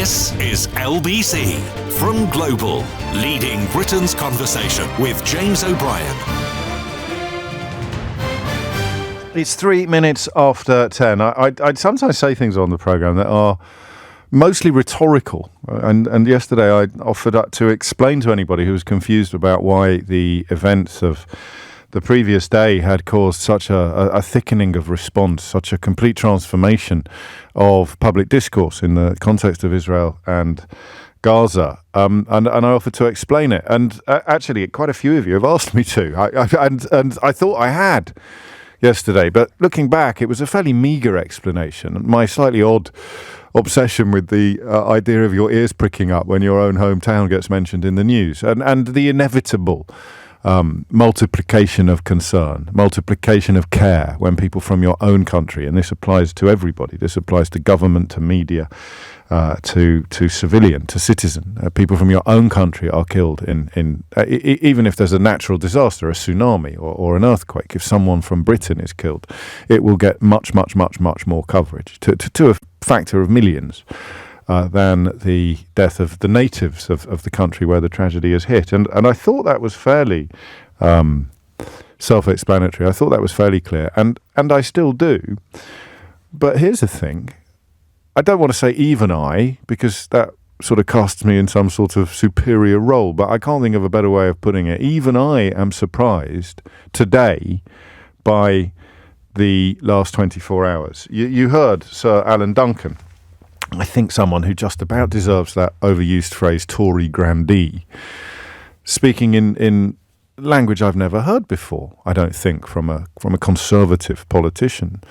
This is LBC from Global, leading Britain's conversation with James O'Brien. It's 3 minutes after 10. I'd sometimes say things on the programme that are mostly rhetorical. And yesterday I offered up to explain to anybody who was confused about why the events of the previous day had caused such a thickening of response, such a complete transformation of public discourse in the context of Israel and Gaza. And I offered to explain it. And actually, quite a few of you have asked me to. And I thought I had yesterday. But looking back, it was a fairly meagre explanation. My slightly odd obsession with the idea of your ears pricking up when your own hometown gets mentioned in the news, and the inevitable multiplication of concern, multiplication of care when people from your own country, and this applies to everybody, this applies to government, to media, to civilian, to citizen, people from your own country are killed in even if there's a natural disaster, a tsunami or an earthquake. If someone from Britain is killed, it will get much more coverage, to a factor of millions, than the death of the natives of the country where the tragedy has hit. And I thought that was fairly self-explanatory. I thought that was fairly clear. And I still do. But here's the thing. I don't want to say even I, because that sort of casts me in some sort of superior role, but I can't think of a better way of putting it. Even I am surprised today by the last 24 hours. You heard Sir Alan Duncan, I think someone who just about deserves that overused phrase, Tory grandee, speaking in language I've never heard before, I don't think, from a conservative politician.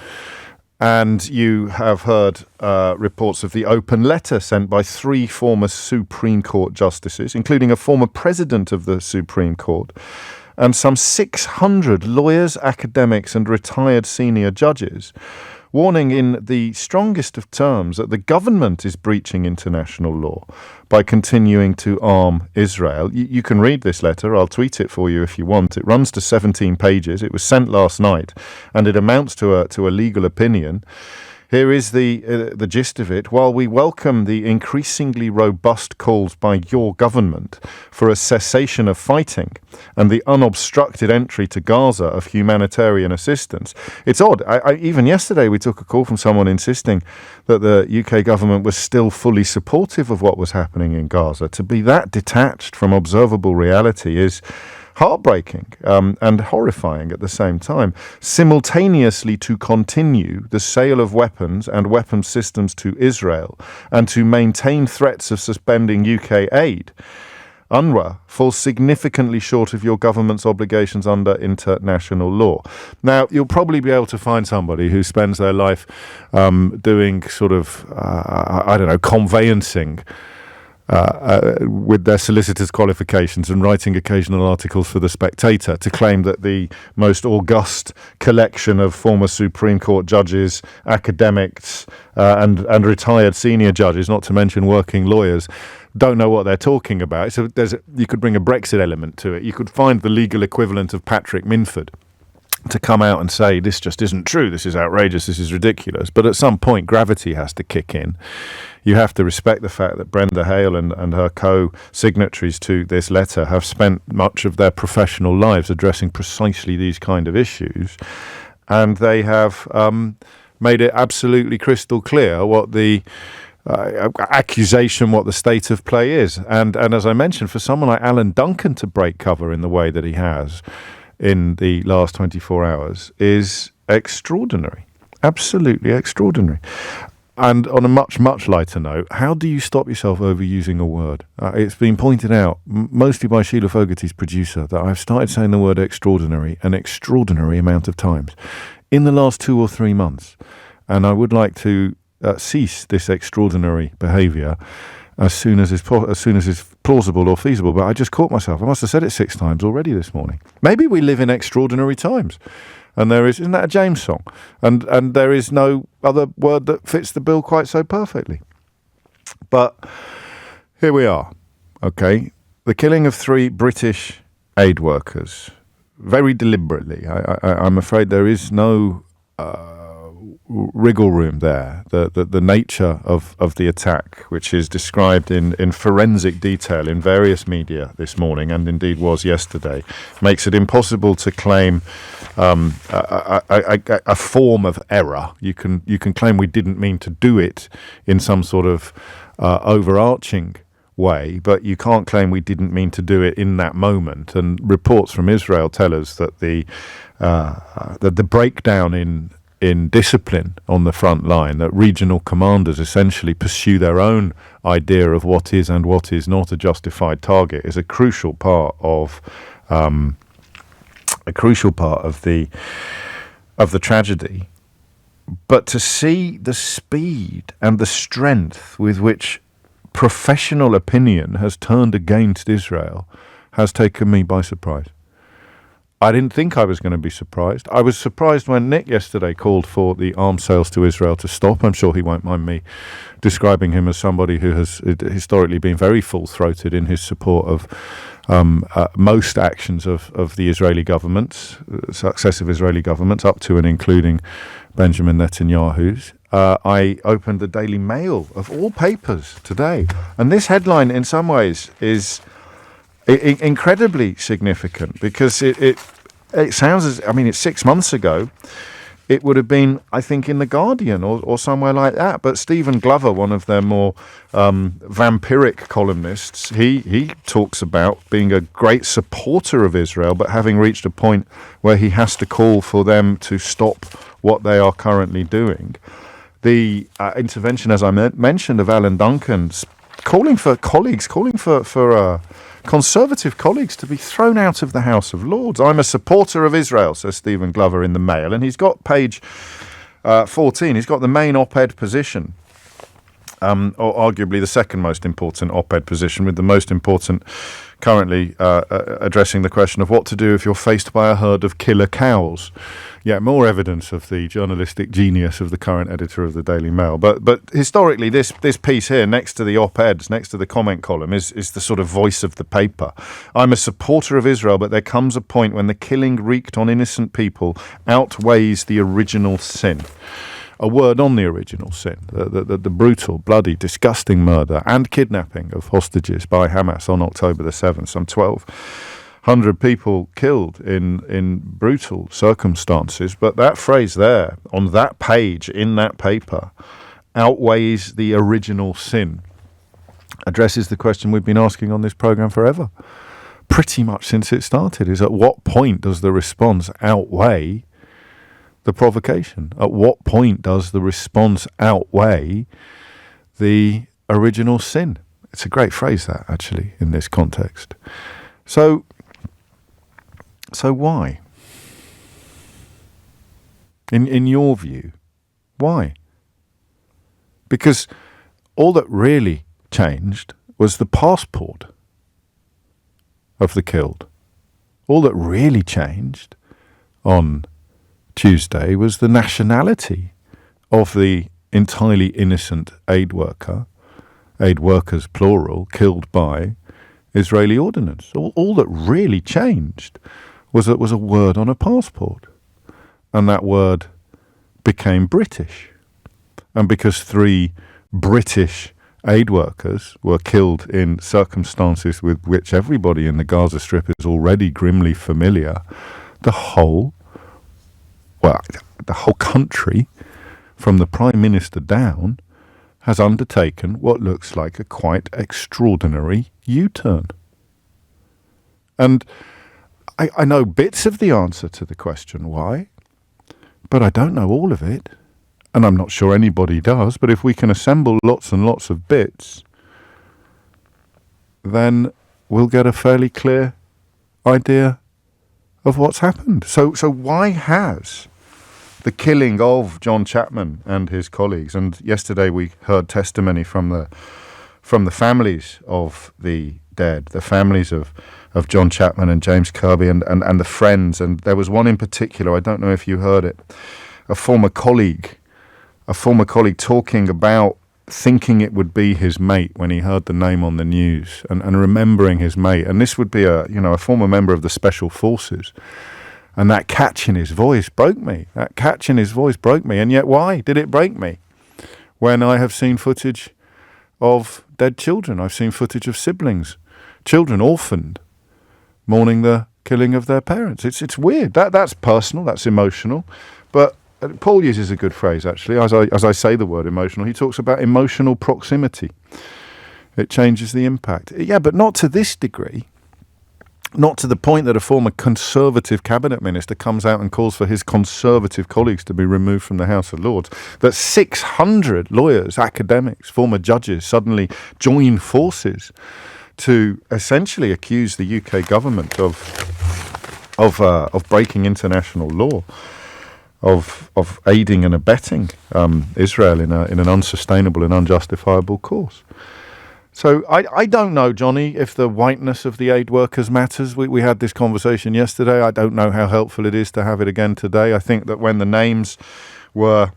And you have heard reports of the open letter sent by 3 former Supreme Court justices, including a former president of the Supreme Court, and some 600 lawyers, academics, and retired senior judges, warning in the strongest of terms that the government is breaching international law by continuing to arm Israel. You can read this letter. I'll tweet it for you if you want. It runs to 17 pages. It was sent last night, and it amounts to a legal opinion. Here is the gist of it. While we welcome the increasingly robust calls by your government for a cessation of fighting and the unobstructed entry to Gaza of humanitarian assistance, it's odd. Even yesterday we took a call from someone insisting that the UK government was still fully supportive of what was happening in Gaza. To be that detached from observable reality is heartbreaking and horrifying at the same time. Simultaneously to continue the sale of weapons and weapon systems to Israel and to maintain threats of suspending UK aid, UNRWA falls significantly short of your government's obligations under international law. Now, you'll probably be able to find somebody who spends their life doing sort of, conveyancing with their solicitor's qualifications and writing occasional articles for The Spectator to claim that the most august collection of former Supreme Court judges, academics, and retired senior judges, not to mention working lawyers, don't know what they're talking about. So you could bring a Brexit element to it. You could find the legal equivalent of Patrick Minford to come out and say, this just isn't true, this is outrageous, this is ridiculous. But at some point, gravity has to kick in. You have to respect the fact that Brenda Hale and her co-signatories to this letter have spent much of their professional lives addressing precisely these kind of issues. And they have made it absolutely crystal clear what the accusation, what the state of play is. And as I mentioned, for someone like Alan Duncan to break cover in the way that he has in the last 24 hours is extraordinary, absolutely extraordinary. And on a much lighter note, how do you stop yourself overusing a word? It's been pointed out, mostly by Sheila Fogarty's producer, that I've started saying the word extraordinary an extraordinary amount of times in the last 2 or 3 months. And I would like to cease this extraordinary behaviour as soon as is plausible or feasible. But I just caught myself. I must have said it 6 times already this morning. Maybe we live in extraordinary times. And isn't that a James song? And there is no other word that fits the bill quite so perfectly. But here we are, okay? The killing of 3 British aid workers, very deliberately. I'm afraid there is no wriggle room there. The nature of the attack, which is described in forensic detail in various media this morning, and indeed was yesterday, makes it impossible to claim a form of error. You can claim we didn't mean to do it in some sort of overarching way, but you can't claim we didn't mean to do it in that moment. And reports from Israel tell us that the breakdown in discipline on the front line, that regional commanders essentially pursue their own idea of what is and what is not a justified target, is a crucial part of the tragedy. But to see the speed and the strength with which professional opinion has turned against Israel has taken me by surprise. I didn't think I was going to be surprised. I was surprised when Nick yesterday called for the arms sales to Israel to stop. I'm sure he won't mind me describing him as somebody who has historically been very full-throated in his support of most actions of the Israeli governments, successive Israeli governments, up to and including Benjamin Netanyahu's. I opened the Daily Mail of all papers today, and this headline in some ways is incredibly significant, because it sounds as, I mean, it's 6 months ago. It would have been, I think, in The Guardian or somewhere like that. But Stephen Glover, one of their more vampiric columnists, he talks about being a great supporter of Israel, but having reached a point where he has to call for them to stop what they are currently doing. The intervention, as I mentioned, of Alan Duncan's calling for Conservative colleagues to be thrown out of the House of Lords. I'm a supporter of Israel, says Stephen Glover in the Mail. And he's got page 14. He's got the main op-ed position, or arguably the second most important op-ed position, with the most important currently addressing the question of what to do if you're faced by a herd of killer cows. Yeah, more evidence of the journalistic genius of the current editor of the Daily Mail. But historically, this piece here, next to the op-eds, next to the comment column, is the sort of voice of the paper. I'm a supporter of Israel, but there comes a point when the killing wreaked on innocent people outweighs the original sin. A word on the original sin, the brutal, bloody, disgusting murder and kidnapping of hostages by Hamas on October the 7th, some 1,200 people killed in brutal circumstances. But that phrase there, on that page, in that paper, outweighs the original sin, addresses the question we've been asking on this programme forever, pretty much since it started, is at what point does the response outweigh the provocation? At what point does the response outweigh the original sin? It's a great phrase, that, actually, in this context. So why? In your view, why? Because all that really changed was the passport of the killed. All that really changed on Tuesday was the nationality of the entirely innocent aid workers, plural, killed by Israeli ordnance. All that really changed was that was a word on a passport, and that word became British. And because 3 British aid workers were killed in circumstances with which everybody in the Gaza Strip is already grimly familiar, the whole country, from the Prime Minister down, has undertaken what looks like a quite extraordinary U-turn. And I know bits of the answer to the question why, but I don't know all of it, and I'm not sure anybody does. But if we can assemble lots and lots of bits, then we'll get a fairly clear idea of what's happened. So why has the killing of John Chapman and his colleagues, and yesterday we heard testimony from the families of the dead, the families of John Chapman and James Kirby and the friends, and there was one in particular, I don't know if you heard it, a former colleague talking about thinking it would be his mate when he heard the name on the news, and remembering his mate. And this would be a former member of the Special Forces, And that catch in his voice broke me. And yet why did it break me? When I have seen footage of dead children, I've seen footage of siblings, children orphaned, mourning the killing of their parents. It's weird. That's personal, that's emotional. But Paul uses a good phrase, actually, as I say the word emotional. He talks about emotional proximity. It changes the impact. Yeah, but not to this degree. Not to the point that a former Conservative cabinet minister comes out and calls for his Conservative colleagues to be removed from the House of Lords. That 600 lawyers, academics, former judges suddenly join forces to essentially accuse the UK government of breaking international law, of aiding and abetting Israel in an unsustainable and unjustifiable course. So I don't know, Johnny, if the whiteness of the aid workers matters. We had this conversation yesterday. I don't know how helpful it is to have it again today. I think that when the names were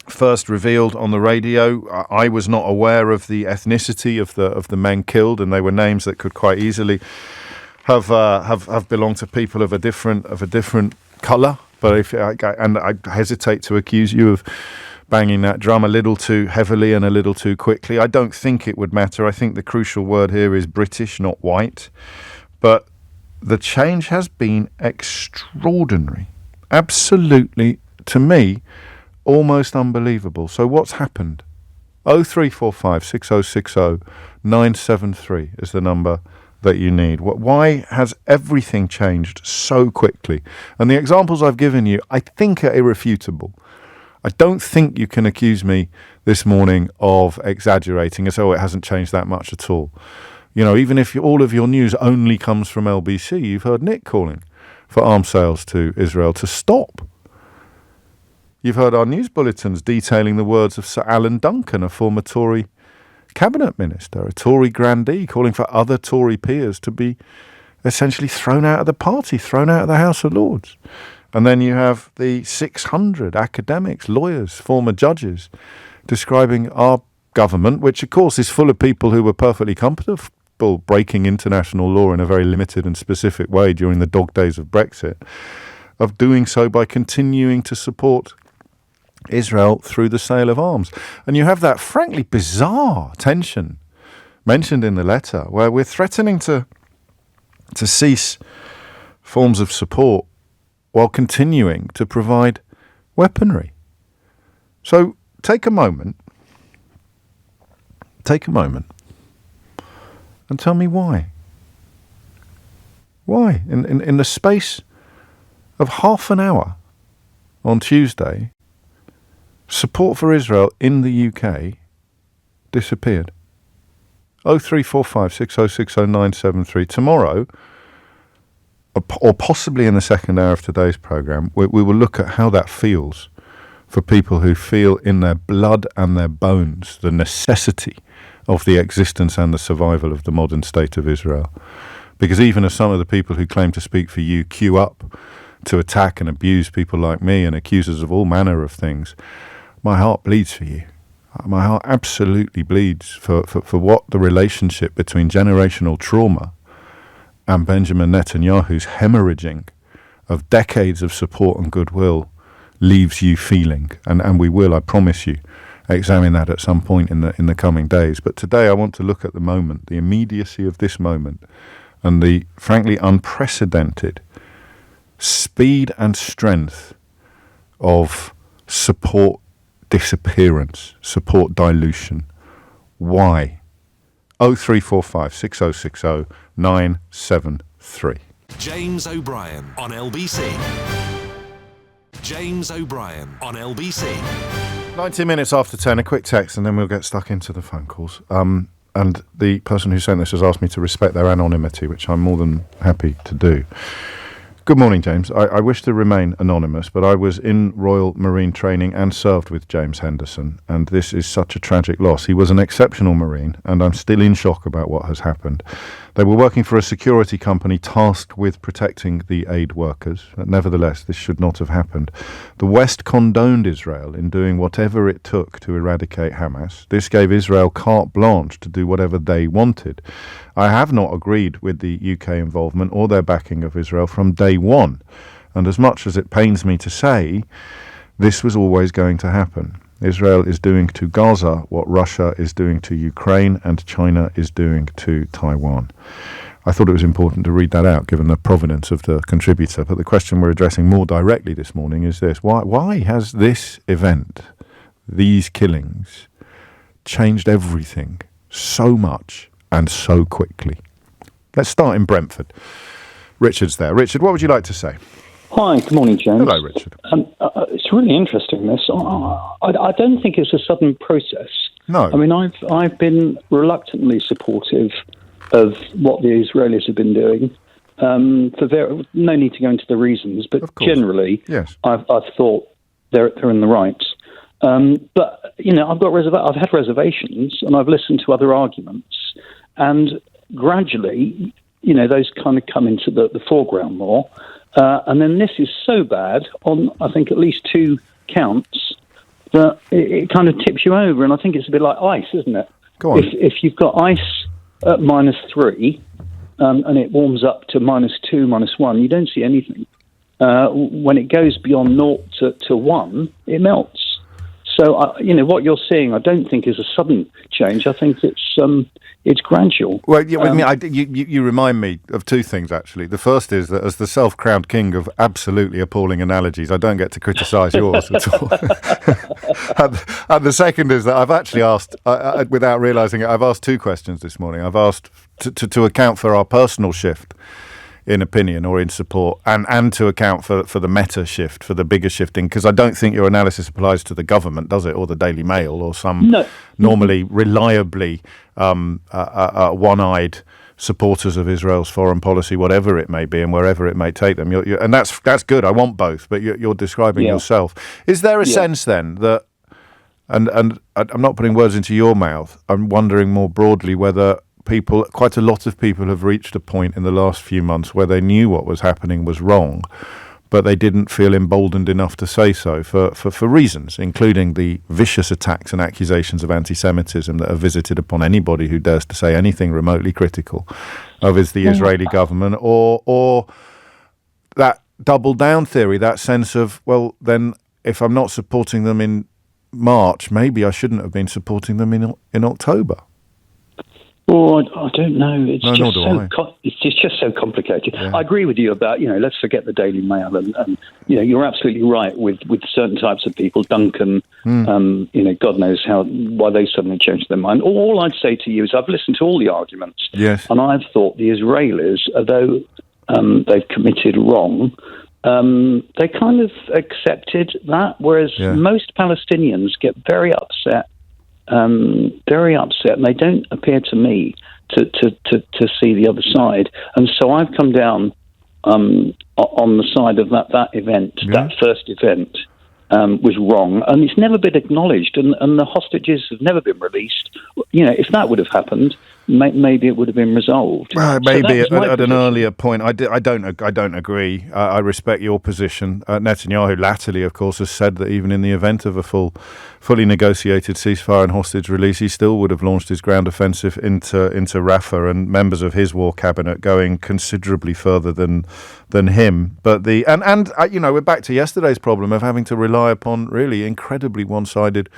first revealed on the radio, I was not aware of the ethnicity of the men killed, and they were names that could quite easily have belonged to people of a different colour. But I hesitate to accuse you of banging that drum a little too heavily and a little too quickly. I don't think it would matter. I think the crucial word here is British, not white. But the change has been extraordinary. Absolutely, to me, almost unbelievable. So what's happened? 0345 6060 973 is the number that you need. Why has everything changed so quickly? And the examples I've given you, I think, are irrefutable. I don't think you can accuse me this morning of exaggerating as though it hasn't changed that much at all. You know, even if all of your news only comes from LBC, you've heard Nick calling for arms sales to Israel to stop. You've heard our news bulletins detailing the words of Sir Alan Duncan, a former Tory cabinet minister, a Tory grandee, calling for other Tory peers to be essentially thrown out of the party, thrown out of the House of Lords. And then you have the 600 academics, lawyers, former judges, describing our government, which of course is full of people who were perfectly comfortable breaking international law in a very limited and specific way during the dog days of Brexit, of doing so by continuing to support Israel through the sale of arms. And you have that frankly bizarre tension mentioned in the letter where we're threatening to cease forms of support while continuing to provide weaponry. So take a moment and tell me why. Why? In the space of half an hour on Tuesday, support for Israel in the UK disappeared. 0345 6060 973. Tomorrow, or possibly in the second hour of today's programme, we will look at how that feels for people who feel in their blood and their bones the necessity of the existence and the survival of the modern state of Israel. Because even as some of the people who claim to speak for you queue up to attack and abuse people like me and accuse us of all manner of things, my heart bleeds for you. My heart absolutely bleeds for what the relationship between generational trauma and Benjamin Netanyahu's hemorrhaging of decades of support and goodwill leaves you feeling. And we will, I promise you, examine that at some point in the coming days. But today I want to look at the moment, the immediacy of this moment, and the frankly unprecedented speed and strength of support disappearance, support dilution. Why? 0345 6060 973. James O'Brien on LBC. James O'Brien on LBC. 19 minutes after 10, a quick text, and then we'll get stuck into the phone calls. And the person who sent this has asked me to respect their anonymity, which I'm more than happy to do. Good morning, James. I wish to remain anonymous, but I was in Royal Marine training and served with James Henderson, and this is such a tragic loss. He was an exceptional Marine, and I'm still in shock about what has happened. They were working for a security company tasked with protecting the aid workers. Nevertheless, this should not have happened. The West condoned Israel in doing whatever it took to eradicate Hamas. This gave Israel carte blanche to do whatever they wanted. I have not agreed with the UK involvement or their backing of Israel from day one. And as much as it pains me to say, this was always going to happen. Israel is doing to Gaza what Russia is doing to Ukraine and China is doing to Taiwan. I thought it was important to read that out, given the provenance of the contributor. But the question we're addressing more directly this morning is this. Why has this event, these killings, changed everything so much and so quickly? Let's start in Brentford. Richard's there. Richard, what would you like to say? Hi, good morning, James. Hello, Richard. It's really interesting, this. I don't think it's a sudden process. No. I mean, I've been reluctantly supportive of what the Israelis have been doing. No need to go into the reasons, but generally, yes. I've thought they're in the right. But I've had reservations, and I've listened to other arguments, and gradually, those kind of come into the foreground more. And then this is so bad on, I think, at least 2 counts that it kind of tips you over. And I think it's a bit like ice, isn't it? Go on. If you've got ice at -3 and it warms up to -2, -1, you don't see anything. When it goes beyond 0 to 1, it melts. So, what you're seeing, I don't think is a sudden change. I think it's gradual. Well, you remind me of 2 things, actually. The first is that as the self-crowned king of absolutely appalling analogies, I don't get to criticise yours at all. and the second is that I've actually asked, without realising it, I've asked 2 questions this morning. I've asked to account for our personal shift in opinion or in support, and to account for the meta shift, for the bigger shifting, because I don't think your analysis applies to the government, does it, or the Daily Mail, or some normally reliably one-eyed supporters of Israel's foreign policy, whatever it may be and wherever it may take them. And that's good. I want both, but you're describing yourself. Is there a sense then that, and I'm not putting words into your mouth, I'm wondering more broadly whether quite a lot of people have reached a point in the last few months where they knew what was happening was wrong, but they didn't feel emboldened enough to say so for reasons, including the vicious attacks and accusations of anti-Semitism that are visited upon anybody who dares to say anything remotely critical of the Israeli government, or that double down theory, that sense of, well, then if I'm not supporting them in March, maybe I shouldn't have been supporting them in October. Oh, I don't know. It's just so complicated. Yeah. I agree with you about, let's forget the Daily Mail. And you're absolutely right with certain types of people. Duncan, God knows why they suddenly changed their mind. All I'd say to you is I've listened to all the arguments. Yes. And I've thought the Israelis, although they've committed wrong, they kind of accepted that, whereas most Palestinians get very upset, and they don't appear to me to see the other side. And so I've come down on the side of that event, that first event was wrong, and it's never been acknowledged, and the hostages have never been released. If that would have happened, maybe it would have been resolved. Maybe at an earlier point. I don't agree. I respect your position. Netanyahu latterly, of course, has said that even in the event of a fully negotiated ceasefire and hostage release, he still would have launched his ground offensive into Rafah, and members of his war cabinet going considerably further than him. But we're back to yesterday's problem of having to rely upon really incredibly one-sided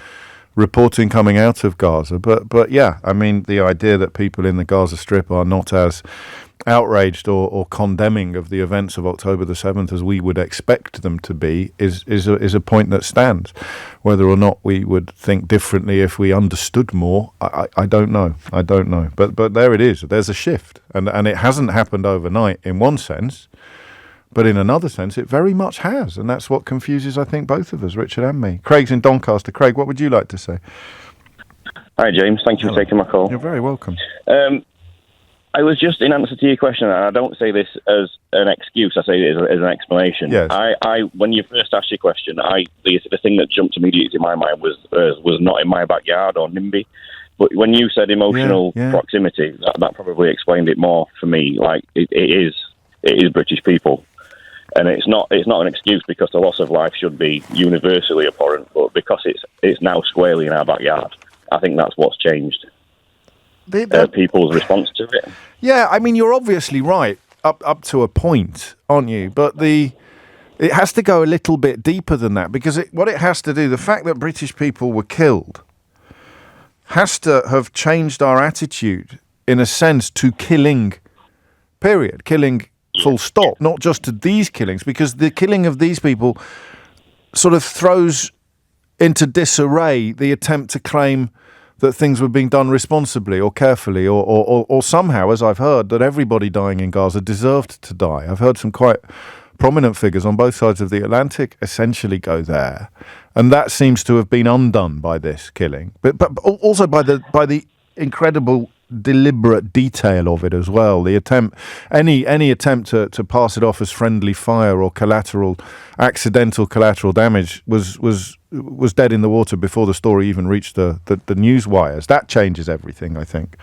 reporting coming out of Gaza. But yeah, I mean, the idea that people in the Gaza Strip are not as outraged or condemning of the events of October the 7th as we would expect them to be is a point that stands. Whether or not we would think differently if we understood more, I don't know. But there it is. There's a shift, and it hasn't happened overnight in one sense. But in another sense, it very much has. And that's what confuses, I think, both of us, Richard and me. Craig's in Doncaster. Craig, what would you like to say? Hi, James. Thank you for taking my call. You're very welcome. I was just in answer to your question, and I don't say this as an excuse, I say it as an explanation. Yes. I when you first asked your question, the thing that jumped immediately to my mind was not in my backyard or NIMBY. But when you said emotional proximity, that probably explained it more for me. Like, it is British people. And it's not an excuse because the loss of life should be universally abhorrent, but because it's now squarely in our backyard. I think that's what's changed. People's response to it. Yeah, I mean, you're obviously right up to a point, aren't you? But the It has to go a little bit deeper than that, because what it has to do, the fact that British people were killed, has to have changed our attitude, in a sense, to killing, period. Killing, full stop. Not just to these killings, because the killing of these people sort of throws into disarray the attempt to claim that things were being done responsibly or carefully or somehow, as I've heard, that everybody dying in Gaza deserved to die. I've heard some quite prominent figures on both sides of the Atlantic essentially go there, and that seems to have been undone by this killing, but also by the incredible deliberate detail of it as well. The attempt, any attempt to pass it off as friendly fire or accidental collateral damage was dead in the water before the story even reached the news wires. That changes everything, I think.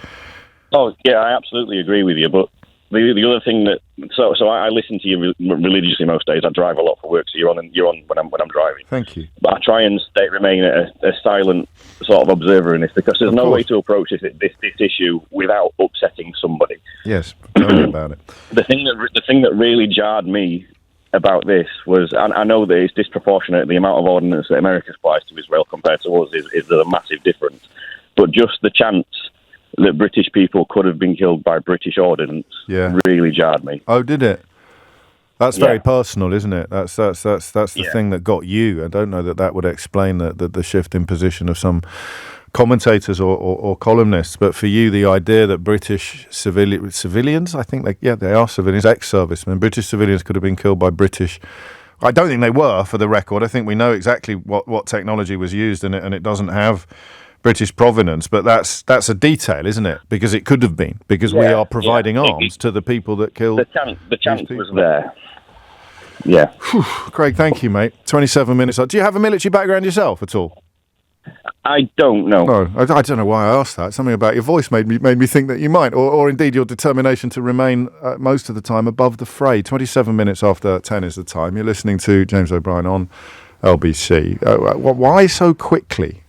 Oh yeah, I absolutely agree with you, but the other thing that so I listen to you religiously most days. I drive a lot for work, so you're on when I'm driving. Thank you. But I try and remain a silent sort of observer in this, because there's no way to approach this issue without upsetting somebody. Yes, tell me about it. The thing that really jarred me about this was, I know that it's disproportionate, the amount of ordnance that America supplies to Israel compared to us is a massive difference, but just the chance that British people could have been killed by British ordnance really jarred me. Oh, did it? That's very personal, isn't it? That's the thing that got you. I don't know that would explain the shift in position of some commentators or columnists, but for you, the idea that British civilians, I think they are civilians, ex-servicemen, British civilians could have been killed by British. I don't think they were, for the record. I think we know exactly what technology was used in it, and it doesn't have British provenance, but that's a detail, isn't it? Because it could have been, because we are providing arms to the people that killed. The chance was there. Yeah. Whew. Craig, thank you, mate. 27 minutes. Do you have a military background yourself at all? I don't know. No, I don't know why I asked that. Something about your voice made me think that you might, or indeed your determination to remain most of the time above the fray. 27 minutes after 10 is the time. You're listening to James O'Brien on LBC. Why so quickly?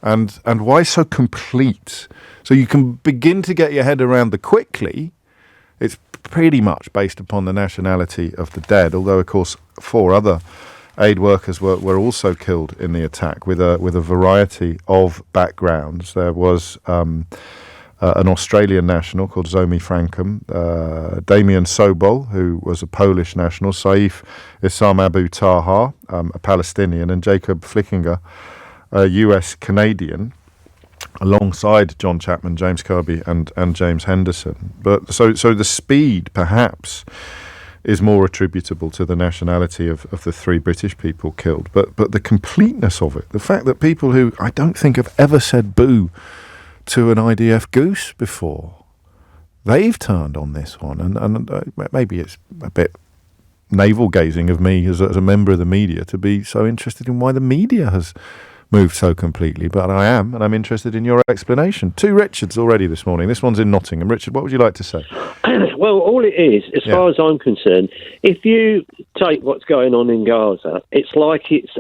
And why so complete? So you can begin to get your head around the quickly. It's pretty much based upon the nationality of the dead, although, of course, 4 other aid workers were also killed in the attack with a variety of backgrounds. There was an Australian national called Zomi Frankum, Damian Sobol, who was a Polish national, Saif Issam Abu Taha, a Palestinian, and Jacob Flickinger, a US Canadian, alongside John Chapman, James Kirby, and James Henderson. But so the speed, perhaps, is more attributable to the nationality of the 3 British people killed. But the completeness of it, the fact that people who I don't think have ever said boo to an IDF goose before, they've turned on this one, and maybe it's a bit navel-gazing of me as a member of the media to be so interested in why the media has moved so completely, but I am, and I'm interested in your explanation. 2 Richards already this morning. This one's in Nottingham. Richard, what would you like to say? Well, all it is, as far as I'm concerned, if you take what's going on in Gaza, it's like it's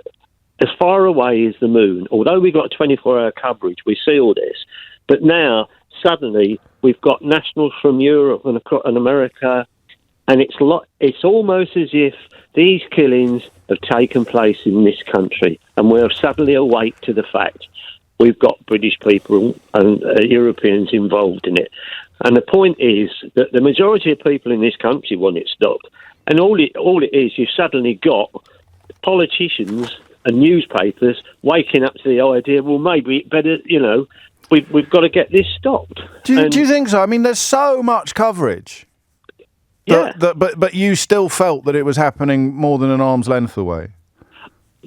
as far away as the moon. Although we've got 24-hour coverage, we see all this, but now, suddenly, we've got nationals from Europe and America, and it's almost as if these killings have taken place in this country, and we're suddenly awake to the fact we've got British people and Europeans involved in it. And the point is that the majority of people in this country want it stopped. And all it is, you've suddenly got politicians and newspapers waking up to the idea, well, maybe it better, we've got to get this stopped. Do you think so? I mean, there's so much coverage. Yeah. But you still felt that it was happening more than an arm's length away?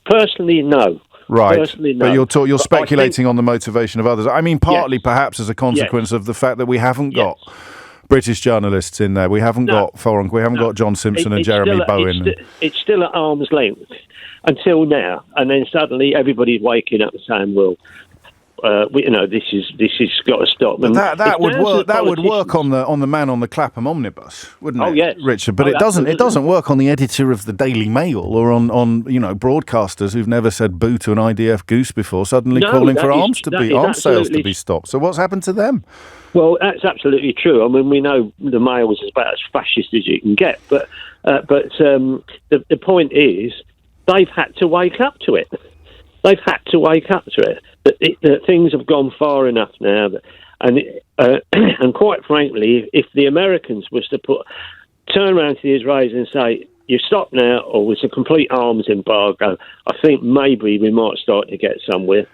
Personally, no. Right. Personally, no. But you're speculating on the motivation of others. I mean, partly perhaps as a consequence of the fact that we haven't got British journalists in there. We haven't got foreign. We haven't got John Simpson and Jeremy Bowen. It's still at arm's length until now, and then suddenly everybody's waking up and saying, well, this is got to stop. But that would work. That would work on the man on the Clapham omnibus, wouldn't it? Oh yes, Richard. But it doesn't. It doesn't work on the editor of the Daily Mail or on broadcasters who've never said boo to an IDF goose before, suddenly calling for arms sales to be stopped. So what's happened to them? Well, that's absolutely true. I mean, we know the Mail is about as fascist as you can get, but the point is they've had to wake up to it. They've had to wake up to it. That things have gone far enough now, and quite frankly, if the Americans was to turn around to the Israelis and say, "You stop now," or it's a complete arms embargo, I think maybe we might start to get somewhere.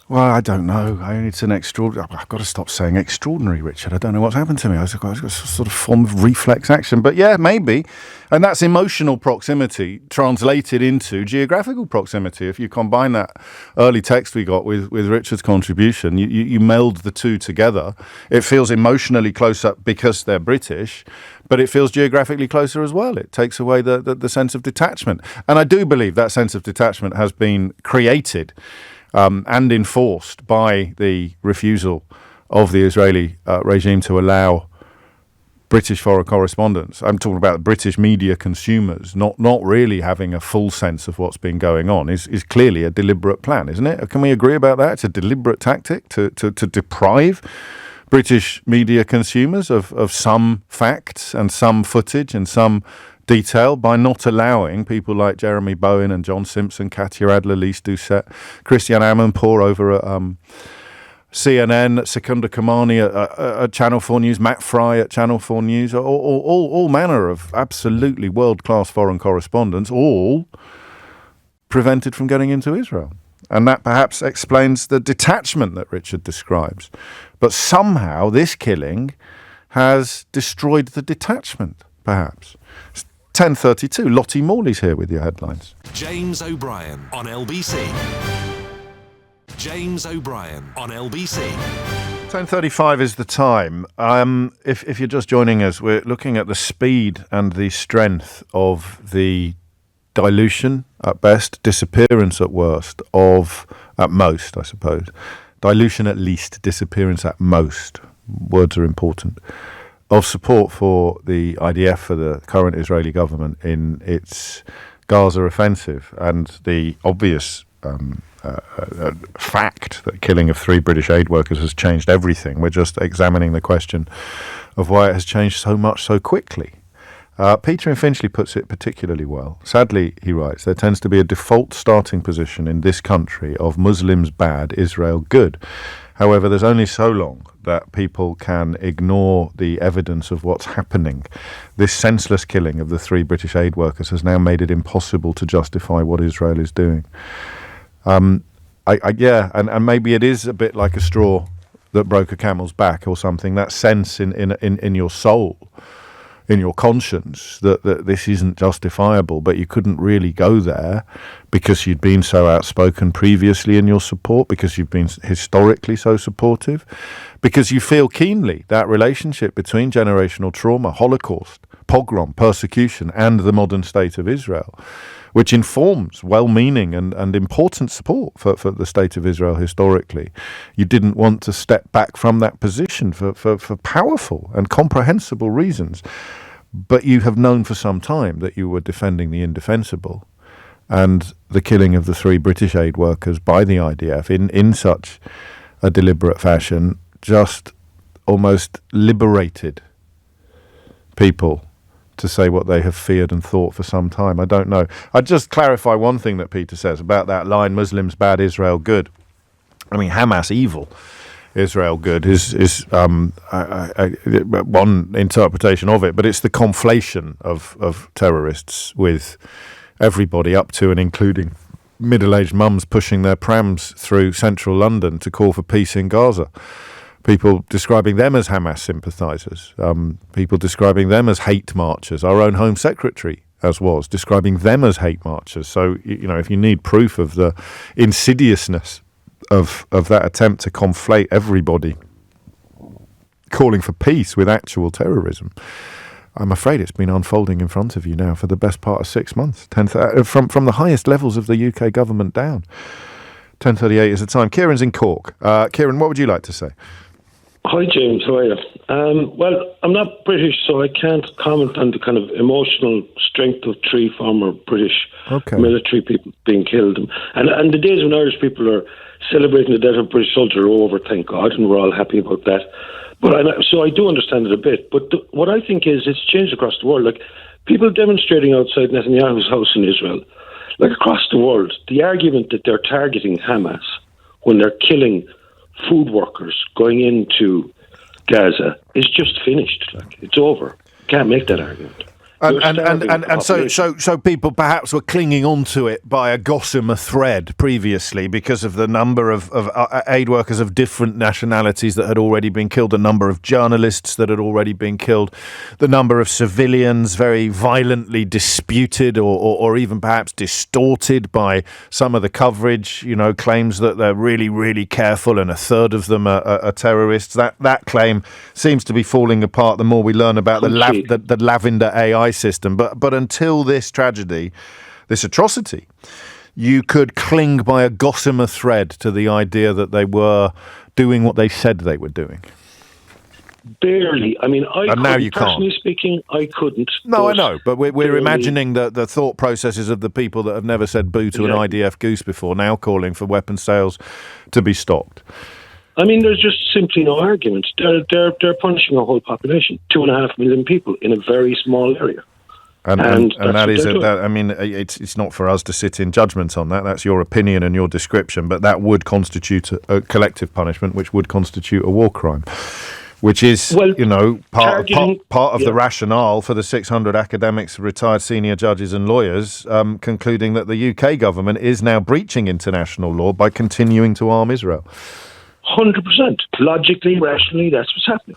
Well, I don't know. It's an extraordinary... I've got to stop saying extraordinary, Richard. I don't know what's happened to me. I've got a sort of form of reflex action. But yeah, maybe. And that's emotional proximity translated into geographical proximity. If you combine that early text we got with Richard's contribution, you meld the two together. It feels emotionally closer because they're British, but it feels geographically closer as well. It takes away the sense of detachment. And I do believe that sense of detachment has been created and enforced by the refusal of the Israeli regime to allow British foreign correspondents. I'm talking about British media consumers not really having a full sense of what's been going on is clearly a deliberate plan, isn't it? Can we agree about that? It's a deliberate tactic to deprive British media consumers of some facts and some footage and some detail by not allowing people like Jeremy Bowen and John Simpson, Katya Adler, Lise Doucette, Christiane Amanpour over at CNN, Secunda Kamani at Channel 4 News, Matt Fry at Channel 4 News, all manner of absolutely world-class foreign correspondents, all prevented from getting into Israel. And that perhaps explains the detachment that Richard describes. But somehow this killing has destroyed the detachment, perhaps. 10:32. Lottie Morley's here with your headlines. James O'Brien on LBC. James O'Brien on LBC. 10:35 is the time. If you're just joining us, we're looking at the speed and the strength of the dilution at best, disappearance at worst, at most, I suppose. Dilution at least, disappearance at most. Words are important. Of support for the IDF, for the current Israeli government in its Gaza offensive, and the obvious fact that killing of 3 British aid workers has changed everything. We're just examining the question of why it has changed so much so quickly. Peter in Finchley puts it particularly well. Sadly, he writes, there tends to be a default starting position in this country of Muslims bad, Israel good. However, there's only so long that people can ignore the evidence of what's happening. This senseless killing of the 3 British aid workers has now made it impossible to justify what Israel is doing. And maybe it is a bit like a straw that broke a camel's back or something, that sense in your soul, in your conscience, that this isn't justifiable, but you couldn't really go there because you'd been so outspoken previously in your support, because you've been historically so supportive, because you feel keenly that relationship between generational trauma, Holocaust, pogrom, persecution, and the modern state of Israel, which informs well-meaning and important support for the state of Israel historically. You didn't want to step back from that position for powerful and comprehensible reasons. But you have known for some time that you were defending the indefensible. And the killing of the 3 British aid workers by the IDF in such a deliberate fashion just almost liberated people to say what they have feared and thought for some time. I don't know. I'd just clarify one thing that Peter says about that line, Muslims bad, Israel good. I mean, Hamas evil, Israel good is one interpretation of it, but it's the conflation of terrorists with everybody up to and including middle-aged mums pushing their prams through central London to call for peace in Gaza. People describing them as Hamas sympathisers, people describing them as hate marchers. Our own Home Secretary, as was, describing them as hate marchers. So, if you need proof of the insidiousness of that attempt to conflate everybody calling for peace with actual terrorism, I'm afraid it's been unfolding in front of you now for the best part of 6 months, from the highest levels of the UK government down. 10:38 is the time. Kieran's in Cork. Kieran, what would you like to say? Hi, James. How are you? Well, I'm not British, so I can't comment on the kind of emotional strength of 3 former British military people being killed. And the days when Irish people are celebrating the death of British soldiers are over, thank God, and we're all happy about that. So I do understand it a bit. But what I think is it's changed across the world. Like, people demonstrating outside Netanyahu's house in Israel, like across the world, the argument that they're targeting Hamas when they're killing food workers going into Gaza is just finished. Like, it's over. You can't make that argument. And so people perhaps were clinging onto it by a gossamer thread previously because of the number of aid workers of different nationalities that had already been killed, the number of journalists that had already been killed, the number of civilians very violently disputed or even perhaps distorted by some of the coverage, claims that they're really, really careful and a third of them are terrorists. That claim seems to be falling apart the more we learn about the Lavender AI system, but until this tragedy, this atrocity, you could cling by a gossamer thread to the idea that they were doing what they said they were doing. Barely. I mean, now you personally can't. Speaking, I couldn't. No, I know, but we're imagining the thought processes of the people that have never said boo to an IDF goose before, now calling for weapons sales to be stopped. I mean, there's just simply no argument. They're punishing a whole population, 2.5 million people in a very small area. And that is, it's not for us to sit in judgment on that. That's your opinion and your description, but that would constitute a collective punishment, which would constitute a war crime, which is, part of the rationale for the 600 academics, retired senior judges and lawyers concluding that the UK government is now breaching international law by continuing to arm Israel. 100%. Logically, rationally, that's what's happening.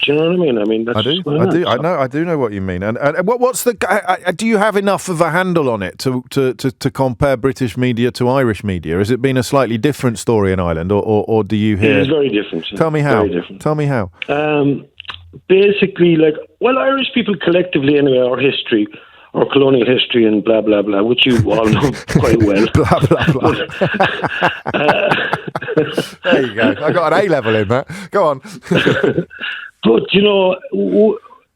Do you know what I mean? I mean, that's I do know what you mean. And what's do you have enough of a handle on it to compare British media to Irish media? Has it been a slightly different story in Ireland, or do you hear? It is very different. Tell me how. Very different. Tell me how. Basically, Irish people collectively, anyway, our history, our colonial history and blah, blah, blah, which you all know quite well. Blah, blah, blah. There you go. I got an A level in that. Go on. But,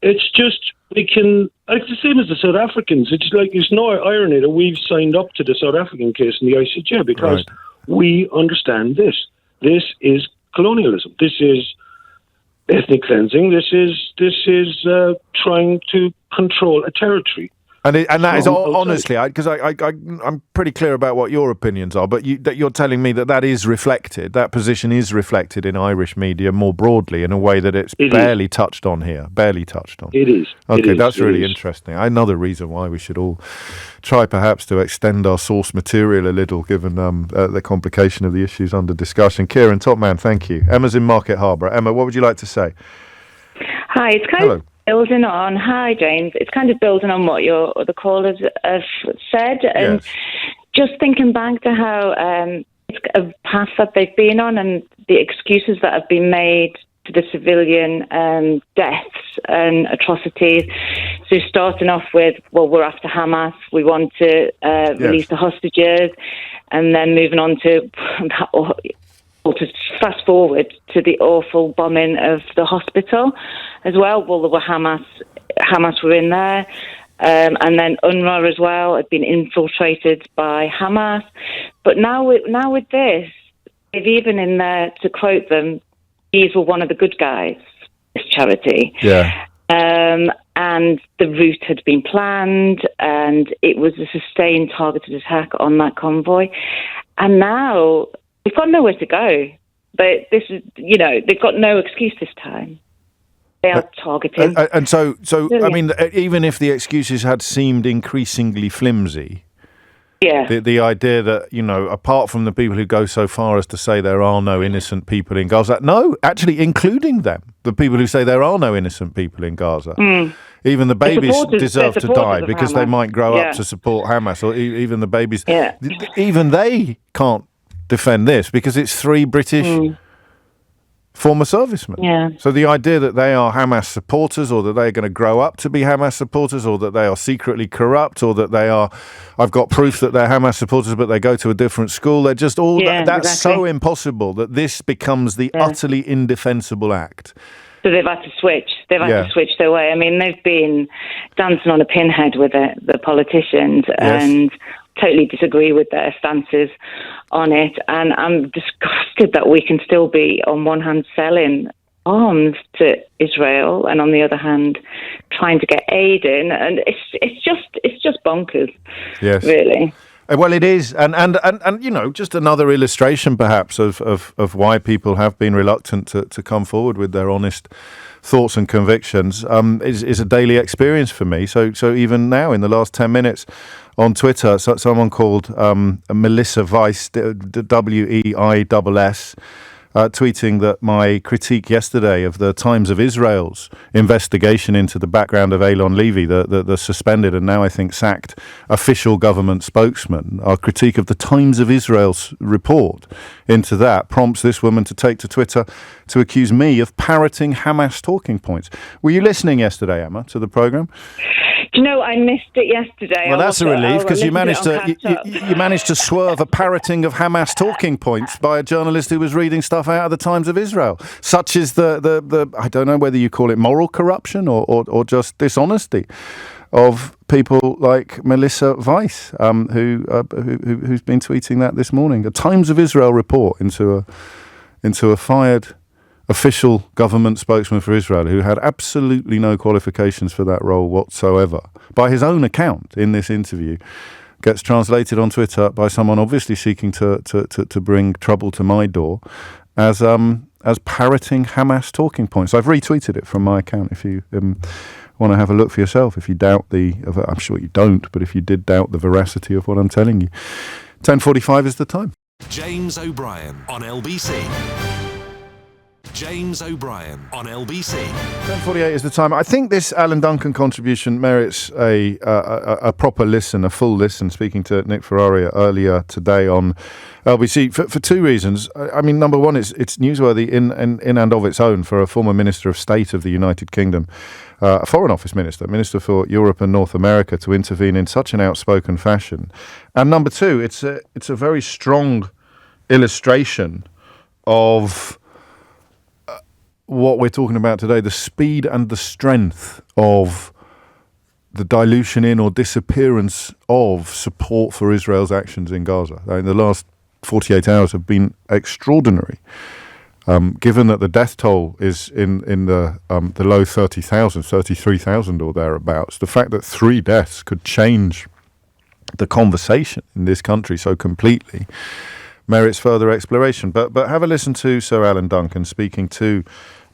it's just, it's the same as the South Africans. It's like, there's no irony that we've signed up to the South African case in the ICJ because we understand this. This is colonialism. This is ethnic cleansing. This is trying to control a territory. And that is honestly, because I'm pretty clear about what your opinions are, but you're telling me that is reflected, that position is reflected in Irish media more broadly in a way that it's barely touched on here. Barely touched on. It is. Okay, that's really interesting. Another reason why we should all try perhaps to extend our source material a little, given the complication of the issues under discussion. Kieran, top man, thank you. Emma's in Market Harbour. Emma, what would you like to say? Hi, it's kind of building on. Hi, James. It's kind of building on what your other callers have said, and just thinking back to how it's a path that they've been on and the excuses that have been made to the civilian deaths and atrocities. So starting off with, well, we're after Hamas, we want to release the hostages, and then moving on to to fast forward to the awful bombing of the hospital as well. Well, there were Hamas were in there, and then UNRWA as well had been infiltrated by Hamas. But now with this, they've even in there, to quote them, these were one of the good guys, this charity. Yeah. And the route had been planned, and it was a sustained targeted attack on that convoy. And now they've got nowhere to go. But this is, they've got no excuse this time. They are targeting. And so I mean, even if the excuses had seemed increasingly flimsy, the idea that, apart from the people who go so far as to say there are no innocent people in Gaza, no, actually including them, the people who say there are no innocent people in Gaza, even the babies deserve to die because Hamas. They might grow up to support Hamas, or even the babies, even they can't defend this because it's 3 British former servicemen. Yeah. So the idea that they are Hamas supporters, or that they're going to grow up to be Hamas supporters, or that they are secretly corrupt, or that they are, I've got proof that they're Hamas supporters, but they go to a different school. They're just all, that's exactly. So impossible that this becomes the utterly indefensible act. So they've had to switch. They've had to switch their way. I mean, they've been dancing on a pinhead with the politicians and totally disagree with their stances on it. And I'm disgusted that we can still be, on one hand, selling arms to Israel, and on the other hand, trying to get aid in. And it's just bonkers. Yes, really. Well, it is, and you know, just another illustration, perhaps, of why people have been reluctant to come forward with their honest thoughts and convictions. Is a daily experience for me. So even now, in the last 10 minutes, on Twitter, someone called Melissa Weiss, Weiss. Tweeting that my critique yesterday of the Times of Israel's investigation into the background of Eilon Levy, the suspended and now I think sacked official government spokesman, our critique of the Times of Israel's report into that prompts this woman to take to Twitter to accuse me of parroting Hamas talking points. Were you listening yesterday, Emma, to the programme? Do you know, I missed it yesterday. Well, that's a relief, because you managed to swerve a parroting of Hamas talking points by a journalist who was reading stuff out of the Times of Israel. Such is the I don't know whether you call it moral corruption or just dishonesty of people like Melissa Weiss, who's been tweeting that this morning. A Times of Israel report into a fired official government spokesman for Israel who had absolutely no qualifications for that role whatsoever, by his own account in this interview, gets translated on Twitter by someone obviously seeking to bring trouble to my door as parroting Hamas talking points. I've retweeted it from my account if you want to have a look for yourself, if you doubt I'm sure you don't, but if you did doubt the veracity of what I'm telling you. 10:45 is the time. James O'Brien on LBC. James O'Brien on LBC. 10:48 is the time. I think this Alan Duncan contribution merits a proper listen, a full listen, speaking to Nick Ferrari earlier today on LBC for two reasons. I mean, number one, it's newsworthy in and of its own for a former Minister of State of the United Kingdom, a Foreign Office Minister for Europe and North America, to intervene in such an outspoken fashion. And number two, it's a very strong illustration of what we're talking about today, the speed and the strength of the dilution in or disappearance of support for Israel's actions in Gaza. In the last 48 hours have been extraordinary. Given that the death toll is in the low 30,000, 33,000 or thereabouts, the fact that 3 deaths could change the conversation in this country so completely merits further exploration. But have a listen to Sir Alan Duncan speaking to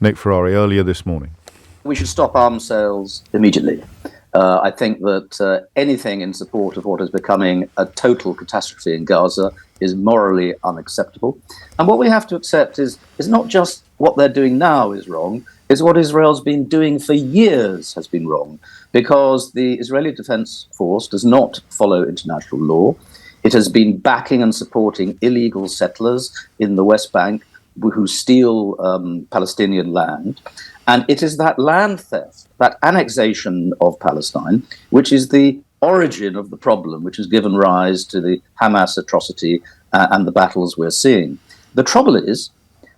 Nick Ferrari earlier this morning. We should stop arms sales immediately. I think that anything in support of what is becoming a total catastrophe in Gaza is morally unacceptable. And what we have to accept is not just what they're doing now is wrong, it's what Israel's been doing for years has been wrong, because the Israeli Defense Force does not follow international law. It has been backing and supporting illegal settlers in the West Bank who steal Palestinian land. And it is that land theft, that annexation of Palestine, which is the origin of the problem, which has given rise to the Hamas atrocity and the battles we're seeing. The trouble is,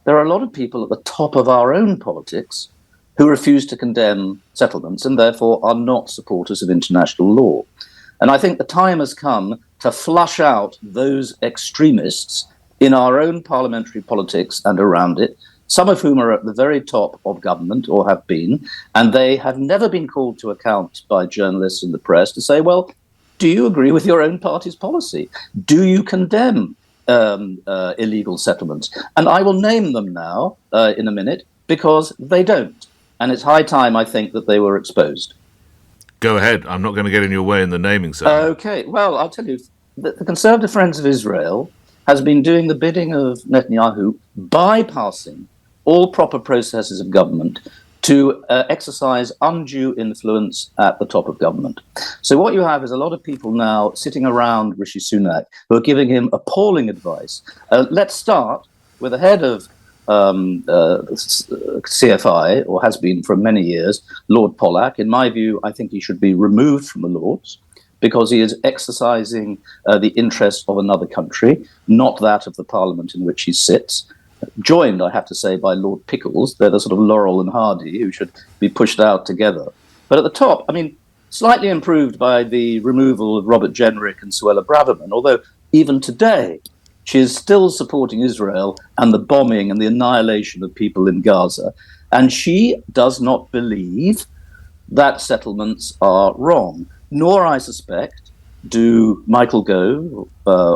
there are a lot of people at the top of our own politics who refuse to condemn settlements and therefore are not supporters of international law. And I think the time has come to flush out those extremists in our own parliamentary politics and around it, some of whom are at the very top of government or have been, and they have never been called to account by journalists and the press to say, well, do you agree with your own party's policy? Do you condemn illegal settlements? And I will name them now in a minute, because they don't. And it's high time, I think, that they were exposed. Go ahead. I'm not going to get in your way in the naming, sir. Okay. Well, I'll tell you, the Conservative Friends of Israel has been doing the bidding of Netanyahu, bypassing all proper processes of government to exercise undue influence at the top of government. So what you have is a lot of people now sitting around Rishi Sunak who are giving him appalling advice. Let's start with the head of CFI, or has been for many years, Lord Pollack. In my view, I think he should be removed from the Lords because he is exercising the interest of another country, not that of the Parliament in which he sits. Joined, I have to say, by Lord Pickles. They're the sort of Laurel and Hardy who should be pushed out together. But at the top, I mean, slightly improved by the removal of Robert Jenrick and Suella Braverman, although even today she is still supporting Israel and the bombing and the annihilation of people in Gaza. And she does not believe that settlements are wrong, nor, I suspect, do Michael Gove,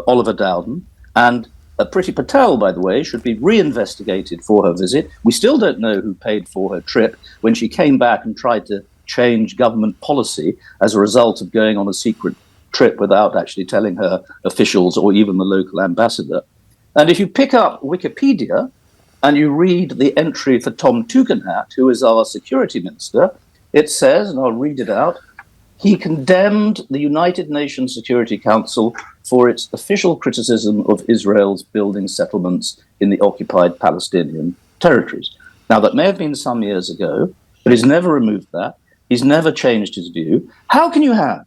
Oliver Dowden, and Priti Patel, by the way, should be reinvestigated for her visit. We still don't know who paid for her trip when she came back and tried to change government policy as a result of going on a secret trip without actually telling her officials or even the local ambassador. And if you pick up Wikipedia and you read the entry for Tom Tugendhat, who is our security minister, it says, and I'll read it out, he condemned the United Nations Security Council for its official criticism of Israel's building settlements in the occupied Palestinian territories. Now, that may have been some years ago, but he's never removed that. He's never changed his view. How can you have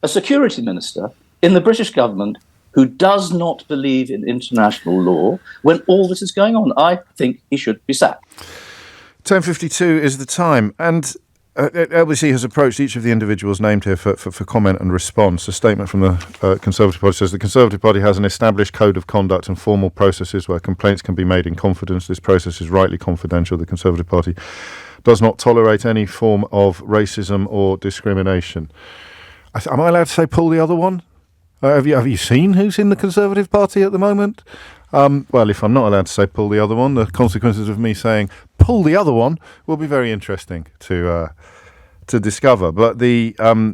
a security minister in the British government who does not believe in international law when all this is going on? I think he should be sacked. 10:52 is the time, and LBC has approached each of the individuals named here for comment and response. A statement from the Conservative Party says the Conservative Party has an established code of conduct and formal processes where complaints can be made in confidence. This process is rightly confidential. The Conservative Party does not tolerate any form of racism or discrimination. Am I allowed to say pull the other one? Have you seen who's in the Conservative Party at the moment? Well, if I'm not allowed to say pull the other one, the consequences of me saying pull the other one will be very interesting to discover. But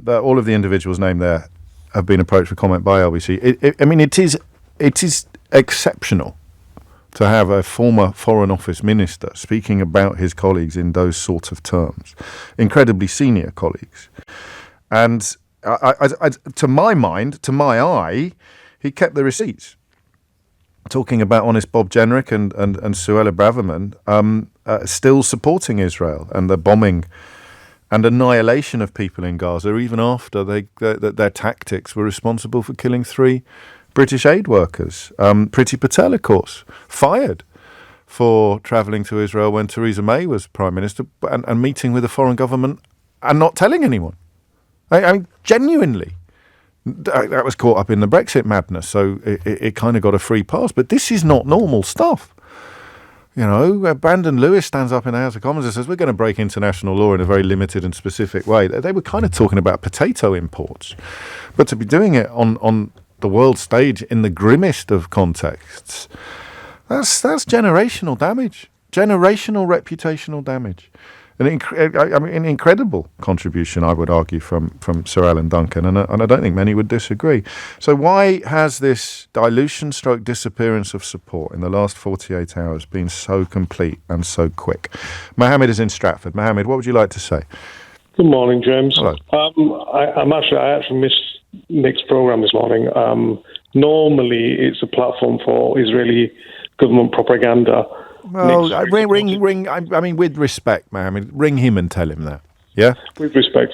all of the individuals named there have been approached for comment by LBC. It is exceptional to have a former Foreign Office minister speaking about his colleagues in those sorts of terms, incredibly senior colleagues. And to my mind, to my eye, he kept the receipts. Talking about honest Bob Jenrick and Suella Braverman still supporting Israel and the bombing and annihilation of people in Gaza, even after their tactics were responsible for killing 3 British aid workers. Priti Patel, of course, fired for travelling to Israel when Theresa May was Prime Minister and meeting with the foreign government and not telling anyone. I mean, genuinely. That was caught up in the Brexit madness, so it kind of got a free pass. But this is not normal stuff. You know, Brandon Lewis stands up in the House of Commons and says, we're going to break international law in a very limited and specific way. They were kind of talking about potato imports. But to be doing it on the world stage in the grimmest of contexts, that's generational damage, generational reputational damage. An incredible contribution, I would argue, from Sir Alan Duncan, and I don't think many would disagree. So why has this dilution/disappearance of support in the last 48 hours been so complete and so quick? Mohammed is in Stratford. Mohammed, what would you like to say? Good morning, James. Hello. I actually missed Nick's programme this morning. Normally, it's a platform for Israeli government propaganda. Well, ring. I mean, with respect, Mohammed, ring him and tell him that. Yeah. With respect,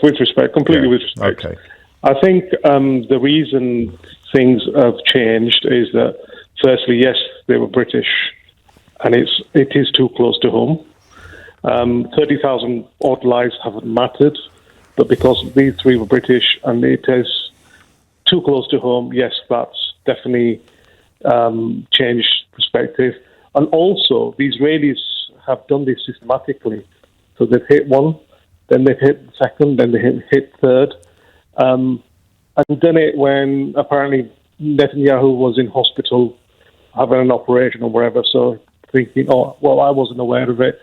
completely with respect. Okay. I think the reason things have changed is that, firstly, yes, they were British, and it is too close to home. 30,000 odd lives haven't mattered, but because these 3 were British and it is too close to home, yes, that's definitely changed perspective. And also, the Israelis have done this systematically. So they've hit one, then they've hit the second, then they hit third. And done it when apparently Netanyahu was in hospital having an operation or whatever. So thinking, oh, well, I wasn't aware of it.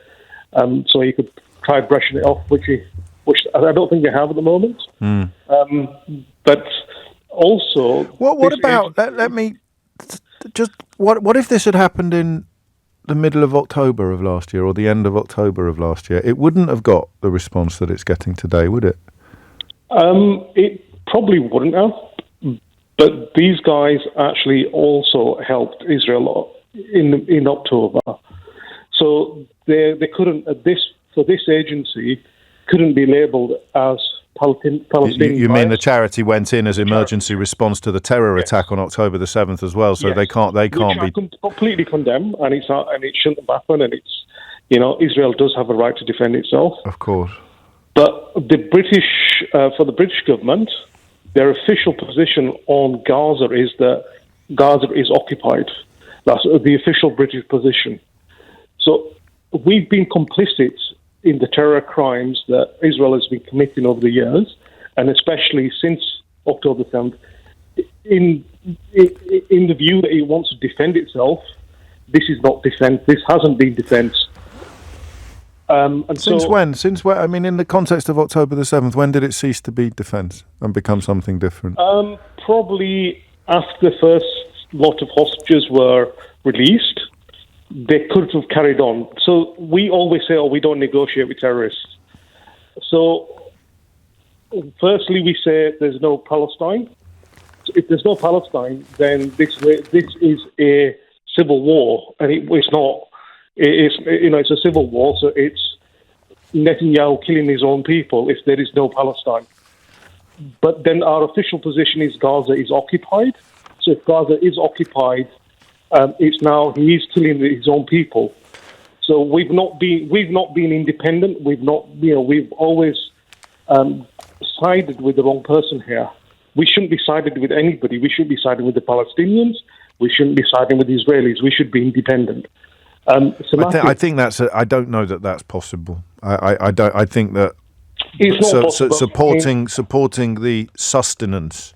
So he could try brushing it off, which I don't think they have at the moment. But also... What about... Let me... Just... What if this had happened in the middle of October of last year or the end of October of last year? It wouldn't have got the response that it's getting today, would it? It probably wouldn't have. But these guys actually also helped Israel in October. So they couldn't, this agency couldn't be labelled as Palestinian. You mean the charity went in as emergency response to the terror attack on October the 7th as well? So they can't Which be I completely condemn, and it shouldn't have happened. And it's, Israel does have a right to defend itself, of course. But the for the British government, their official position on Gaza is that Gaza is occupied. That's the official British position. So we've been complicit in the terror crimes that Israel has been committing over the years, and especially since October 7th, in the view that it wants to defend itself. This is not defense. This hasn't been defense. Since when? I mean, in the context of October the 7th, when did it cease to be defence and become something different? Probably after the first lot of hostages were released. They could have carried on. So we always say, we don't negotiate with terrorists. So firstly, we say there's no Palestine. So if there's no Palestine, then this is a civil war, and it's not. It's a civil war, so it's Netanyahu killing his own people if there is no Palestine. But then our official position is Gaza is occupied. So if Gaza is occupied, it's now he's killing his own people. So we've not been independent. We've always sided with the wrong person here. We shouldn't be sided with anybody. We shouldn't be siding with the Palestinians. We shouldn't be siding with the Israelis. We should be independent. I think I don't know that that's possible. I don't. I think that it's not possible. Supporting the sustenance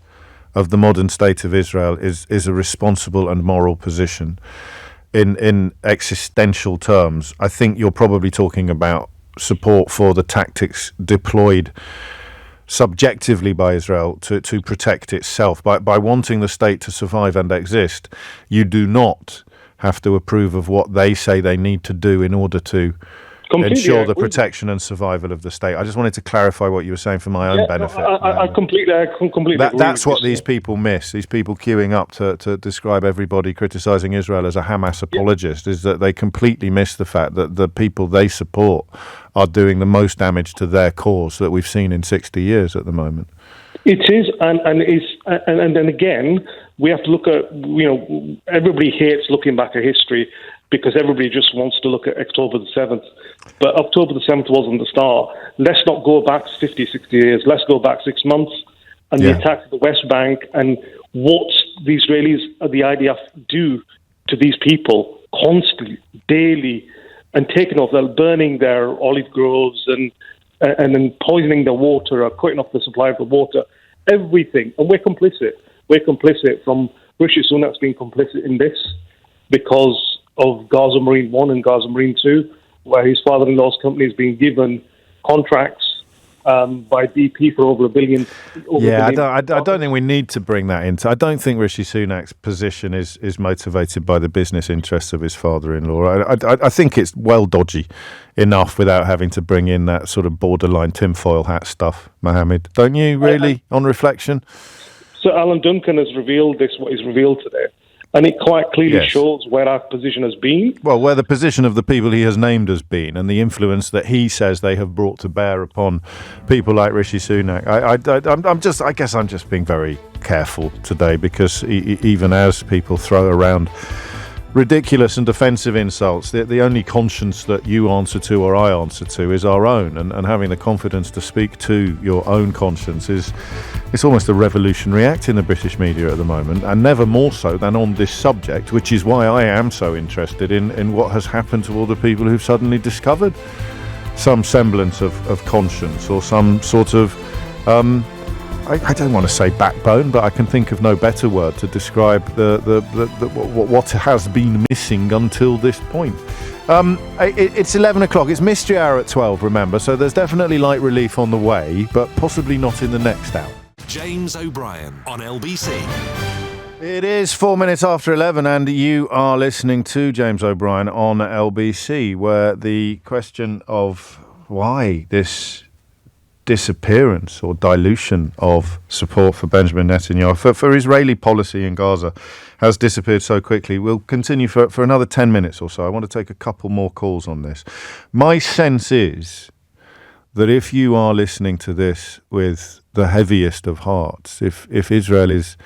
of the modern state of Israel is a responsible and moral position. In existential terms, I think you're probably talking about support for the tactics deployed subjectively by Israel to protect itself. By wanting the state to survive and exist, you do not have to approve of what they say they need to do in order to ensure the protection and survival of the state. I just wanted to clarify what you were saying for my own benefit. I completely agree. That's what these people miss. These people queuing up to describe everybody criticising Israel as a Hamas apologist is that they completely miss the fact that the people they support are doing the most damage to their cause that we've seen in 60 years at the moment. It is, and then again, we have to look at, everybody hates looking back at history because everybody just wants to look at October the 7th. But October the 7th wasn't the start. Let's not go back 50, 60 years. Let's go back 6 months and the attack at the West Bank and what the Israelis, the IDF, do to these people constantly, daily, and taking off, they're burning their olive groves and then poisoning the water or cutting off the supply of the water, everything. And we're complicit. We're complicit from Rishi Sunak's been complicit in this because of Gaza Marine 1 and Gaza Marine 2, where his father-in-law's company has been given contracts by BP for over $1 billion. I don't think we need to bring that into. I don't think Rishi Sunak's position is motivated by the business interests of his father-in-law. I think it's well dodgy enough without having to bring in that sort of borderline tinfoil hat stuff, Mohammed. Don't you, really, on reflection? So Alan Duncan has revealed what he's revealed today. And it quite clearly shows where our position has been. Well, where the position of the people he has named has been, and the influence that he says they have brought to bear upon people like Rishi Sunak. I guess I'm just being very careful today because even as people throw around ridiculous and offensive insults, the only conscience that you answer to or I answer to is our own, and having the confidence to speak to your own conscience it's almost a revolutionary act in the British media at the moment, and never more so than on this subject, which is why I am so interested in what has happened to all the people who've suddenly discovered some semblance of conscience or some sort of I don't want to say backbone, but I can think of no better word to describe what has been missing until this point. It's 11 o'clock. It's Mystery Hour at 12, remember, so there's definitely light relief on the way, but possibly not in the next hour. James O'Brien on LBC. It is 4 minutes after 11, and you are listening to James O'Brien on LBC, where the question of why this disappearance or dilution of support for Benjamin Netanyahu, for Israeli policy in Gaza, has disappeared so quickly. We'll continue for another 10 minutes or so. I want to take a couple more calls on this. My sense is that if you are listening to this with the heaviest of hearts, if Israel is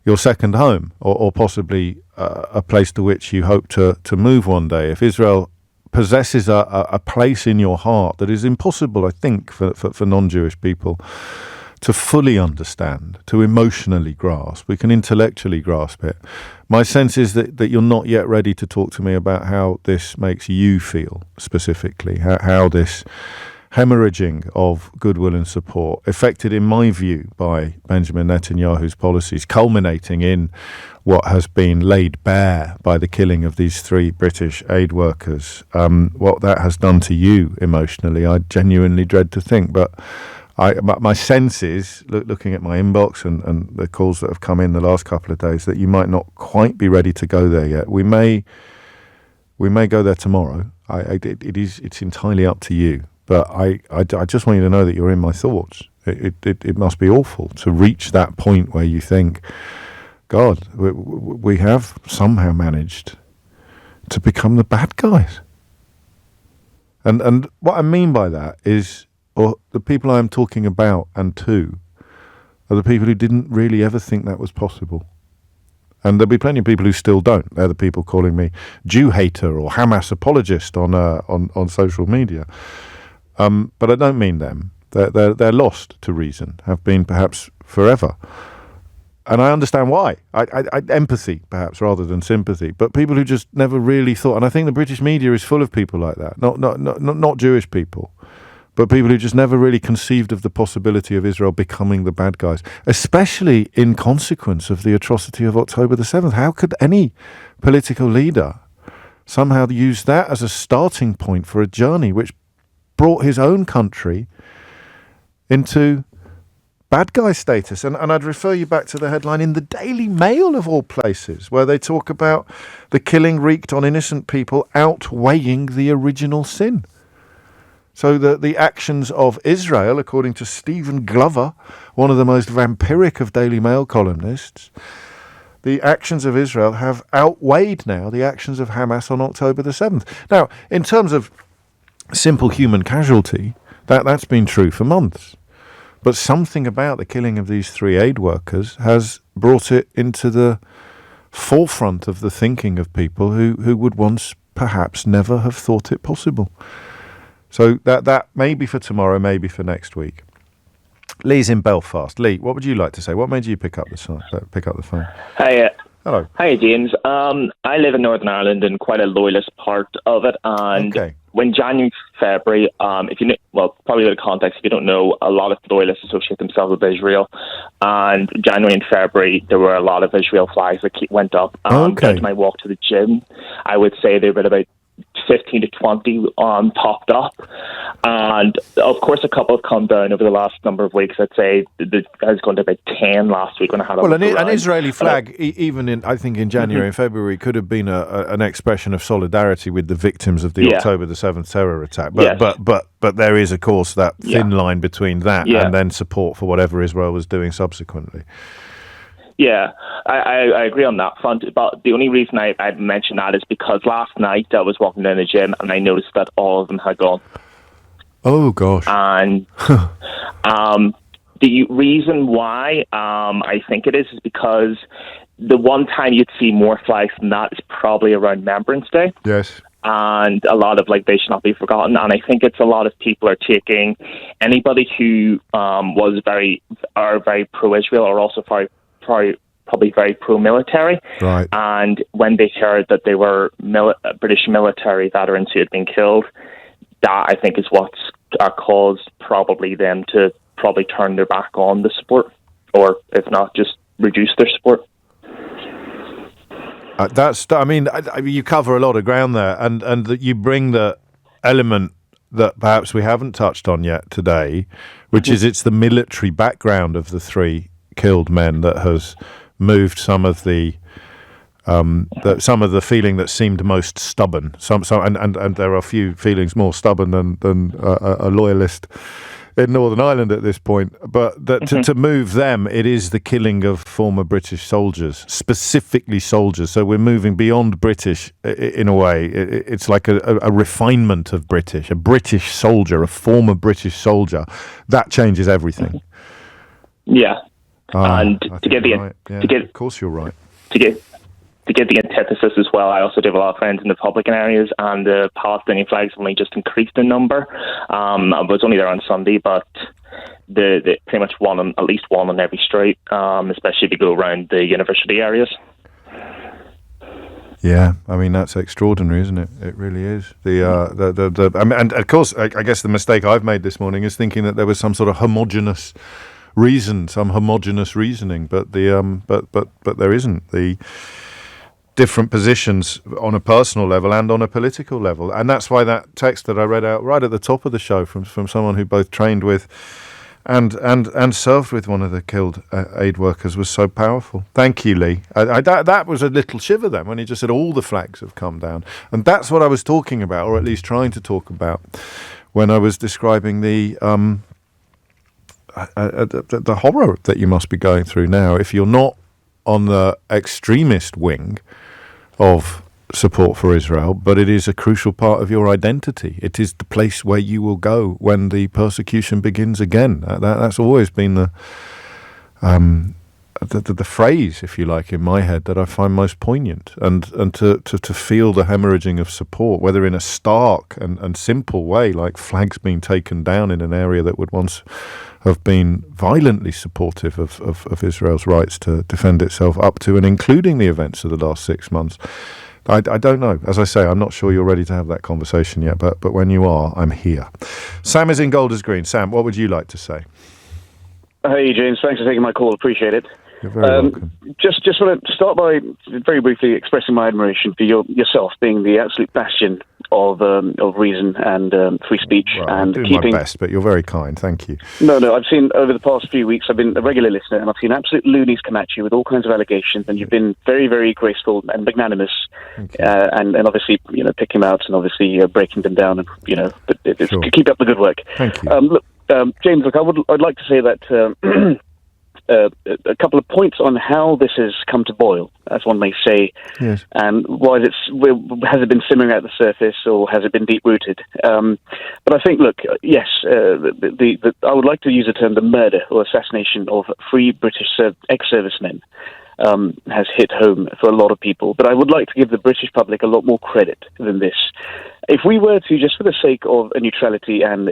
your second home, or possibly a place to which you hope to move one day, if Israel possesses a place in your heart that is impossible, I think, for non-Jewish people to fully understand, to emotionally grasp. We can intellectually grasp it. My sense is that you're not yet ready to talk to me about how this makes you feel specifically, how this hemorrhaging of goodwill and support, affected, in my view, by Benjamin Netanyahu's policies, culminating in what has been laid bare by the killing of these 3 British aid workers. What that has done to you emotionally, I genuinely dread to think. But my sense is, looking at my inbox and the calls that have come in the last couple of days, that you might not quite be ready to go there yet. We may go there tomorrow. It's entirely up to you. But I just want you to know that you're in my thoughts. It must be awful to reach that point where you think, God, we have somehow managed to become the bad guys. And what I mean by that is, or the people I am talking about and to, are the people who didn't really ever think that was possible. And there'll be plenty of people who still don't. They're the people calling me Jew hater or Hamas apologist on social media. But I don't mean them. They're lost to reason, have been perhaps forever. And I understand why. I empathy, perhaps, rather than sympathy. But people who just never really thought, and I think the British media is full of people like that. Not Jewish people, but people who just never really conceived of the possibility of Israel becoming the bad guys, especially in consequence of the atrocity of October the 7th. How could any political leader somehow use that as a starting point for a journey which brought his own country into bad guy status? And I'd refer you back to the headline in the Daily Mail, of all places, where they talk about the killing wreaked on innocent people outweighing the original sin. So the actions of Israel, according to Stephen Glover, one of the most vampiric of Daily Mail columnists, the actions of Israel have outweighed now the actions of Hamas on October the 7th. Now, in terms of simple human casualty, that's been true for months. But something about the killing of these 3 aid workers has brought it into the forefront of the thinking of people who would once perhaps never have thought it possible. So that may be for tomorrow, maybe for next week. Lee's in Belfast. Lee, what would you like to say? What made you pick up the phone? Hi. Hello. Hi, James. I live in Northern Ireland in quite a loyalist part of it, and when January, February, if you know, well, probably a bit of context, if you don't know, a lot of loyalists associate themselves with Israel, and January and February, there were a lot of Israel flags that went up. Down to my walk to the gym, I would say there were about 15 to 20 popped up, and of course a couple have come down over the last number of weeks. I'd say I was going to about 10 last week when I had an Israeli flag, even in January and February, could have been an expression of solidarity with the victims of the October the 7th terror attack. But there is, of course, that thin line between that and then support for whatever Israel was doing subsequently. Yeah, I agree on that front. But the only reason I mentioned that is because last night I was walking down the gym and I noticed that all of them had gone. Oh, gosh. And the reason why I think it is because the one time you'd see more flags than that is probably around Remembrance Day. Yes. And a lot of they should not be forgotten. And I think it's a lot of people are taking anybody who are very pro-Israel or also probably very pro-military. Right. And when they heard that they were British military veterans who had been killed, that I think is what's caused probably them to probably turn their back on the sport, or if not, just reduce their support. You cover a lot of ground there, and you bring the element that perhaps we haven't touched on yet today, which is it's the military background of the 3 killed men that has moved some of the feeling that seemed most stubborn. And there are a few feelings more stubborn than a loyalist in Northern Ireland at this point. But that to move them, it is the killing of former British soldiers, specifically soldiers. So we're moving beyond British in a way. It's like a refinement of British. A British soldier, a former British soldier, that changes everything. Yeah. And to get of course you're right. To get the antithesis as well, I also do have a lot of friends in the Republican areas, and the Palestinian flags only just increased in number. I was only there on Sunday, but the pretty much at least one on every street, especially if you go around the university areas. Yeah, I mean that's extraordinary, isn't it? It really is. And of course, I guess the mistake I've made this morning is thinking that there was some sort of homogenous reasoning, but there isn't. The different positions on a personal level and on a political level, and that's why that text that I read out right at the top of the show from someone who both trained with and served with one of the killed aid workers was so powerful. Thank you, Lee. That was a little shiver then when he just said all the flags have come down, and that's what I was talking about, or at least trying to talk about, when I was describing the horror that you must be going through now if you're not on the extremist wing of support for Israel, but it is a crucial part of your identity. It is the place where you will go when the persecution begins again. That's always been the phrase, if you like, in my head that I find most poignant, and to feel the hemorrhaging of support, whether in a stark and simple way, like flags being taken down in an area that would once have been violently supportive of Israel's rights to defend itself, up to and including the events of the last 6 months. I don't know. As I say, I'm not sure you're ready to have that conversation yet, but when you are, I'm here. Sam is in Golders Green. Sam, what would you like to say? Hey, James. Thanks for taking my call. Appreciate it. You're very welcome. Just want to start by very briefly expressing my admiration for yourself being the absolute bastion of reason and free speech. Well, and I'm doing my best, but you're very kind. Thank you. No, I've seen over the past few weeks, I've been a regular listener, and I've seen absolute loonies come at you with all kinds of allegations, and you've been very, very graceful and magnanimous, and obviously, picking them out and obviously breaking them down, and but sure. Keep up the good work. Thank you. Look, James, I'd like to say that. A couple of points on how this has come to boil, as one may say, yes. And why has it been simmering at the surface, or has it been deep-rooted? But I think, look, yes, I would like to use the term the murder or assassination of free British ex-servicemen has hit home for a lot of people, but I would like to give the British public a lot more credit than this. If we were to, just for the sake of a neutrality and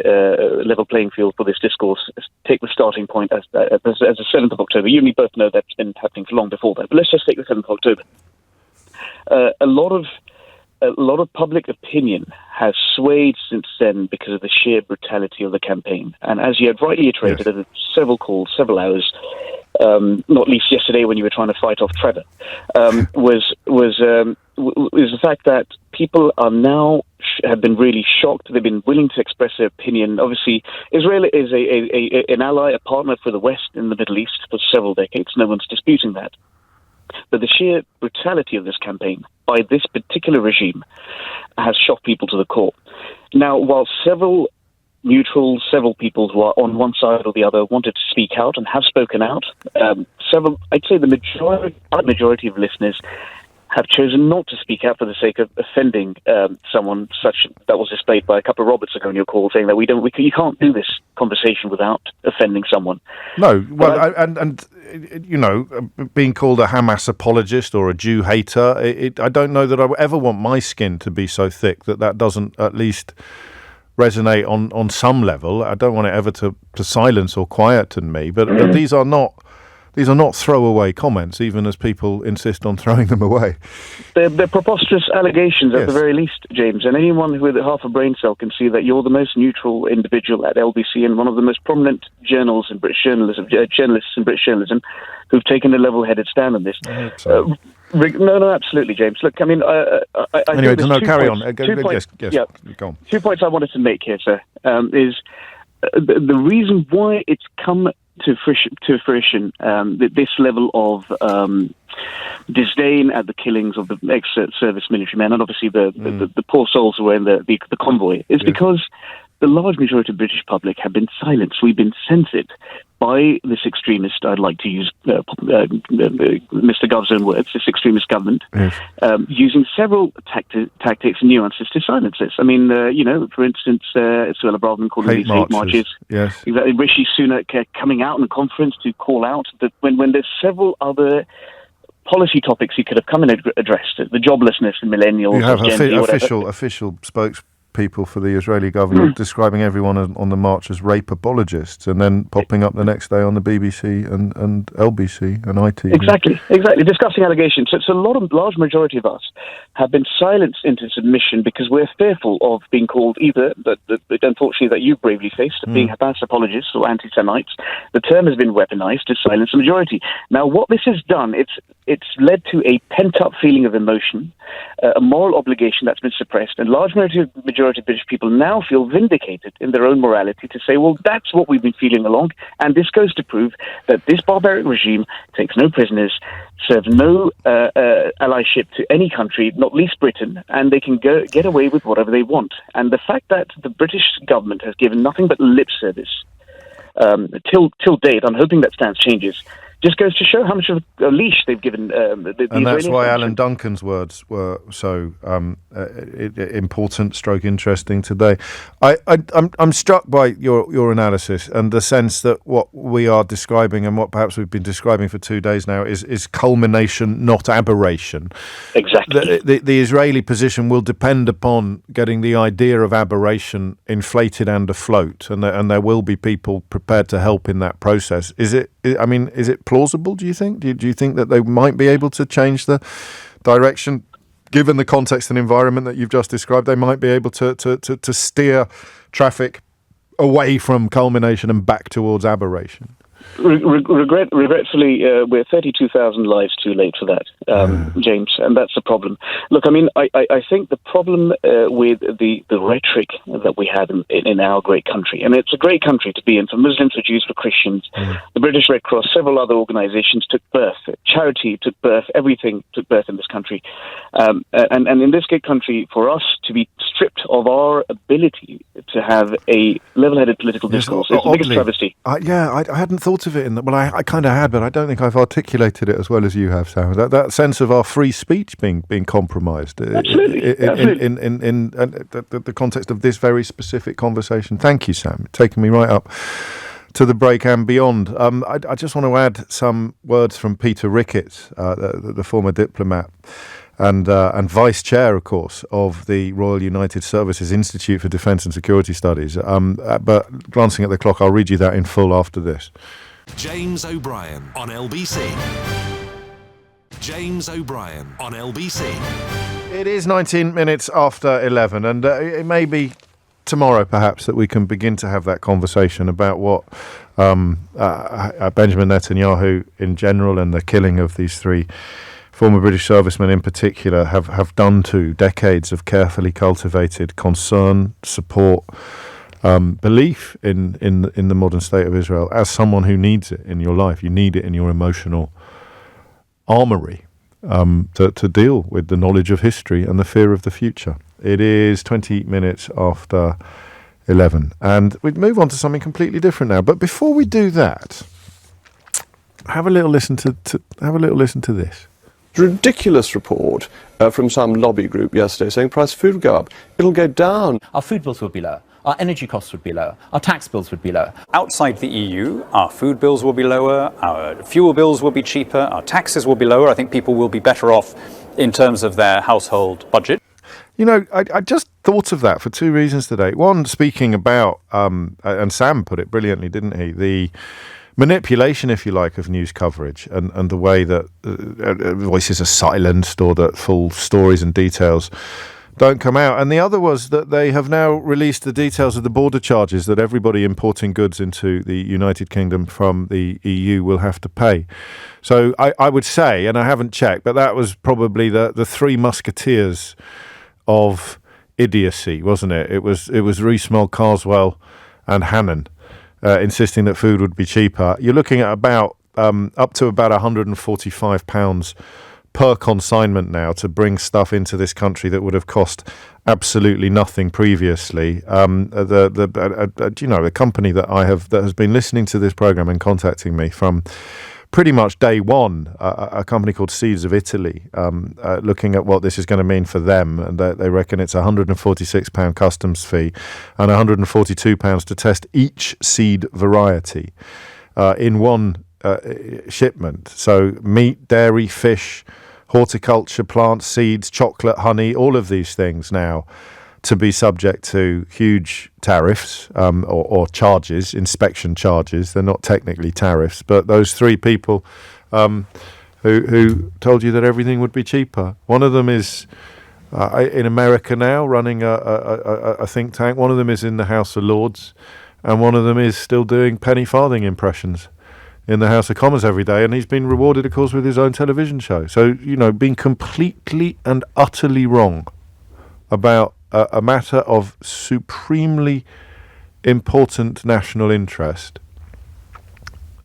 level playing field for this discourse, take the starting point as the 7th of October. You and me both know that's been happening for long before that, but let's just take the 7th of October. A lot of public opinion has swayed since then because of the sheer brutality of the campaign. And as you had rightly iterated, over several calls, several hours, not least yesterday when you were trying to fight off Trevor, was the fact that people are now have been really shocked. They've been willing to express their opinion. Obviously, Israel is an ally, a partner for the West in the Middle East for several decades. No one's disputing that. But the sheer brutality of this campaign by this particular regime has shocked people to the core. Now, while several neutrals, several people who are on one side or the other wanted to speak out and have spoken out, I'd say the majority of listeners have chosen not to speak out for the sake of offending someone such that was displayed by a couple of Roberts ago in your call, saying that you can't do this conversation without offending someone. No, well, and being called a Hamas apologist or a Jew hater, I don't know that I ever want my skin to be so thick that doesn't at least resonate on some level. I don't want it ever to silence or quieten me, but these are not throwaway comments, even as people insist on throwing them away. They're preposterous allegations at the very least, James, and anyone with half a brain cell can see that you're the most neutral individual at LBC and one of the most prominent journalists in British journalism who've taken a level-headed stand on this. No, absolutely, James. Look, I mean, anyway, carry on. Yes, go on. 2 points I wanted to make here, sir, is the reason why it's come to fruition, this level of disdain at the killings of the ex-service military men, and obviously the poor souls who were in the convoy, is because the large majority of the British public have been silenced. We've been censored by this extremist, I'd like to use Mr. Gov's own words, this extremist government, using several tactics and nuances to silence this. I mean, for instance, Suella Braverman calling these hate marches. Yes. Exactly. Rishi Sunak coming out in a conference to call out that when there's several other policy topics he could have come and addressed, the joblessness and millennials. You have official spokespeople for the Israeli government describing everyone on the march as rape apologists, and then popping up the next day on the BBC and LBC and ITV. Exactly. Discussing allegations. So large majority of us have been silenced into submission because we're fearful of being called either, but unfortunately that you bravely faced, being Hamas apologists or anti-Semites. The term has been weaponized to silence the majority. Now, what this has done, it's led to a pent-up feeling of emotion, a moral obligation that's been suppressed, and large majority of British people now feel vindicated in their own morality to say, well, that's what we've been feeling along, and this goes to prove that this barbaric regime takes no prisoners, serves no allyship to any country, not least Britain, and they can get away with whatever they want. And the fact that the British government has given nothing but lip service till date, I'm hoping that stance changes, just goes to show how much of a leash they've given the and that's why Alan Duncan's words were so important, interesting today. I'm struck by your analysis and the sense that what we are describing and what perhaps we've been describing for 2 days now is culmination, not aberration. Exactly. The Israeli position will depend upon getting the idea of aberration inflated and afloat, and there will be people prepared to help in that process. Is it plausible, do you think? Do you think that they might be able to change the direction, given the context and environment that you've just described? They might be able to steer traffic away from culmination and back towards aberration? Regretfully, we're 32,000 lives too late for that, James, and that's the problem. Look, I mean, I think the problem with the rhetoric that we have in our great country, and it's a great country to be in for Muslims, for Jews, for Christians. The British Red Cross, several other organisations took birth. Charity took birth. Everything took birth in this country, and in this great country, for us to be stripped of our ability to have a level-headed political discourse is the biggest travesty. I hadn't thought of it in that. Well, I kind of had, but I don't think I've articulated it as well as you have, Sam. That sense of our free speech being compromised. Absolutely. In the context of this very specific conversation. Thank you, Sam. Taking me right up to the break and beyond. I just want to add some words from Peter Ricketts, the former diplomat, and vice chair, of course, of the Royal United Services Institute for Defence and Security Studies. But glancing at the clock, I'll read you that in full after this. James O'Brien on LBC. James O'Brien on LBC. It is 19 minutes after 11, and it may be tomorrow, perhaps, that we can begin to have that conversation about what Benjamin Netanyahu in general and the killing of these three former British servicemen in particular have done to decades of carefully cultivated concern, support, belief in the modern state of Israel. As someone who needs it in your life, you need it in your emotional armory to deal with the knowledge of history and the fear of the future. It is 20 minutes after 11, and we move on to something completely different now. But before we do that, have a little listen to this. Ridiculous report from some lobby group yesterday saying price of food will go up. It'll go down. Our food bills will be lower. Our energy costs would be lower. Our tax bills would be lower. Outside the EU, our food bills will be lower. Our fuel bills will be cheaper. Our taxes will be lower. I think people will be better off in terms of their household budget. You know, I just thought of that for two reasons today. One, speaking about, and Sam put it brilliantly, didn't he? The manipulation, if you like, of news coverage and the way that voices are silenced or that full stories and details don't come out. And the other was that they have now released the details of the border charges that everybody importing goods into the United Kingdom from the EU will have to pay. So I would say, and I haven't checked, but that was probably the three musketeers of idiocy, wasn't it? It was Rees-Mogg, Carswell and Hannon insisting that food would be cheaper. You're looking at about up to about £145 per consignment now to bring stuff into this country that would have cost absolutely nothing previously. The company that has been listening to this program and contacting me from pretty much day one, a company called Seeds of Italy, looking at what this is going to mean for them, and they reckon it's £146 customs fee and £142 to test each seed variety in one shipment. So meat, dairy, fish, horticulture, plants, seeds, chocolate, honey, all of these things now to be subject to huge tariffs or charges, inspection charges. They're not technically tariffs, but those three people who told you that everything would be cheaper. One of them is in America now, running a think tank. One of them is in the House of Lords, and one of them is still doing penny farthing impressions in the House of Commons every day, and he's been rewarded, of course, with his own television show. So, being completely and utterly wrong about a matter of supremely important national interest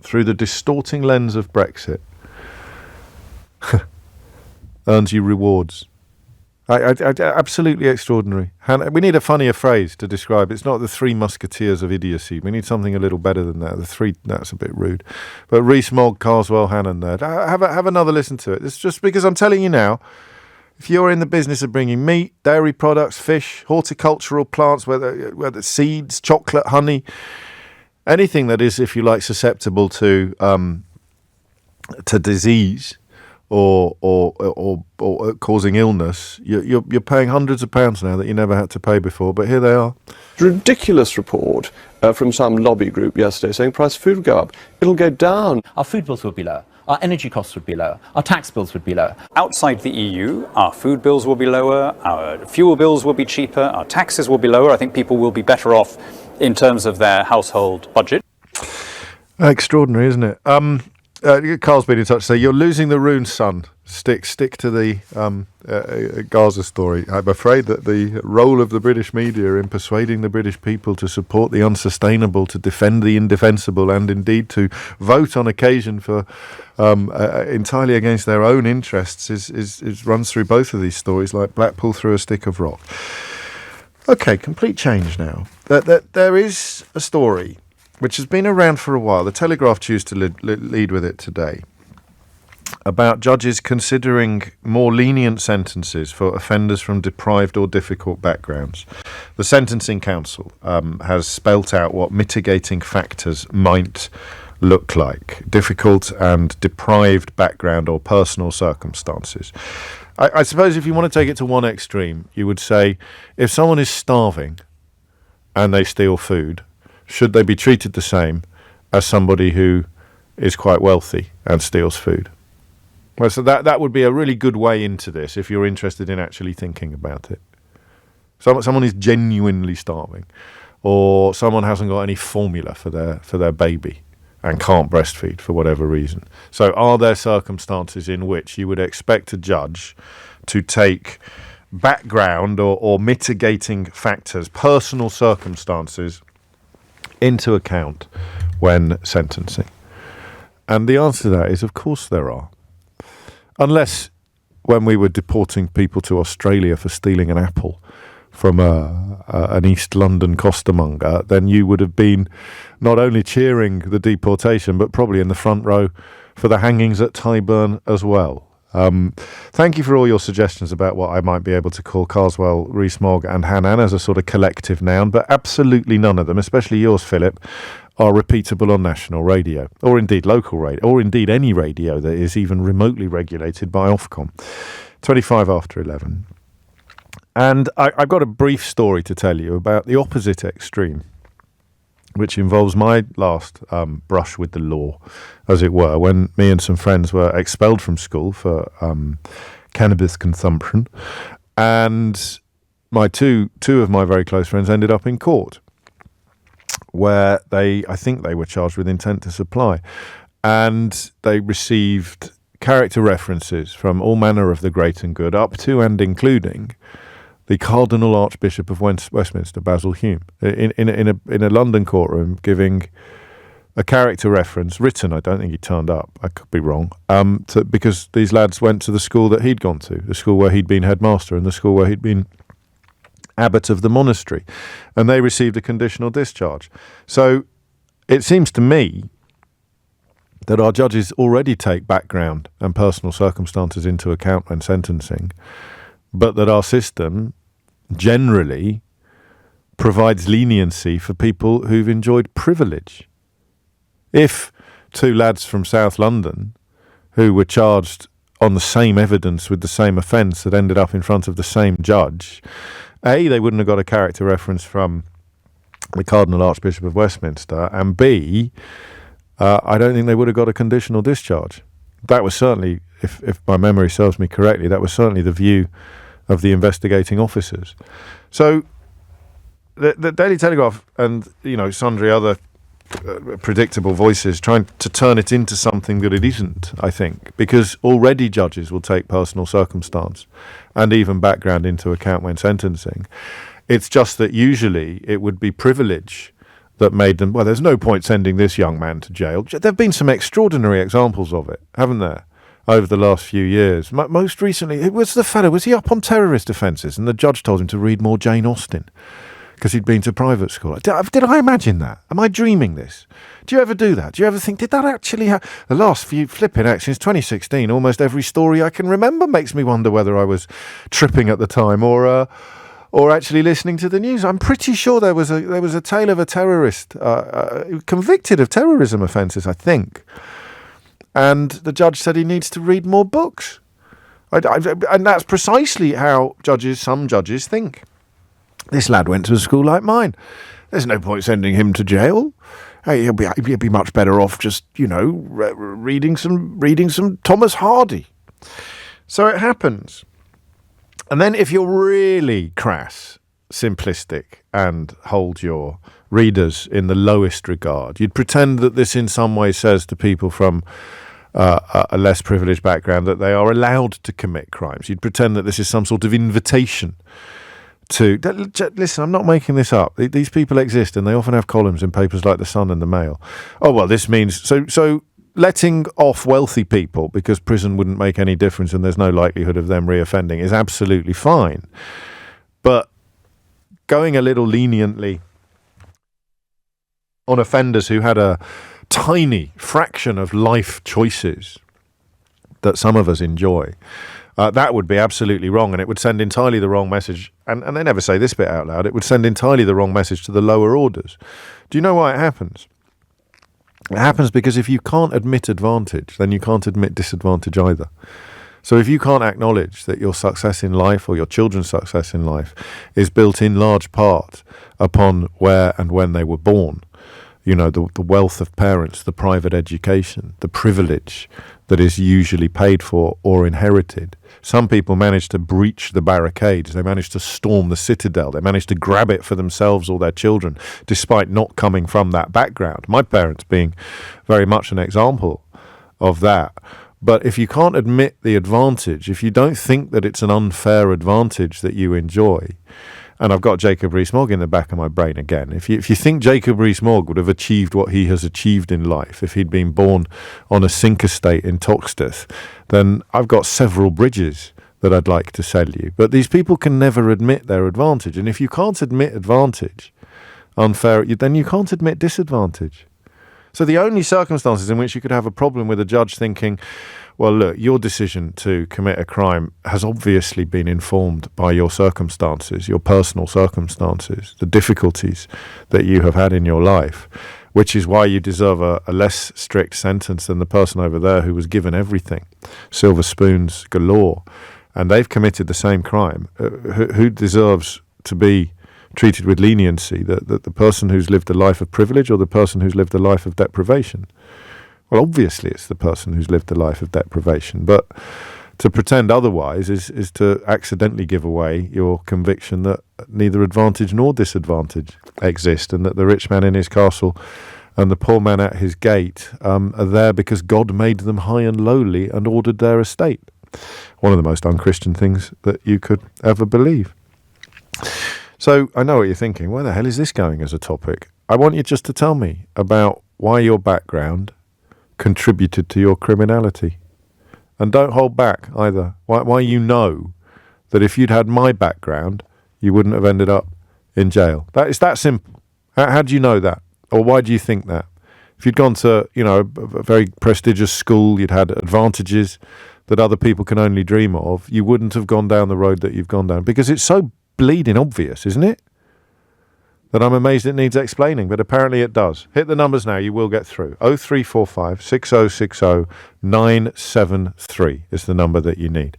through the distorting lens of Brexit earns you rewards. Absolutely extraordinary. We need a funnier phrase to describe it. It's not the three musketeers of idiocy. We need something a little better than that. That's a bit rude. But Rees-Mogg, Carswell, Hannon there. Have another listen to it. It's just because I'm telling you now, if you're in the business of bringing meat, dairy products, fish, horticultural plants, whether seeds, chocolate, honey, anything that is, if you like, susceptible to disease or causing illness, you're paying hundreds of pounds now that you never had to pay before. But here they are. Ridiculous report from some lobby group yesterday saying price of food will go up. It'll go down. Our food bills will be lower. Our energy costs would be lower. Our tax bills would be lower. Outside the EU, our food bills will be lower. Our fuel bills will be cheaper. Our taxes will be lower. I think people will be better off in terms of their household budget. Extraordinary, isn't it? Carl's been in touch to say, you're losing the runes, son. Stick to the Gaza story. I'm afraid that the role of the British media in persuading the British people to support the unsustainable, to defend the indefensible, and indeed to vote on occasion for entirely against their own interests is runs through both of these stories like Blackpool through a stick of rock. Okay, complete change now. There is a story which has been around for a while. The Telegraph choose to lead with it today, about judges considering more lenient sentences for offenders from deprived or difficult backgrounds. The Sentencing Council has spelt out what mitigating factors might look like: difficult and deprived background or personal circumstances. I suppose if you want to take it to one extreme, you would say if someone is starving and they steal food, should they be treated the same as somebody who is quite wealthy and steals food? Well, so that would be a really good way into this if you're interested in actually thinking about it. Someone is genuinely starving, or someone hasn't got any formula for their baby and can't breastfeed for whatever reason. So are there circumstances in which you would expect a judge to take background or mitigating factors, personal circumstances, into account when sentencing? And the answer to that is, of course there are. Unless when we were deporting people to Australia for stealing an apple from an East London costermonger, then you would have been not only cheering the deportation, but probably in the front row for the hangings at Tyburn as well. Thank you for all your suggestions about what I might be able to call Carswell, Rees-Mogg and Hannan as a sort of collective noun, but absolutely none of them, especially yours, Philip, are repeatable on national radio, or indeed local radio, or indeed any radio that is even remotely regulated by Ofcom. 25 after 11. And I've got a brief story to tell you about the opposite extreme, which involves my last brush with the law, as it were, when me and some friends were expelled from school for cannabis consumption, and my two of my very close friends ended up in court, where I think they were charged with intent to supply, and they received character references from all manner of the great and good, up to and including the Cardinal Archbishop of Westminster, Basil Hume, in a London courtroom, giving a character reference written. I don't think he turned up. I could be wrong. Because these lads went to the school that he'd gone to, the school where he'd been headmaster and the school where he'd been abbot of the monastery, and they received a conditional discharge. So it seems to me that our judges already take background and personal circumstances into account when sentencing, but that our system generally provides leniency for people who've enjoyed privilege. If two lads from South London who were charged on the same evidence with the same offence had ended up in front of the same judge, A, they wouldn't have got a character reference from the Cardinal Archbishop of Westminster, and B, I don't think they would have got a conditional discharge. That was certainly, if my memory serves me correctly, that was certainly the view of the investigating officers. So the Daily Telegraph and, sundry other predictable voices trying to turn it into something that it isn't, I think, because already judges will take personal circumstance and even background into account when sentencing. It's just that usually it would be privilege that made them, well, there's no point sending this young man to jail. There have been some extraordinary examples of it, haven't there, over the last few years. Most recently, it was the fellow, was he up on terrorist offences? And the judge told him to read more Jane Austen because he'd been to private school. Did I imagine that? Am I dreaming this? Do you ever do that? Do you ever think, did that actually happen? The last few flipping actions, 2016, almost every story I can remember makes me wonder whether I was tripping at the time or actually listening to the news. I'm pretty sure there was a tale of a terrorist convicted of terrorism offences, I think. And the judge said he needs to read more books. And that's precisely how some judges think. This lad went to a school like mine. There's no point sending him to jail. Hey, he'll be much better off just, reading some Thomas Hardy. So it happens. And then if you're really crass, simplistic, and hold your readers in the lowest regard, you'd pretend that this in some way says to people from a less privileged background that they are allowed to commit crimes. You'd pretend that this is some sort of invitation to... Listen, I'm not making this up. These people exist, and they often have columns in papers like The Sun and The Mail. Oh, well, this means... So letting off wealthy people because prison wouldn't make any difference and there's no likelihood of them reoffending is absolutely fine. But going a little leniently on offenders who had a tiny fraction of life choices that some of us enjoy, that would be absolutely wrong, and it would send entirely the wrong message. And they never say this bit out loud. It would send entirely the wrong message to the lower orders. Do you know why it happens? It happens because if you can't admit advantage, then you can't admit disadvantage either. So if you can't acknowledge that your success in life or your children's success in life is built in large part upon where and when they were born, the wealth of parents, the private education, the privilege that is usually paid for or inherited. Some people manage to breach the barricades. They manage to storm the citadel. They manage to grab it for themselves or their children, despite not coming from that background. My parents being very much an example of that. But if you can't admit the advantage, if you don't think that it's an unfair advantage that you enjoy, and I've got Jacob Rees-Mogg in the back of my brain again. If you think Jacob Rees-Mogg would have achieved what he has achieved in life if he'd been born on a sink estate in Toxteth, then I've got several bridges that I'd like to sell you. But these people can never admit their advantage. And if you can't admit advantage, unfair, then you can't admit disadvantage. So the only circumstances in which you could have a problem with a judge thinking, well, look, your decision to commit a crime has obviously been informed by your circumstances, your personal circumstances, the difficulties that you have had in your life, which is why you deserve a less strict sentence than the person over there who was given everything, silver spoons galore, and they've committed the same crime. Who deserves to be treated with leniency, the person who's lived a life of privilege or the person who's lived a life of deprivation? Well, obviously it's the person who's lived a life of deprivation, but to pretend otherwise is to accidentally give away your conviction that neither advantage nor disadvantage exist, and that the rich man in his castle and the poor man at his gate are there because God made them high and lowly and ordered their estate. One of the most unchristian things that you could ever believe. So I know what you're thinking. Where the hell is this going as a topic? I want you just to tell me about why your background contributed to your criminality. And don't hold back either. Why you know that if you'd had my background, you wouldn't have ended up in jail. It's that simple. How do you know that? Or why do you think that? If you'd gone to, a very prestigious school, you'd had advantages that other people can only dream of, you wouldn't have gone down the road that you've gone down. Because it's so bleeding obvious, isn't it? That I'm amazed it needs explaining, but apparently it does. Hit the numbers now, you will get through. 0345 6060 973 is the number that you need.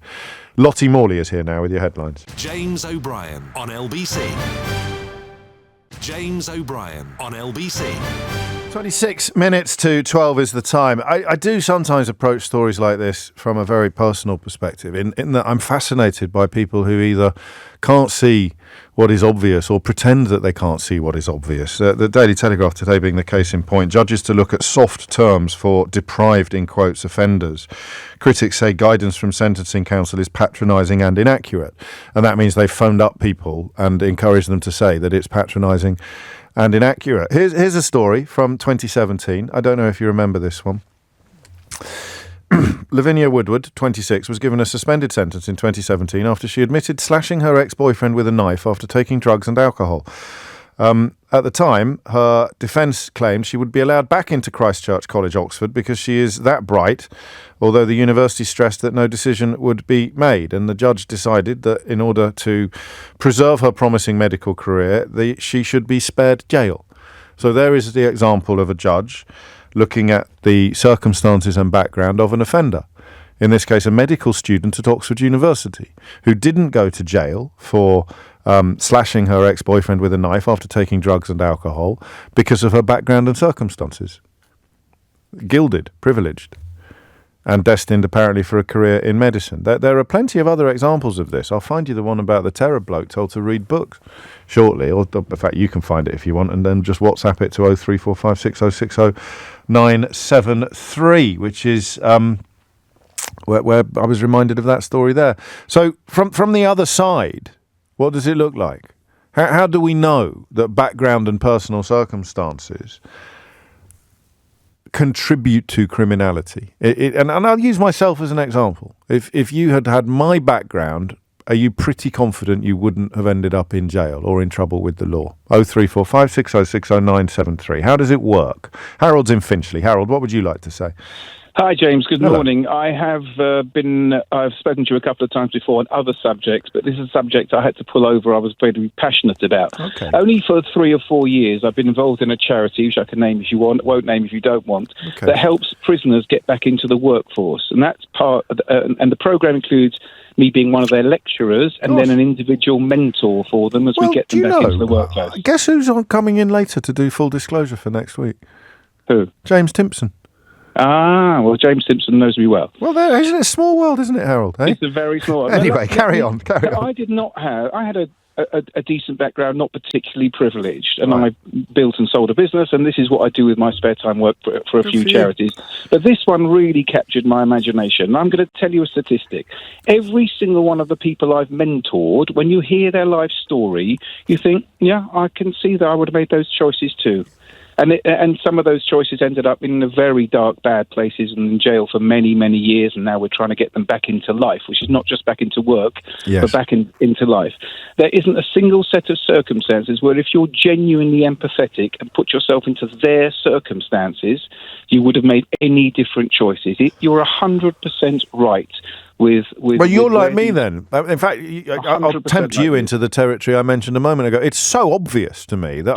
Lottie Morley is here now with your headlines. James O'Brien on LBC. James O'Brien on LBC. 26 minutes to 12 is the time. I do sometimes approach stories like this from a very personal perspective, in that I'm fascinated by people who either can't see what is obvious or pretend that they can't see what is obvious. The Daily Telegraph today being the case in point, judges to look at soft terms for deprived, in quotes, offenders. Critics say guidance from Sentencing Council is patronising and inaccurate, and that means they've phoned up people and encouraged them to say that it's patronising and inaccurate. Here's a story from 2017. I don't know if you remember this one. Lavinia Woodward, 26, was given a suspended sentence in 2017 after she admitted slashing her ex-boyfriend with a knife after taking drugs and alcohol. At the time, her defence claimed she would be allowed back into Christchurch College, Oxford, because she is that bright, although the university stressed that no decision would be made, and the judge decided that in order to preserve her promising medical career, she should be spared jail. So there is the example of a judge looking at the circumstances and background of an offender. In this case, a medical student at Oxford University, who didn't go to jail for slashing her ex-boyfriend with a knife after taking drugs and alcohol because of her background and circumstances. Gilded, privileged, and destined apparently for a career in medicine. There are plenty of other examples of this. I'll find you the one about the terror bloke told to read books shortly, or in fact you can find it if you want, and then just WhatsApp it to 0345 6060 973, which is where I was reminded of that story there. So from the other side, what does it look like? How do we know that background and personal circumstances contribute to criminality? And I'll use myself as an example. If you had had my background, are you pretty confident you wouldn't have ended up in jail or in trouble with the law? 0345 6060 973. How does it work? Harold's in Finchley. Harold, what would you like to say? Hi, James. Good Hello. morning. I've spoken to you a couple of times before on other subjects, but this is a subject I had to pull over. I was very passionate about. Okay. Only for 3 or 4 years, I've been involved in a charity, which I can name if you want, won't name if you don't want, that helps prisoners get back into the workforce. And that's and the program includes me being one of their lecturers and then an individual mentor for them as we get them back into the workplace. Guess who's coming in later to do full disclosure for next week? Who? James Timpson. Ah, well, James Simpson knows me well. Well, isn't it a small world, isn't it, Harold? It's a very small world. Anyway, carry on. I did not have... I had a decent background, not particularly privileged, and I built and sold a business, and this is what I do with my spare time, work for a few charities. But this one really captured my imagination. And I'm going to tell you a statistic. Every single one of the people I've mentored, when you hear their life story, you think, yeah, I can see that I would have made those choices too. And some of those choices ended up in the very dark, bad places and in jail for many, many years. And now we're trying to get them back into life, which is not just back into work, but back into life. There isn't a single set of circumstances where if you're genuinely empathetic and put yourself into their circumstances, you would have made any different choices. You're 100% right. Well, you're like me then. In fact, I'll tempt you into the territory I mentioned a moment ago. It's so obvious to me that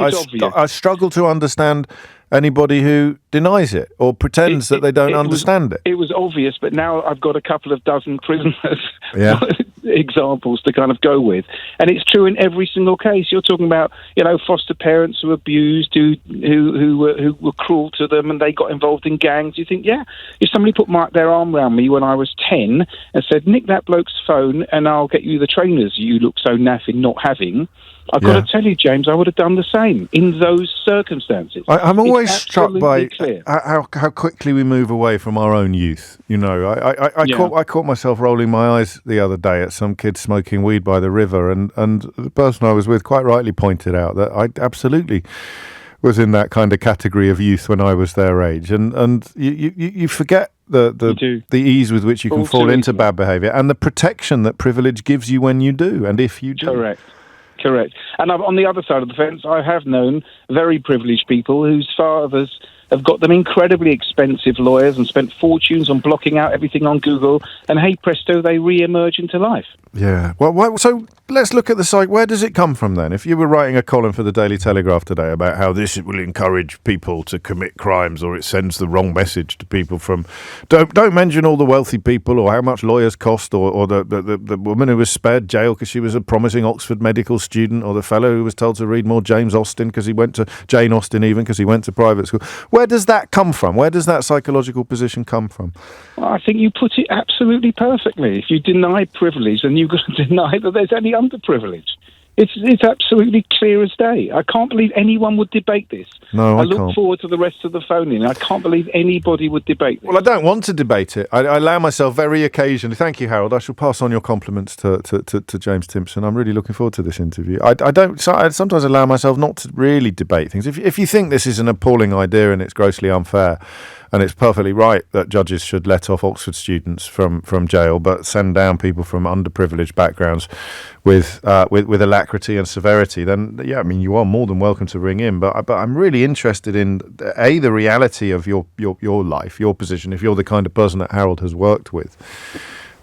I struggle to understand anybody who denies it or pretends that they don't understand it. It was obvious, but now I've got a couple of dozen prisoners examples to kind of go with. And it's true in every single case. You're talking about, foster parents who abused, who were cruel to them, and they got involved in gangs. You think, if somebody put their arm around me when I was 10 and said, nick that bloke's phone and I'll get you the trainers you look so naff in not having, I've got to tell you, James, I would have done the same in those circumstances. I'm always struck by how quickly we move away from our own youth. I caught myself rolling my eyes the other day at some kids smoking weed by the river, and the person I was with quite rightly pointed out that I absolutely was in that kind of category of youth when I was their age, and you forget the ease with which you can fall into bad behaviour and the protection that privilege gives you when you do, and if you do. Correct. And on the other side of the fence, I have known very privileged people whose fathers have got them incredibly expensive lawyers and spent fortunes on blocking out everything on Google, and hey presto, they re-emerge into life. Yeah. Well, so let's look at the site. Where does it come from then? If you were writing a column for the Daily Telegraph today about how this will encourage people to commit crimes, or it sends the wrong message to people from... Don't mention all the wealthy people or how much lawyers cost, or the woman who was spared jail because she was a promising Oxford medical student, or the fellow who was told to read more James Austen because he went to... Jane Austen even, because he went to private school. Where does that come from? Where does that psychological position come from? Well, I think you put it absolutely perfectly. If you deny privilege, then you've got to deny that there's any underprivileged. It's absolutely clear as day. I can't believe anyone would debate this. No, I look forward to the rest of the phone-in. I can't believe anybody would debate this. Well, I don't want to debate it. I allow myself very occasionally... Thank you, Harold. I shall pass on your compliments to James Timpson. I'm really looking forward to this interview. I sometimes allow myself not to really debate things. If you think this is an appalling idea and it's grossly unfair, and it's perfectly right that judges should let off Oxford students from jail, but send down people from underprivileged backgrounds with alacrity and severity, then yeah, I mean, you are more than welcome to ring in. But I'm really interested in the reality of your life, your position. If you're the kind of person that Harold has worked with,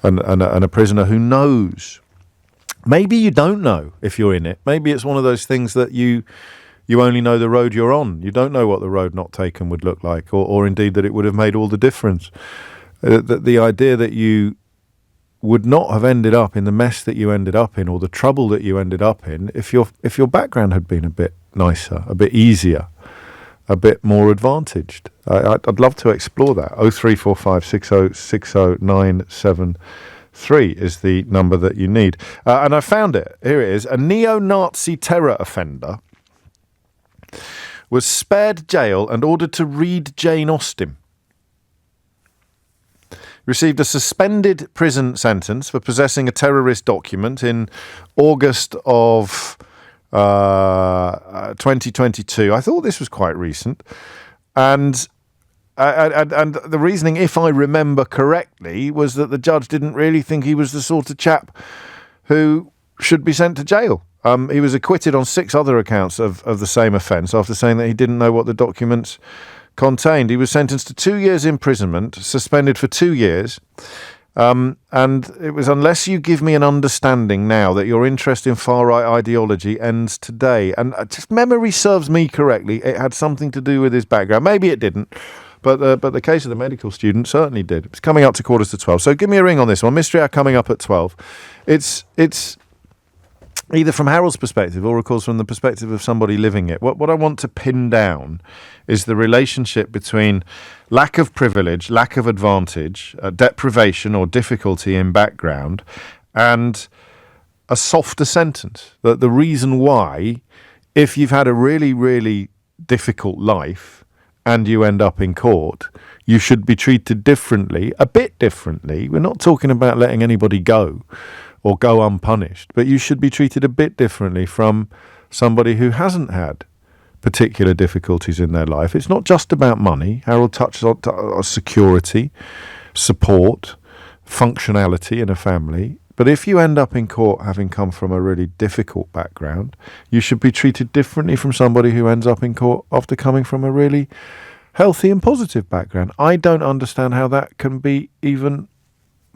and a prisoner who knows, maybe you don't know if you're in it. Maybe it's one of those things that you only know the road you're on. You don't know what the road not taken would look like, or indeed that it would have made all the difference. The idea that you would not have ended up in the mess that you ended up in, or the trouble that you ended up in, if your background had been a bit nicer, a bit easier, a bit more advantaged. I'd love to explore that. 0345 6060 973 is the number that you need. And I found it. Here it is. A neo-Nazi terror offender was spared jail and ordered to read Jane Austen. Received a suspended prison sentence for possessing a terrorist document in August of 2022. I thought this was quite recent. And the reasoning, if I remember correctly, was that the judge didn't really think he was the sort of chap who should be sent to jail. He was acquitted on 6 other accounts of the same offence after saying that he didn't know what the documents contained. He was sentenced to 2 years imprisonment, suspended for 2 years, and it was, unless you give me an understanding now that your interest in far-right ideology ends today. And just memory serves me correctly, it had something to do with his background. Maybe it didn't, but the case of the medical student certainly did. It's coming up to 11:45, so give me a ring on this one. Mystery Hour coming up at 12. It's either from Harold's perspective or, of course, from the perspective of somebody living it. What I want to pin down is the relationship between lack of privilege, lack of advantage, deprivation or difficulty in background, and a softer sentence. That the reason why, if you've had a really, really difficult life and you end up in court, you should be treated differently, a bit differently. We're not talking about letting anybody go or go unpunished, but you should be treated a bit differently from somebody who hasn't had particular difficulties in their life. It's not just about money. Harold touches on security, support, functionality in a family. But if you end up in court having come from a really difficult background, you should be treated differently from somebody who ends up in court after coming from a really healthy and positive background. I don't understand how that can be even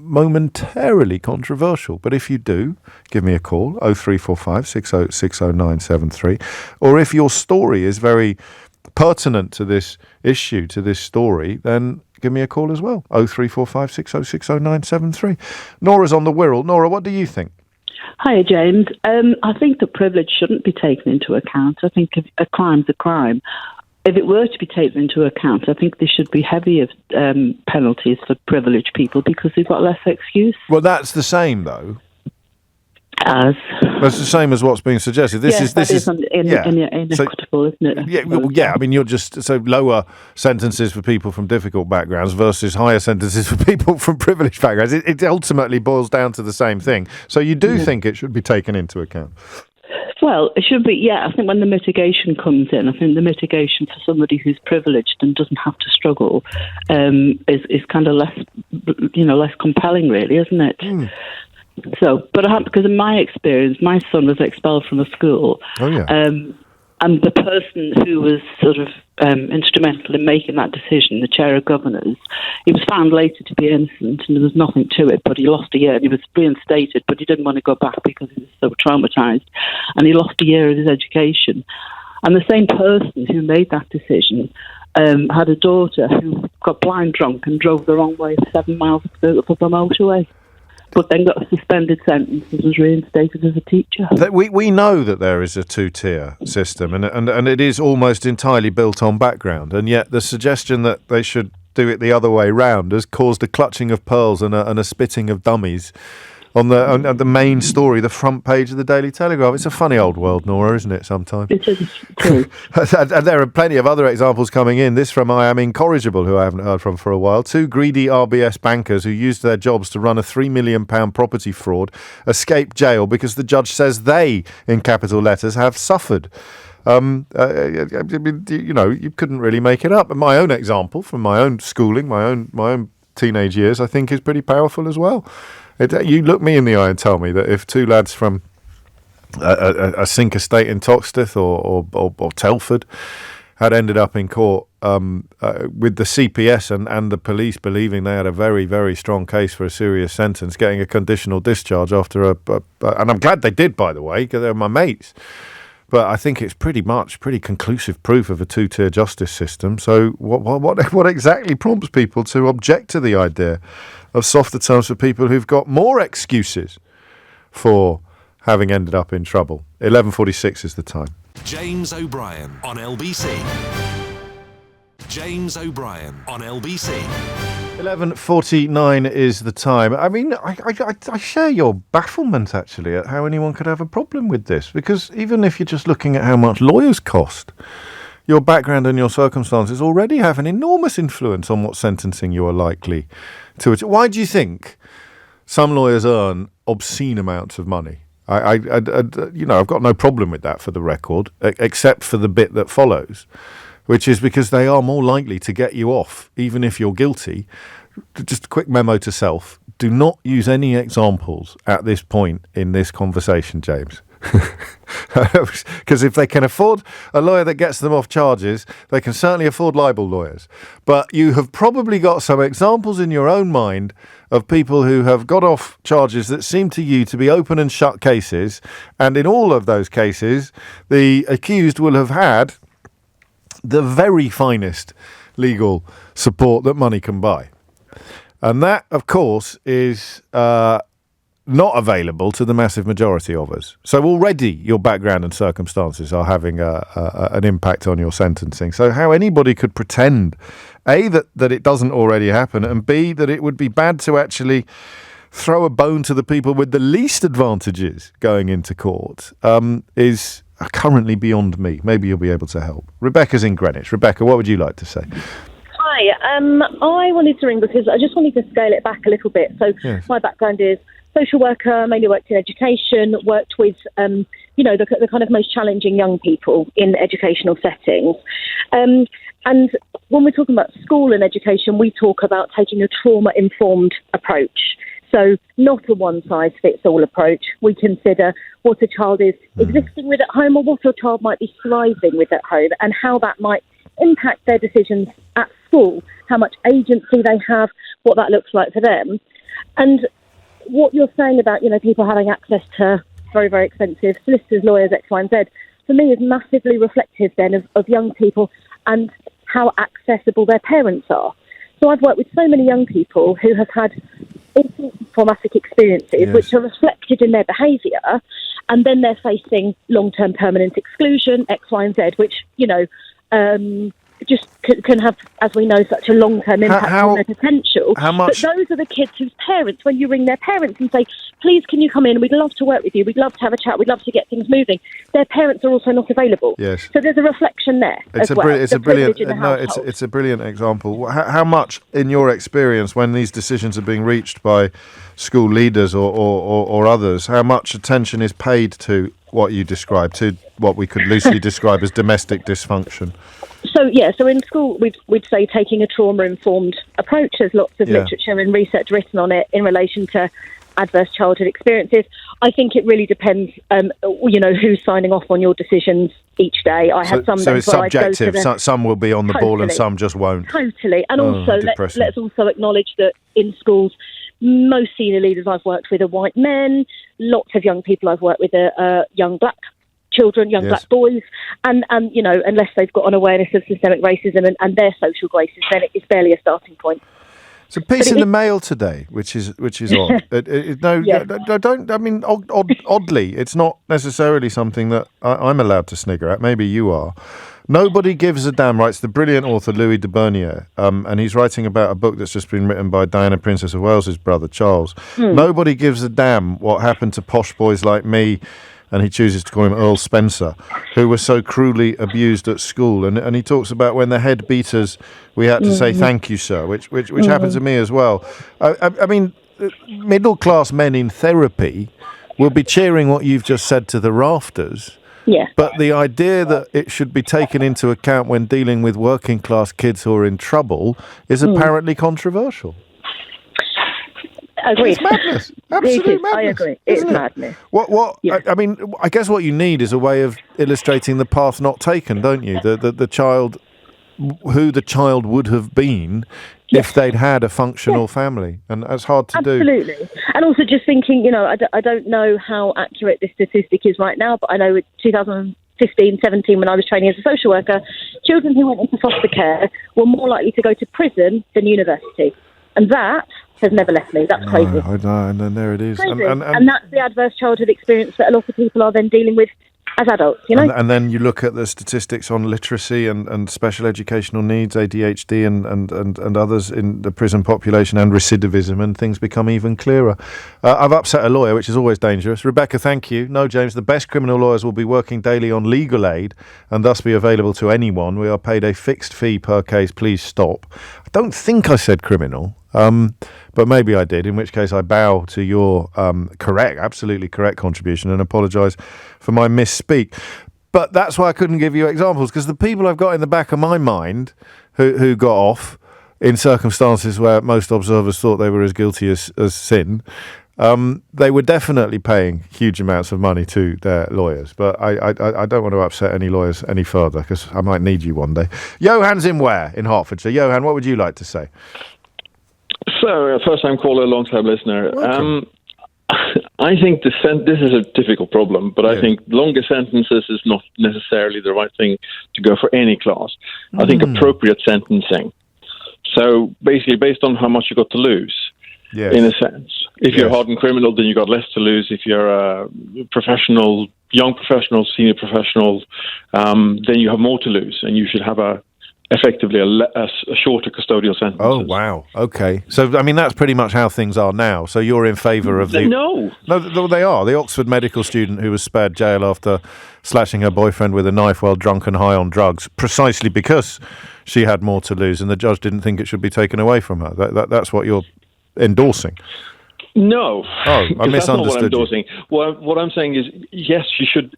momentarily controversial, but if you do, give me a call, 0345 6060 973, or if your story is very pertinent to this issue, to this story, then give me a call as well, 0345 6060 973. Nora's on the Wirral. Nora, what do you think? Hi, James. I think the privilege shouldn't be taken into account. I think a crime's a crime. If it were to be taken into account, I think there should be heavier penalties for privileged people because they've got less excuse. Well, that's the same, though. That's the same as what's being suggested. This is inequitable, isn't it? Yeah. I mean, you're just so lower sentences for people from difficult backgrounds versus higher sentences for people from privileged backgrounds. It ultimately boils down to the same thing. So you do think it should be taken into account? Well, it should be, yeah. I think when the mitigation comes in, I think the mitigation for somebody who's privileged and doesn't have to struggle is kind of less compelling, really, isn't it? Mm. So, because in my experience, my son was expelled from a school. Oh, yeah. And the person who was sort of instrumental in making that decision, the chair of governors, he was found later to be innocent and there was nothing to it, but he lost a year and he was reinstated, but he didn't want to go back because he was so traumatised, and he lost a year of his education. And the same person who made that decision had a daughter who got blind drunk and drove the wrong way for 7 miles up the motorway, but then got a suspended sentence and was reinstated as a teacher. We know that there is a two-tier system, and it is almost entirely built on background, and yet the suggestion that they should do it the other way round has caused a clutching of pearls and a spitting of dummies on the main story, the front page of the Daily Telegraph. It's a funny old world, Nora, isn't it, sometimes? It is true. And there are plenty of other examples coming in. This from I Am Incorrigible, who I haven't heard from for a while. 2 greedy RBS bankers who used their jobs to run a £3 million property fraud escaped jail because the judge says they, in capital letters, have suffered. You couldn't really make it up. And my own example from my own schooling, my own teenage years, I think is pretty powerful as well. You look me in the eye and tell me that if 2 lads from a sink estate in Toxteth or Telford had ended up in court with the CPS and the police believing they had a very, very strong case for a serious sentence, getting a conditional discharge after and I'm glad they did, by the way, because they're my mates. But I think it's pretty conclusive proof of a two-tier justice system. So what exactly prompts people to object to the idea of softer terms for people who've got more excuses for having ended up in trouble? 11:46 is the time. James O'Brien on LBC. James O'Brien on LBC. 11:49 is the time. I mean, I share your bafflement, actually, at how anyone could have a problem with this. Because even if you're just looking at how much lawyers cost, your background and your circumstances already have an enormous influence on what sentencing you are likely to achieve. Why do you think some lawyers earn obscene amounts of money? I've got no problem with that, for the record, except for the bit that follows, which is because they are more likely to get you off, even if you're guilty. Just a quick memo to self: do not use any examples at this point in this conversation, James. Because if they can afford a lawyer that gets them off charges, they can certainly afford libel lawyers. But you have probably got some examples in your own mind of people who have got off charges that seem to you to be open and shut cases, and in all of those cases the accused will have had the very finest legal support that money can buy. And that, of course, is not available to the massive majority of us. So already your background and circumstances are having an impact on your sentencing. So how anybody could pretend, A, that it doesn't already happen, and B, that it would be bad to actually throw a bone to the people with the least advantages going into court is currently beyond me. Maybe you'll be able to help. Rebecca's in Greenwich. Rebecca, what would you like to say? Hi, I wanted to ring because I just wanted to scale it back a little bit. So yes. My background is social worker, mainly worked in education, worked with, the kind of most challenging young people in educational settings. And when we're talking about school and education, we talk about taking a trauma-informed approach. So not a one-size-fits-all approach. We consider what a child is existing with at home or what a child might be thriving with at home and how that might impact their decisions at school, how much agency they have, what that looks like for them. And what you're saying about, people having access to very, very expensive solicitors, lawyers, X, Y, and Z, for me is massively reflective then of young people and how accessible their parents are. So I've worked with so many young people who have had all sorts of traumatic experiences, yes, which are reflected in their behaviour, and then they're facing long-term permanent exclusion, X, Y, and Z, which, just can have, as we know, such a long-term impact on their potential. How much? But those are the kids whose parents, when you ring their parents and say, please, can you come in? We'd love to work with you. We'd love to have a chat. We'd love to get things moving. Their parents are also not available. Yes. So there's a reflection there It's as a well. It's a brilliant. No, it's a brilliant example. How much, in your experience, when these decisions are being reached by school leaders or others, how much attention is paid to what you described, to what we could loosely describe as domestic dysfunction? So in school, we'd say taking a trauma-informed approach. There's lots of literature and research written on it in relation to adverse childhood experiences. I think it really depends, who's signing off on your decisions each day. I had some. So it's subjective. Some will be on the ball and some just won't. Totally. And also, let's also acknowledge that in schools, most senior leaders I've worked with are white men. Lots of young people I've worked with are young black children, young black boys, and unless they've got an awareness of systemic racism and their social graces, then it's barely a starting point. It's a piece in the Mail today, which is odd. Oddly, it's not necessarily something that I'm allowed to snigger at. Maybe you are. Nobody Gives a Damn, writes the brilliant author Louis de Bernier, and he's writing about a book that's just been written by Diana, Princess of Wales's brother, Charles. Nobody gives a damn what happened to posh boys like me, and he chooses to call him Earl Spencer, who were so cruelly abused at school. And he talks about when the head beaters, we had to say, thank you, sir, which happened to me as well. I mean, middle-class men in therapy will be cheering what you've just said to the rafters. Yeah. But the idea that it should be taken into account when dealing with working-class kids who are in trouble is apparently controversial. Agreed. It's madness. Absolute madness. I agree. It's madness. I mean, I guess what you need is a way of illustrating the path not taken, don't you? The child, who the child would have been if they'd had a functional family, and that's hard to do. Absolutely. And also just thinking, I don't know how accurate this statistic is right now, but I know in 2015, 17, when I was training as a social worker, children who went into foster care were more likely to go to prison than university. And that has never left me. That's crazy. I know, and then there it is. And that's the adverse childhood experience that a lot of people are then dealing with as adults, And then you look at the statistics on literacy and special educational needs, ADHD and others in the prison population, and recidivism, and things become even clearer. I've upset a lawyer, which is always dangerous. Rebecca, thank you. No, James, the best criminal lawyers will be working daily on legal aid and thus be available to anyone. We are paid a fixed fee per case. Please stop. I don't think I said criminal. But maybe I did, in which case I bow to your absolutely correct contribution and apologise for my misspeak. But that's why I couldn't give you examples, because the people I've got in the back of my mind who got off in circumstances where most observers thought they were as guilty as sin, they were definitely paying huge amounts of money to their lawyers. But I don't want to upset any lawyers any further, because I might need you one day. Johan's in Ware in Hertfordshire. Johan, what would you like to say? So, first-time caller, long-time listener. I think this is a difficult problem, but I think longer sentences is not necessarily the right thing to go for any class. I think appropriate sentencing. So, basically, based on how much you got to lose, in a sense. If you're a hardened criminal, then you got less to lose. If you're a professional, young professional, senior professional, then you have more to lose, and you should have effectively a shorter custodial sentence. Oh, wow. Okay. So, I mean, that's pretty much how things are now. So you're in favour of the... No, they are. The Oxford medical student who was spared jail after slashing her boyfriend with a knife while drunk and high on drugs, precisely because she had more to lose and the judge didn't think it should be taken away from her. That's what you're endorsing. No, I misunderstood. That's not what I'm endorsing. What I'm saying is, yes, she should.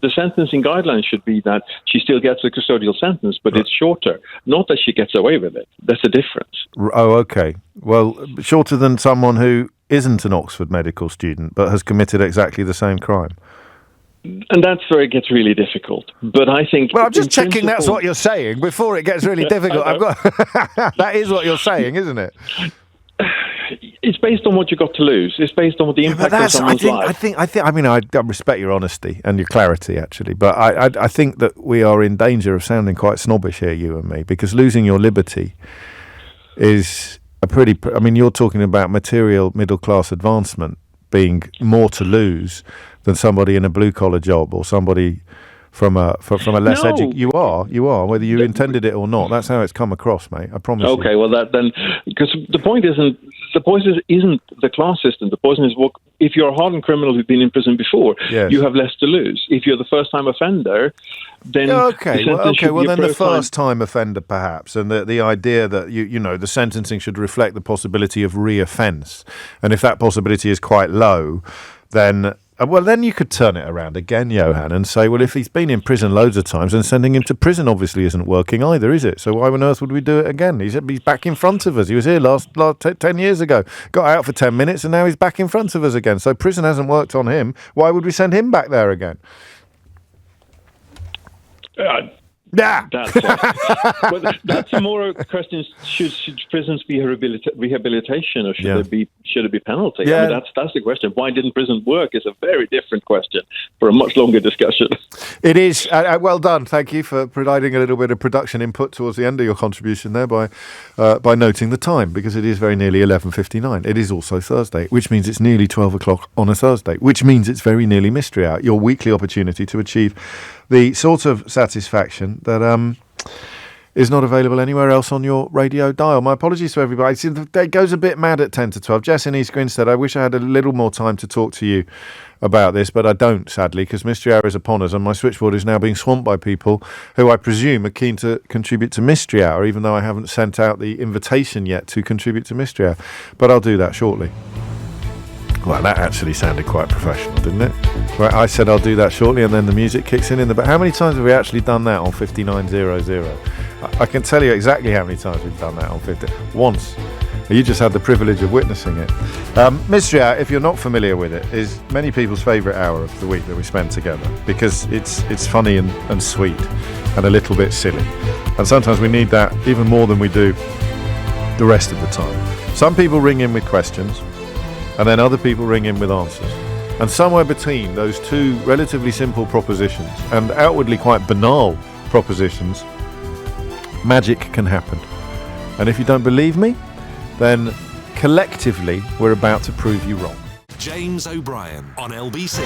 The sentencing guidelines should be that she still gets a custodial sentence, but it's shorter. Not that she gets away with it. That's a difference. Oh, okay. Well, shorter than someone who isn't an Oxford medical student but has committed exactly the same crime. And that's where it gets really difficult. But I think... Well, I'm just checking that's what you're saying before it gets really difficult. That is what you're saying, isn't it? It's based on what you got to lose. It's based on what the impact of someone's life. I mean, I respect your honesty and your clarity, actually, but I think that we are in danger of sounding quite snobbish here, you and me, because losing your liberty is I mean, you're talking about material middle-class advancement being more to lose than somebody in a blue-collar job or somebody from a less you are whether you intended it or not. That's how it's come across, mate. I promise. Okay, well because the point isn't the class system. The point is, if you're a hardened criminal who's been in prison before, you have less to lose. If you're the first-time offender, then the first-time offender perhaps, and the idea that you know the sentencing should reflect the possibility of re-offence, and if that possibility is quite low, then Well, then you could turn it around again, Johan, and say, well, if he's been in prison loads of times, then sending him to prison obviously isn't working either, is it? So why on earth would we do it again? He's back in front of us. He was here last 10 years ago, got out for 10 minutes, and now he's back in front of us again. So prison hasn't worked on him. Why would we send him back there again? Yeah, that's more a question: should prisons be rehabilitation, or should it be penalty? Yeah. I mean, that's the question. Why didn't prison work? Is a very different question for a much longer discussion. It is. Well done. Thank you for providing a little bit of production input towards the end of your contribution there by noting the time, because it is very nearly 11:59. It is also Thursday, which means it's nearly 12 o'clock on a Thursday, which means it's very nearly Mystery Hour, your weekly opportunity to achieve the sort of satisfaction that is not available anywhere else on your radio dial. My apologies to everybody. See, the day goes a bit mad at 10 to 12. Jess in East Grinstead, I wish I had a little more time to talk to you about this, but I don't, sadly, because Mystery Hour is upon us, and my switchboard is now being swamped by people who I presume are keen to contribute to Mystery Hour, even though I haven't sent out the invitation yet to contribute to Mystery Hour. But I'll do that shortly. Well, that actually sounded quite professional, didn't it? Right, I said I'll do that shortly, and then the music kicks in the back. How many times have we actually done that on 5900? I can tell you exactly how many times we've done that on 50. Once. You just had the privilege of witnessing it. Mystery Hour, if you're not familiar with it, is many people's favourite hour of the week that we spend together, because it's funny and sweet and a little bit silly. And sometimes we need that even more than we do the rest of the time. Some people ring in with questions, and then other people ring in with answers. And somewhere between those two relatively simple propositions and outwardly quite banal propositions, magic can happen. And if you don't believe me, then collectively we're about to prove you wrong. James O'Brien on LBC.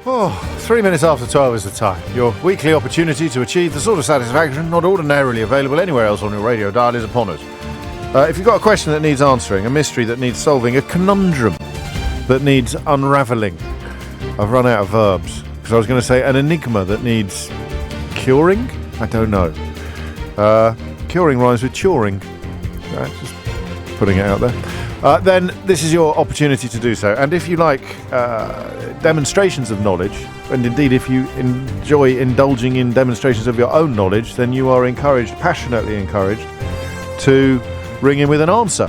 3 minutes after 12 is the time. Your weekly opportunity to achieve the sort of satisfaction not ordinarily available anywhere else on your radio dial is upon us. If you've got a question that needs answering, a mystery that needs solving, a conundrum that needs unravelling. I've run out of verbs, because I was going to say an enigma that needs curing? I don't know. Curing rhymes with churing. Just putting it out there. Then this is your opportunity to do so. And if you like demonstrations of knowledge, and indeed if you enjoy indulging in demonstrations of your own knowledge, then you are encouraged, passionately encouraged, to ring in with an answer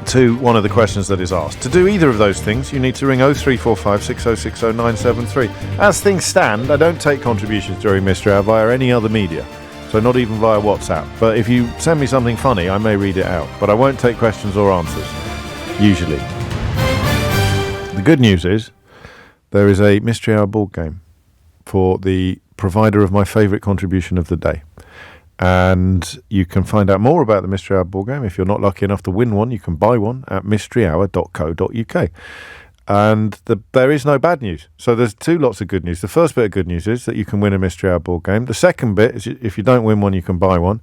to one of the questions that is asked. To do either of those things, you need to ring 0345 6060 973. As things stand, I don't take contributions during Mystery Hour via any other media, so not even via WhatsApp. But if you send me something funny, I may read it out, but I won't take questions or answers, usually. The good news is there is a Mystery Hour board game for the provider of my favourite contribution of the day. And you can find out more about the Mystery Hour board game. If you're not lucky enough to win one, you can buy one at mysteryhour.co.uk. And there is no bad news. So there's two lots of good news. The first bit of good news is that you can win a Mystery Hour board game. The second bit is if you don't win one, you can buy one.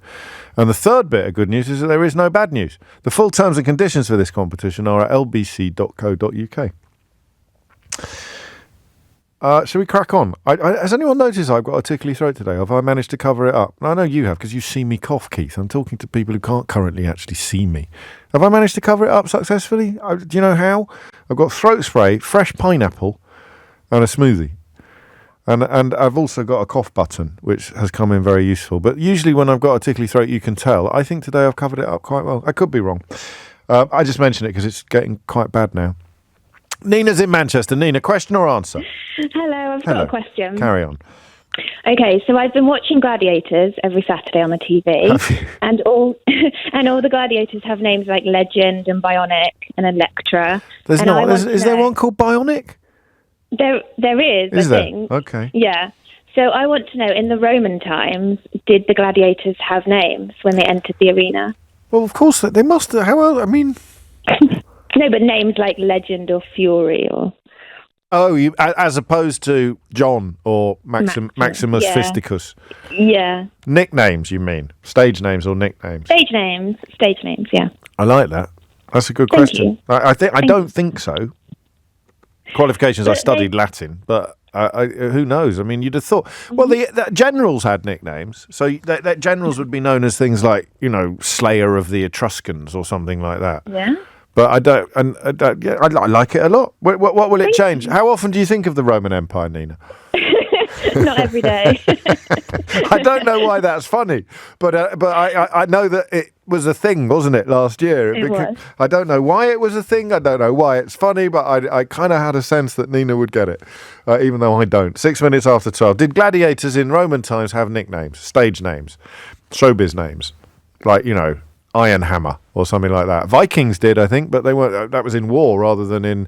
And the third bit of good news is that there is no bad news. The full terms and conditions for this competition are at lbc.co.uk. Shall we crack on? Has anyone noticed I've got a tickly throat today? Have I managed to cover it up? I know you have, because you've seen me cough, Keith. I'm talking to people who can't currently actually see me. Have I managed to cover it up successfully? Do you know how? I've got throat spray, fresh pineapple, and a smoothie. And I've also got a cough button, which has come in very useful. But usually when I've got a tickly throat, you can tell. I think today I've covered it up quite well. I could be wrong. I just mention it because it's getting quite bad now. Nina's in Manchester. Nina, question or answer? Hello, I've got a question. Carry on. Okay, so I've been watching Gladiators every Saturday on the TV, and all the Gladiators have names like Legend and Bionic and Electra. There's and not. Is there one called Bionic? There is. Is I there? think. Okay. Yeah. So I want to know, in the Roman times, did the gladiators have names when they entered the arena? Well, of course they must. How? I mean. No, but names like Legend or Fury or... Oh, as opposed to John or Maximus yeah. Fisticus. Yeah. Nicknames, you mean? Stage names or nicknames? Stage names, yeah. I like that. That's a good question. I don't think so. Qualifications, I studied Latin, but who knows? I mean, you'd have thought... Well, the generals had nicknames, so that generals would be known as things like, Slayer of the Etruscans or something like that. Yeah. But I don't, and I like it a lot. What will it change? How often do you think of the Roman Empire, Nina? Not every day. I don't know why that's funny, but I know that it was a thing, wasn't it, last year? It was. I don't know why it was a thing. I don't know why it's funny, but I kind of had a sense that Nina would get it, even though I don't. 6 minutes after 12. Did gladiators in Roman times have nicknames, stage names, showbiz names, like, Iron Hammer or something like that? Vikings did, I think, but they weren't. That was in war rather than in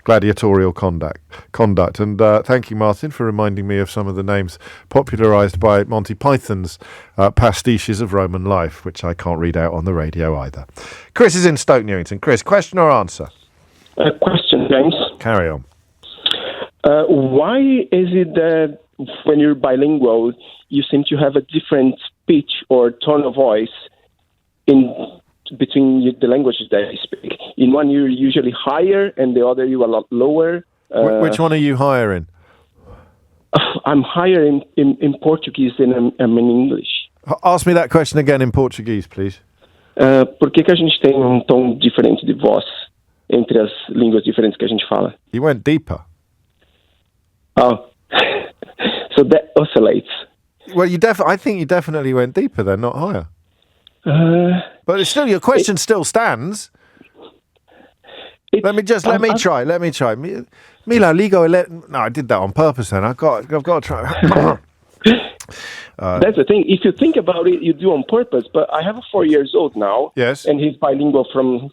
gladiatorial conduct. And thank you, Martin, for reminding me of some of the names popularised by Monty Python's pastiches of Roman life, which I can't read out on the radio either. Chris is in Stoke Newington. Chris, question or answer? Question, James. Carry on. Why is it that when you're bilingual, you seem to have a different pitch or tone of voice between the languages that you speak? In one, you're usually higher, and the other, you're a lot lower. Which one are you higher in? I'm higher in Portuguese than I'm in English. Ask me that question again in Portuguese, please. Por que a gente tem tom diferente de voz entre as línguas diferentes que a gente fala? You went deeper. Oh. So that oscillates. Well, I think you definitely went deeper then, not higher. But it's still, your question still stands. Let me try. Mila, ligo. No, I did that on purpose. Then I've got to try. That's the thing. If you think about it, you do on purpose. But I have a 4-year-old now. Yes. And he's bilingual from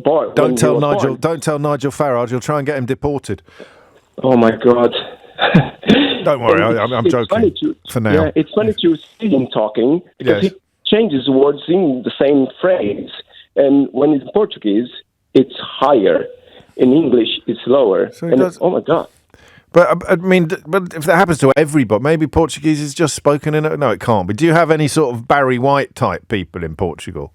birth. Don't tell Nigel Farage. You'll try and get him deported. Oh my God. Don't worry, I'm joking for now. Yeah, it's funny to see him talking because he changes words in the same phrase. And when it's Portuguese, it's higher. In English, it's lower. So oh my God. But but if that happens to everybody, maybe Portuguese is just spoken in it. No, it can't be. Do you have any sort of Barry White type people in Portugal?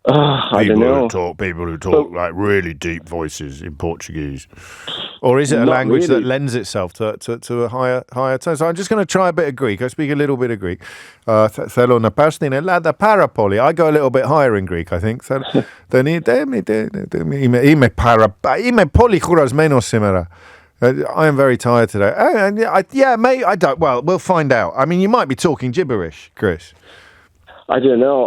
I don't know. People who talk like really deep voices in Portuguese, or is it a language that lends itself to a higher tone? So I'm just going to try a bit of Greek. I speak a little bit of Greek. Θέλω να πάω στην Ελλάδα πάρα πολύ. I go a little bit higher in Greek, I think. Είμαι πολύ κουρασμένος σήμερα. I am very tired today. Maybe I don't. Well, we'll find out. I mean, you might be talking gibberish, Chris. I don't know.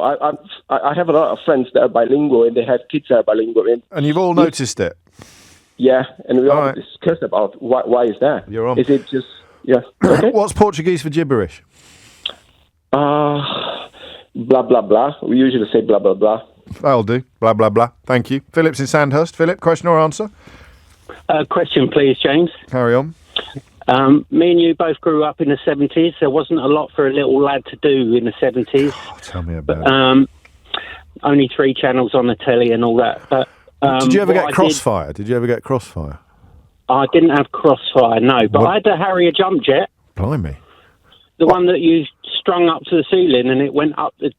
I have a lot of friends that are bilingual, and they have kids that are bilingual. And you've all noticed it? Yeah, and we all discuss about why is that? You're on. Is it just, okay. What's Portuguese for gibberish? Blah, blah, blah. We usually say blah, blah, blah. That'll do. Blah, blah, blah. Thank you. Philip's in Sandhurst. Philip, question or answer? Question, please, James. Carry on. Me and you both grew up in the 70s. There wasn't a lot for a little lad to do in the 70s. Oh, tell me about it. Only 3 channels on the telly and all that. But did you ever get Crossfire? Did you ever get Crossfire? I didn't have Crossfire, no. But I had the Harrier jump jet. Blimey. The one that you strung up to the ceiling and it went up the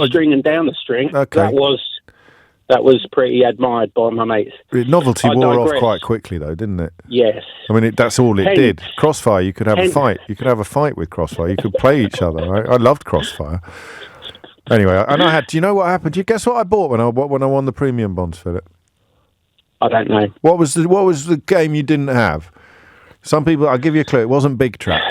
string and down the string. Okay. That was pretty admired by my mates. Novelty wore off quite quickly, though, didn't it? Yes. I mean, that's all it did. Crossfire, you could have a fight. You could have a fight with Crossfire. You could play each other. I loved Crossfire. Anyway, and do you know what happened? Do you guess what I bought when I won the premium bonds, Philip? I don't know. What was the game you didn't have? Some people, I'll give you a clue. It wasn't Big Trap.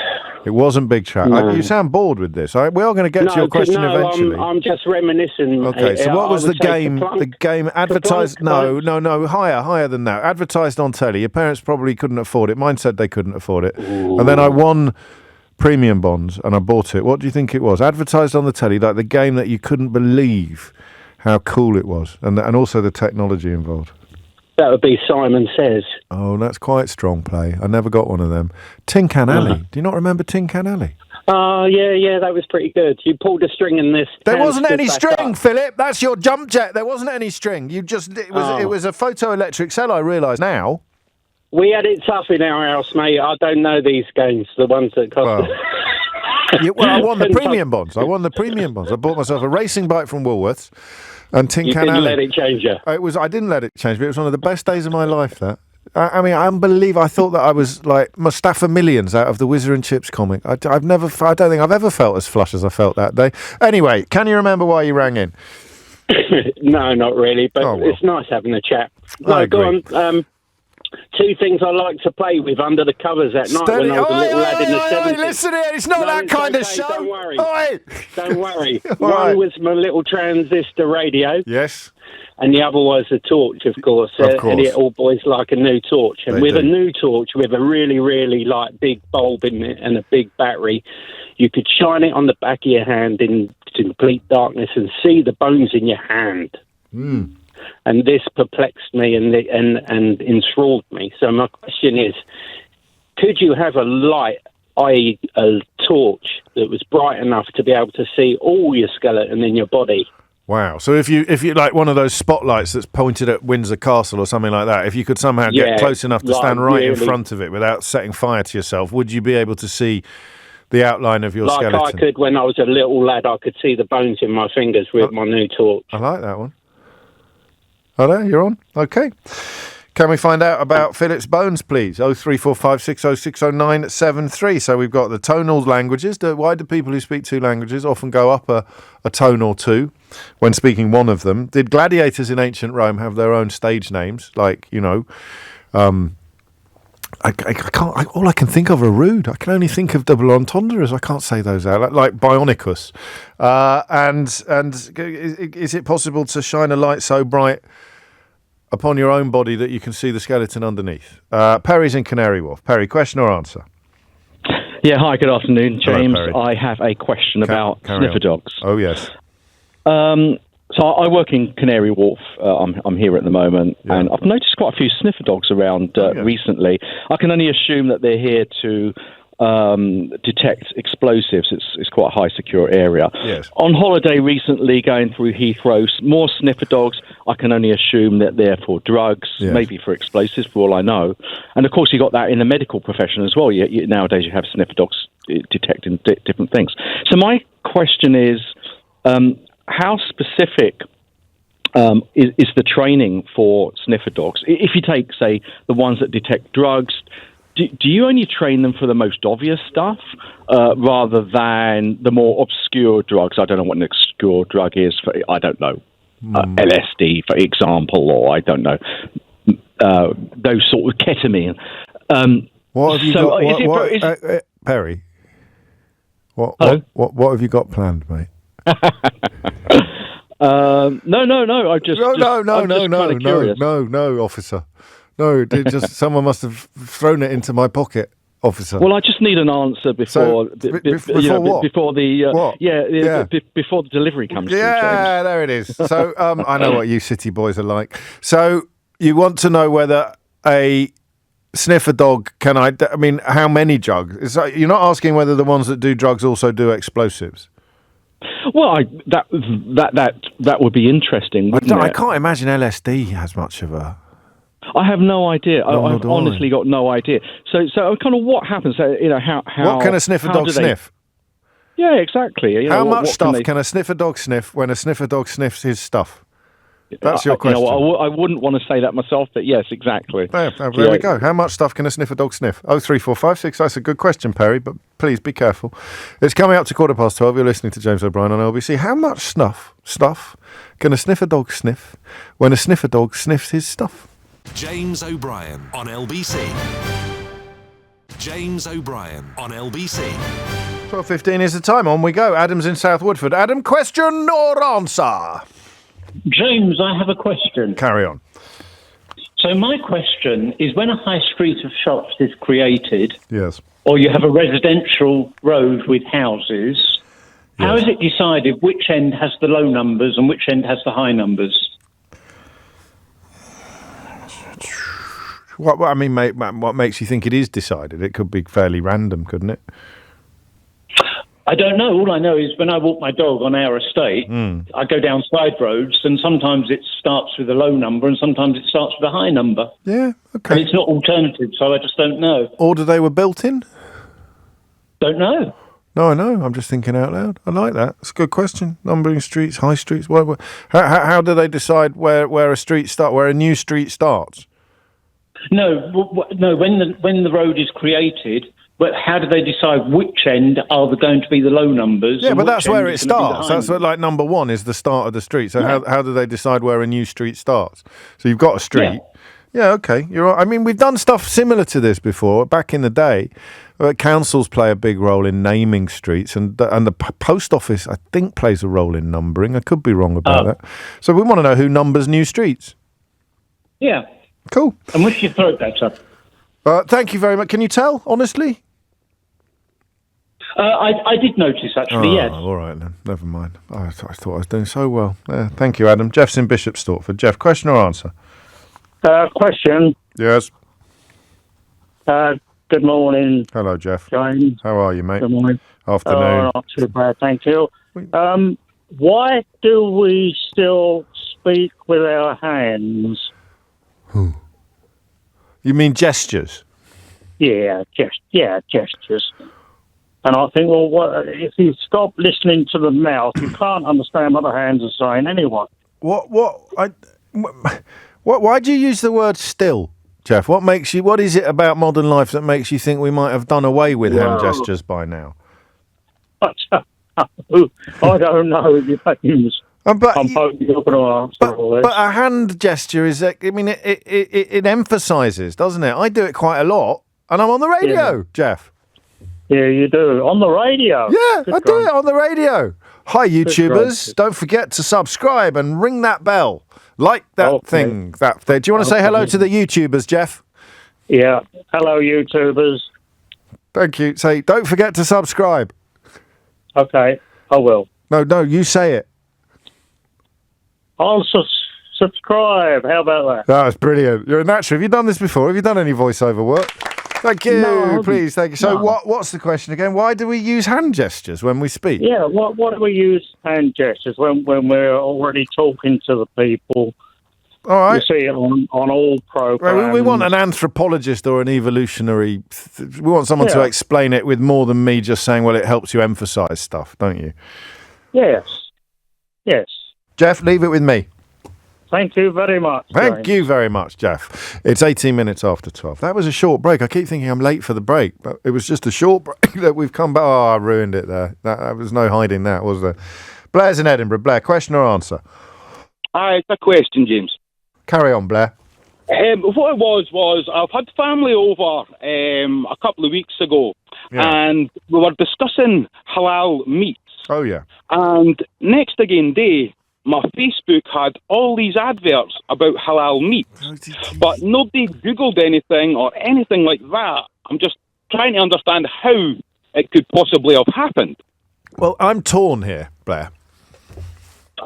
It wasn't Big Trap. No. You sound bored with this. We are going to get to your question eventually. I'm just reminiscing. Okay, so what was the game? The game advertised? No, higher than that. Advertised on telly. Your parents probably couldn't afford it. Mine said they couldn't afford it. Ooh. And then I won premium bonds and I bought it. What do you think it was? Advertised on the telly, like the game that you couldn't believe how cool it was, and also the technology involved. That would be Simon Says. Oh, that's quite strong play. I never got one of them. Tin Can Alley. Do you not remember Tin Can Alley? Oh, yeah, that was pretty good. You pulled a string in this. There wasn't any string, Philip. That's your jump jet. There wasn't any string. It was a photoelectric cell, I realise now. We had it tough in our house, mate. I don't know these games, the ones that cost I won the premium bonds. I bought myself a racing bike from Woolworths. And Tin Can Alley. You didn't let it change you? I didn't let it change me. It was one of the best days of my life, that. I mean, unbelievable. I thought that I was like Mustafa Millions out of the Whizzer and Chips comic. I don't think I've ever felt as flush as I felt that day. Anyway, can you remember why you rang in? No, not really, but it's nice having a chat. No, go on. Two things I like to play with under the covers at night when I was a little lad in the 70s. Listen here, it's not that kind of show. Don't worry. Oi. Don't worry. Right. One was my little transistor radio. Yes. And the other was a torch, of course. And all boys like a new torch. And with a new torch, with a really, really like big bulb in it and a big battery, you could shine it on the back of your hand in complete darkness and see the bones in your hand. Mm. And this perplexed me and enthralled me. So my question is, could you have a light, i.e. a torch, that was bright enough to be able to see all your skeleton in your body? Wow. So if you like one of those spotlights that's pointed at Windsor Castle or something like that, if you could somehow get close enough to stand right in front of it without setting fire to yourself, would you be able to see the outline of your skeleton? Like I could when I was a little lad, I could see the bones in my fingers with my new torch. I like that one. Hello, you're on? Okay. Can we find out about Philip's bones, please? 03456060973. So we've got the tonal languages. Why do people who speak two languages often go up a tone or two when speaking one of them? Did gladiators in ancient Rome have their own stage names? Like, I can't. All I can think of are rude. I can only think of double entendres. I can't say those out. Like Bionicus. And is it possible to shine a light so bright upon your own body that you can see the skeleton underneath? Perry's in Canary Wharf. Perry, question or answer? Yeah. Hi. Good afternoon, James. Hello, I have a question about sniffer dogs. Oh yes. So I work in Canary Wharf. I'm here at the moment, and I've noticed quite a few sniffer dogs around recently. I can only assume that they're here to detect explosives. It's quite a high secure area. Yes. On holiday recently, going through Heathrow, more sniffer dogs. I can only assume that they're for drugs, maybe for explosives, for all I know. And of course, you got that in the medical profession as well. Nowadays, you have sniffer dogs detecting different things. So my question is, how specific is the training for sniffer dogs? If you take, say, the ones that detect drugs, do you only train them for the most obvious stuff rather than the more obscure drugs? I don't know what an obscure drug is. I don't know. LSD, for example, or I don't know. Those sort of ketamine. What have you got? Perry? What have you got planned, mate? No. I just no, officer. No, someone must have thrown it into my pocket, officer. Well, I just need an answer before what? Before the what? Before the delivery comes. Yeah, there it is. So I know what you city boys are like. So you want to know whether a sniffer dog I mean, how many drugs? You're not asking whether the ones that do drugs also do explosives. Well, that would be interesting. I can't imagine LSD has much of a. I have no idea. I've honestly got no idea. So kind of what happens? How what can a sniffer dog sniff? Yeah, exactly. How much stuff can a sniffer dog sniff when a sniffer dog sniffs his stuff? That's your question. I wouldn't want to say that myself, but yes, exactly. There we go. How much stuff can a sniffer dog sniff? 03456. That's a good question, Perry, but please be careful. It's coming up to 12:15. You're listening to James O'Brien on LBC. How much stuff can a sniffer dog sniff when a sniffer dog sniffs his stuff? James O'Brien on LBC. James O'Brien on LBC. 12:15 is the time. On we go. Adam's in South Woodford. Adam, question or answer? James, I have a question. Carry on. So my question is, when a high street of shops is created, yes, or you have a residential road with houses, how is it decided which end has the low numbers and which end has the high numbers? What makes you think it is decided? It could be fairly random, couldn't it? I don't know. All I know is when I walk my dog on our estate, I go down side roads, and sometimes it starts with a low number, and sometimes it starts with a high number. Yeah, okay. And it's not alternative, so I just don't know. Order they were built in? Don't know. No, I know. I'm just thinking out loud. I like that. It's a good question. Numbering streets, high streets. How do they decide where a new street starts? No. When the road is created, But how do they decide which end are going to be the low numbers? Yeah, but that's where it is gonna be the starts. high That's what, like, number one is the start of the street. So how do they decide where a new street starts? So you've got a street. Yeah, okay. You're right. I mean, we've done stuff similar to this before. Back in the day, councils play a big role in naming streets, and the post office, I think, plays a role in numbering. I could be wrong about that. So we want to know who numbers new streets. Yeah. Cool. And wish your throat better. Thank you very much. Can you tell, honestly? I did notice, actually, yes. All right, then. Never mind. I thought I was doing so well. Thank you, Adam. Jeff's in Bishop Stortford. Jeff, question or answer? Question. Yes. Good morning. Hello, Jeff. James. How are you, mate? Good morning. Afternoon. Not too bad, thank you. Why do we still speak with our hands? You mean gestures? Yeah, gestures. And I think, well, if you stop listening to the mouth, you can't understand what the hands are saying anyway. Why do you use the word still, Jeff? What is it about modern life that makes you think we might have done away with hand gestures by now? I don't know, James. I'm hoping you're going to answer all this. But a hand gesture is, I mean, it emphasises, doesn't it? I do it quite a lot, and I'm on the radio, Jeff. Yeah, you do. On the radio? Yeah, I do it on the radio. Hi, YouTubers. Don't forget to subscribe and ring that bell. Like that thing. Do you want to say hello to the YouTubers, Jeff? Yeah. Hello, YouTubers. Thank you. Say, don't forget to subscribe. Okay, I will. No, you say it. I'll subscribe. How about that? That's brilliant. You're a natural. Have you done this before? Have you done any voiceover work? Thank you. No, please, thank you. So what's the question again? Why do we use hand gestures when we speak? Yeah, why do we use hand gestures when we're already talking to the people? All right. You see it on all programs. Right, we want an anthropologist or an evolutionary... we want someone to explain it with more than me just saying, well, it helps you emphasise stuff, don't you? Yes. Jeff, leave it with me. Thank you very much. Thank you very much, Jeff. It's 18 minutes after 12. That was a short break. I keep thinking I'm late for the break, but it was just a short break that we've come back. Oh, I ruined it there. There was no hiding that, was there? Blair's in Edinburgh. Blair, question or answer? Hi, it's a question, James. Carry on, Blair. What it was I've had family over a couple of weeks ago, and we were discussing halal meats. Oh, yeah. And next day, my Facebook had all these adverts about halal meat, but nobody Googled anything or anything like that. I'm just trying to understand how it could possibly have happened. Well, I'm torn here, Blair.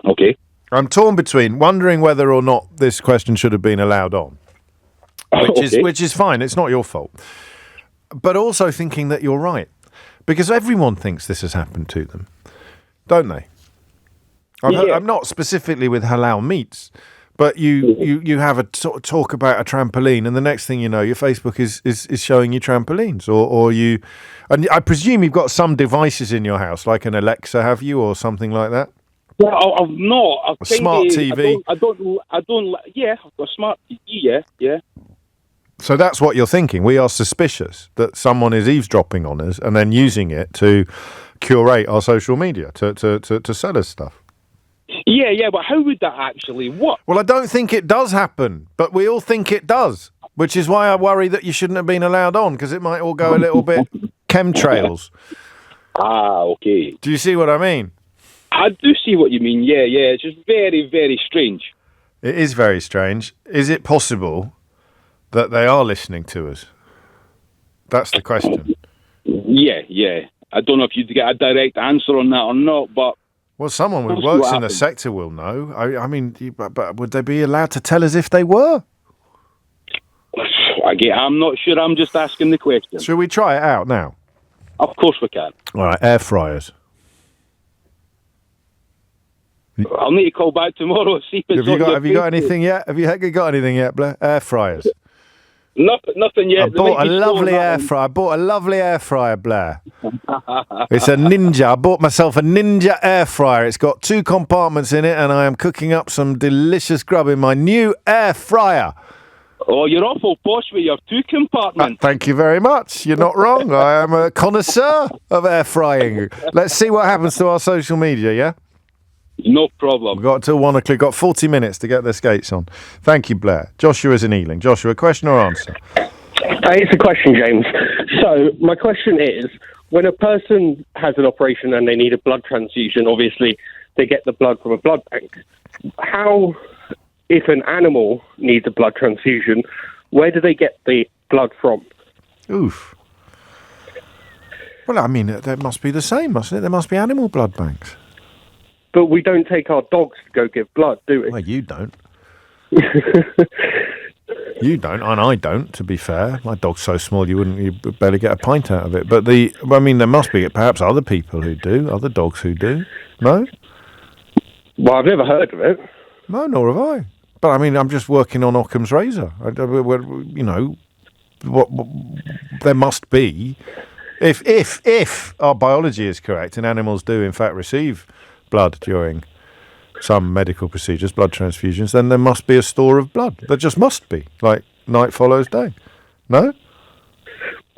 Okay. I'm torn between wondering whether or not this question should have been allowed on, which is fine. It's not your fault. But also thinking that you're right, because everyone thinks this has happened to them, don't they? I'm not specifically with halal meats, but you have a talk about a trampoline, and the next thing you know, your Facebook is showing you trampolines, or you, and I presume you've got some devices in your house, like an Alexa, have you, or something like that? Yeah, I've not. A smart TV. I don't. Yeah, I've got a smart TV. Yeah. So that's what you're thinking. We are suspicious that someone is eavesdropping on us and then using it to curate our social media to sell us stuff. Yeah, but how would that actually work? Well, I don't think it does happen, but we all think it does, which is why I worry that you shouldn't have been allowed on, because it might all go a little bit chemtrails. Okay. Do you see what I mean? I do see what you mean, yeah. It's just very, very strange. It is very strange. Is it possible that they are listening to us? That's the question. Yeah. I don't know if you'd get a direct answer on that or not, but... Well, someone who works in the sector will know. I mean, but would they be allowed to tell us if they were? I'm not sure. I'm just asking the question. Should we try it out now? Of course we can. All right, air fryers. I'll need to call back tomorrow. See if have you got anything yet? Have you got anything yet, Blair? Air fryers. Nothing yet. I bought a lovely air fryer. Blair. It's a Ninja. I bought myself a Ninja air fryer. It's got 2 compartments in it, and I am cooking up some delicious grub in my new air fryer. Oh, you're awful posh with your two compartments. Thank you very much. You're not wrong. I am a connoisseur of air frying. Let's see what happens to our social media, yeah? No problem. We've got till 1 o'clock. Got 40 minutes to get the skates on. Thank you, Blair. Joshua's in Ealing. Joshua, question or answer? It's a question, James. So my question is, when a person has an operation and they need a blood transfusion, obviously they get the blood from a blood bank. How, if an animal needs a blood transfusion, where do they get the blood from? Oof. Well, I mean, there must be the same, mustn't it? There must be animal blood banks. But we don't take our dogs to go give blood, do we? Well, you don't. You don't, and I don't, to be fair. My dog's so small you barely get a pint out of it. But there must be perhaps other people who do, other dogs who do. No? Well, I've never heard of it. No, nor have I. But I mean, I'm just working on Occam's razor. There must be, if our biology is correct, and animals do in fact receive blood during some medical procedures, blood transfusions, then there must be a store of blood. There just must be, like night follows day. No?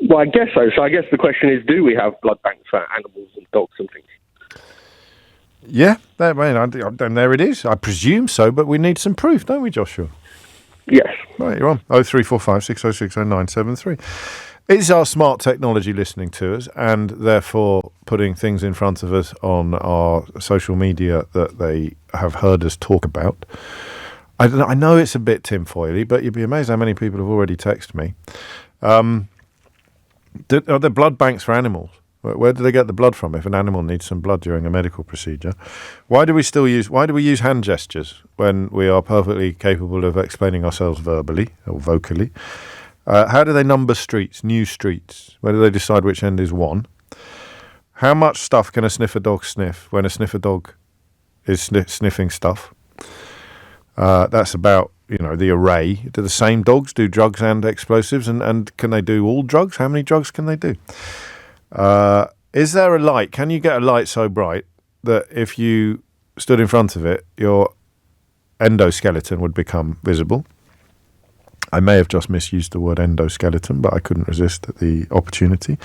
Well, I guess so. So I guess the question is, do we have blood banks for animals and dogs and things? Yeah, there it is. I presume so, but we need some proof, don't we, Joshua? Yes. Right, you're on. 0345 606 0973. Is our smart technology listening to us and therefore putting things in front of us on our social media that they have heard us talk about? I know it's a bit tinfoily, but you'd be amazed how many people have already texted me. Are there blood banks for animals? Where do they get the blood from if an animal needs some blood during a medical procedure? Why do we use hand gestures when we are perfectly capable of explaining ourselves verbally or vocally? How do they number streets, new streets? Where do they decide which end is one? How much stuff can a sniffer dog sniff when a sniffer dog is sniffing stuff? That's about, the array. Do the same dogs do drugs and explosives? And can they do all drugs? How many drugs can they do? Is there a light? Can you get a light so bright that if you stood in front of it, your endoskeleton would become visible? I may have just misused the word endoskeleton, but I couldn't resist the opportunity.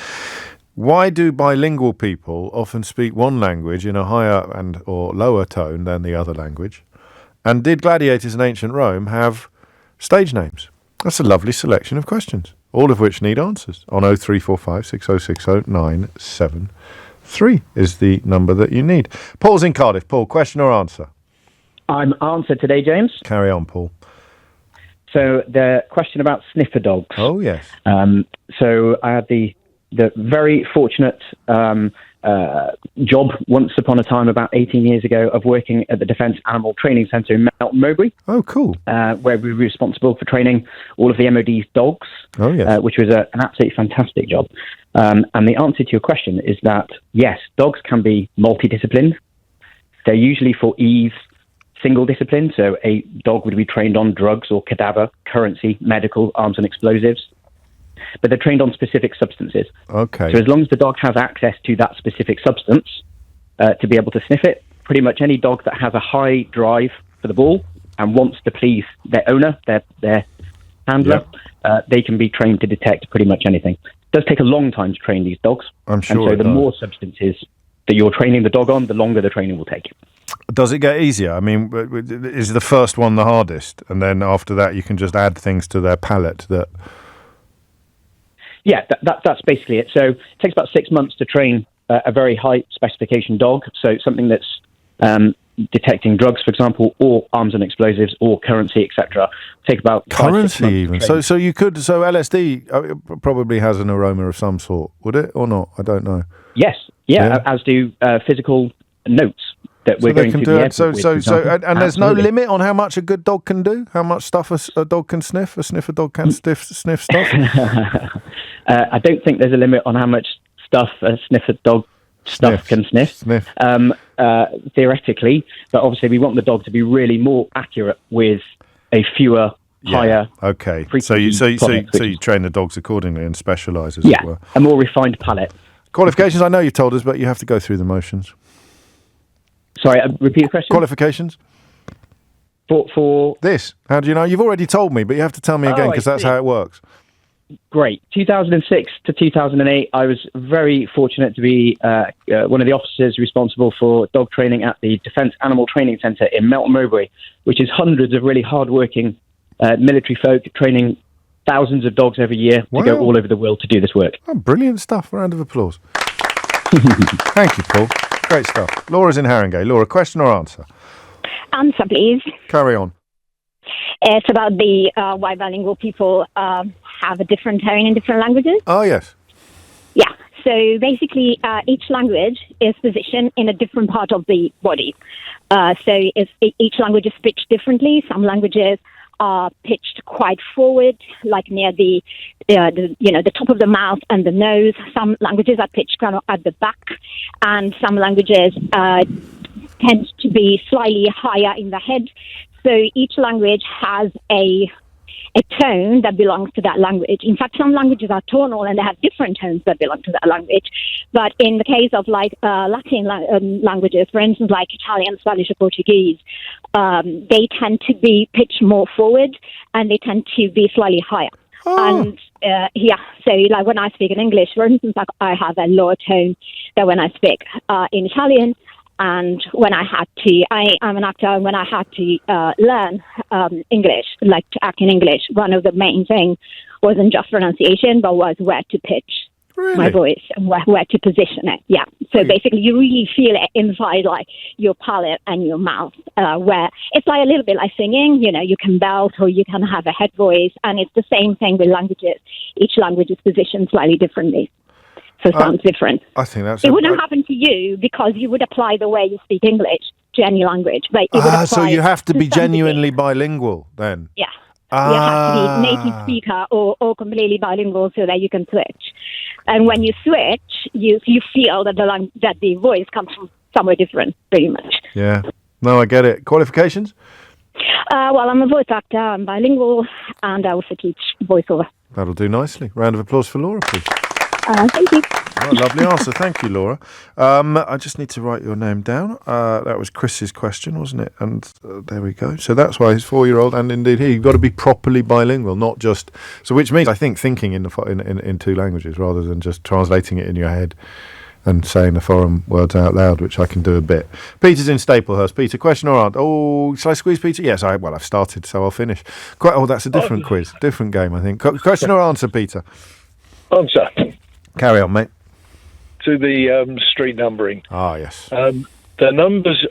Why do bilingual people often speak one language in a higher and or lower tone than the other language? And did gladiators in ancient Rome have stage names? That's a lovely selection of questions, all of which need answers. On 0345 606 0973 is the number that you need. Paul's in Cardiff. Paul, question or answer? I'm answer today, James. Carry on, Paul. So the question about sniffer dogs. Oh, yes. So I had the very fortunate job once upon a time, about 18 years ago, of working at the Defence Animal Training Centre in Melton Mowbray. Oh, cool. Where we were responsible for training all of the MOD's dogs, which was an absolutely fantastic job. And the answer to your question is that, yes, dogs can be multidisciplined. They're usually for ease single discipline, so a dog would be trained on drugs or cadaver, currency, medical, arms and explosives. But they're trained on specific substances. Okay. So as long as the dog has access to that specific substance to be able to sniff it, pretty much any dog that has a high drive for the ball and wants to please their owner, their handler, they can be trained to detect pretty much anything. It does take a long time to train these dogs. I'm sure. And so the more substances that you're training the dog on, the longer the training will take. Does it get easier? I mean, is the first one the hardest? And then after that, you can just add things to their palate that... Yeah, that's basically it. So it takes about 6 months to train a very high specification dog. So something that's detecting drugs, for example, or arms and explosives, or currency, etc. Take about currency even. So you could. So LSD probably has an aroma of some sort, would it or not? I don't know. Yes, yeah. As do physical notes that we're going to do. And there's no limit on how much a good dog can do. How much stuff a dog can sniff. A sniffer dog can sniff stuff. I don't think there's a limit on how much stuff a sniffer dog can sniff. Theoretically, but obviously we want the dog to be really more accurate with a fewer, higher. Okay. So you train the dogs accordingly and specialise as it were. A more refined palate. Qualifications. I know you've told us, but you have to go through the motions. Sorry, repeat the question. Qualifications. For this. How do you know? You've already told me, but you have to tell me again because that's how it works. Great. 2006 to 2008, I was very fortunate to be one of the officers responsible for dog training at the Defence Animal Training Centre in Melton Mowbray, which is hundreds of really hard-working military folk training thousands of dogs every year to go all over the world to do this work. Oh, brilliant stuff. A round of applause. Thank you, Paul. Great stuff. Laura's in Haringey. Laura, question or answer? Answer, please. Carry on. It's about the why bilingual people have a different tone in different languages. Oh, yes. Yeah. So basically, each language is positioned in a different part of the body. Each language is pitched differently. Some languages are pitched quite forward, like near the top of the mouth and the nose. Some languages are pitched kind of at the back, and some languages tend to be slightly higher in the head. So each language has a tone that belongs to that language. In fact, some languages are tonal and they have different tones that belong to that language. But in the case of Latin languages, for instance, like Italian, Spanish, or Portuguese, they tend to be pitched more forward and they tend to be slightly higher. And so like when I speak in English, for instance, I have a lower tone than when I speak in Italian. And when I'm an actor, and when I had to learn English, like to act in English, one of the main things wasn't just pronunciation, but was where to pitch my voice and where to position it. Yeah. So basically, you really feel it inside, like your palate and your mouth, where it's like a little bit like singing. You know, you can belt or you can have a head voice, and it's the same thing with languages. Each language is positioned slightly differently. So it sounds different. I think that's... It wouldn't happen to you because you would apply the way you speak English to any language. But it would apply so you have to be something. genuinely bilingual then? Yeah. You have to be native speaker or completely bilingual so that you can switch. And when you switch, you feel that the voice comes from somewhere different, pretty much. Yeah. No, I get it. Qualifications? Well, I'm a voice actor, I'm bilingual, and I also teach voiceover. That'll do nicely. Round of applause for Laura, please. Thank you. Oh, lovely answer. Thank you, Laura. I just need to write your name down. That was Chris's question, wasn't it? And there we go. So that's why his 4-year-old, and indeed you've got to be properly bilingual, not just... So which means, I think, thinking in two languages rather than just translating it in your head and saying the foreign words out loud, which I can do a bit. Peter's in Staplehurst. Peter, question or answer? Oh, shall I squeeze Peter? Yes, I've started, so I'll finish. That's a different quiz. Different game, I think. Question or answer, Peter? Answer. Carry on, mate. To the street numbering. Ah, yes. The numbers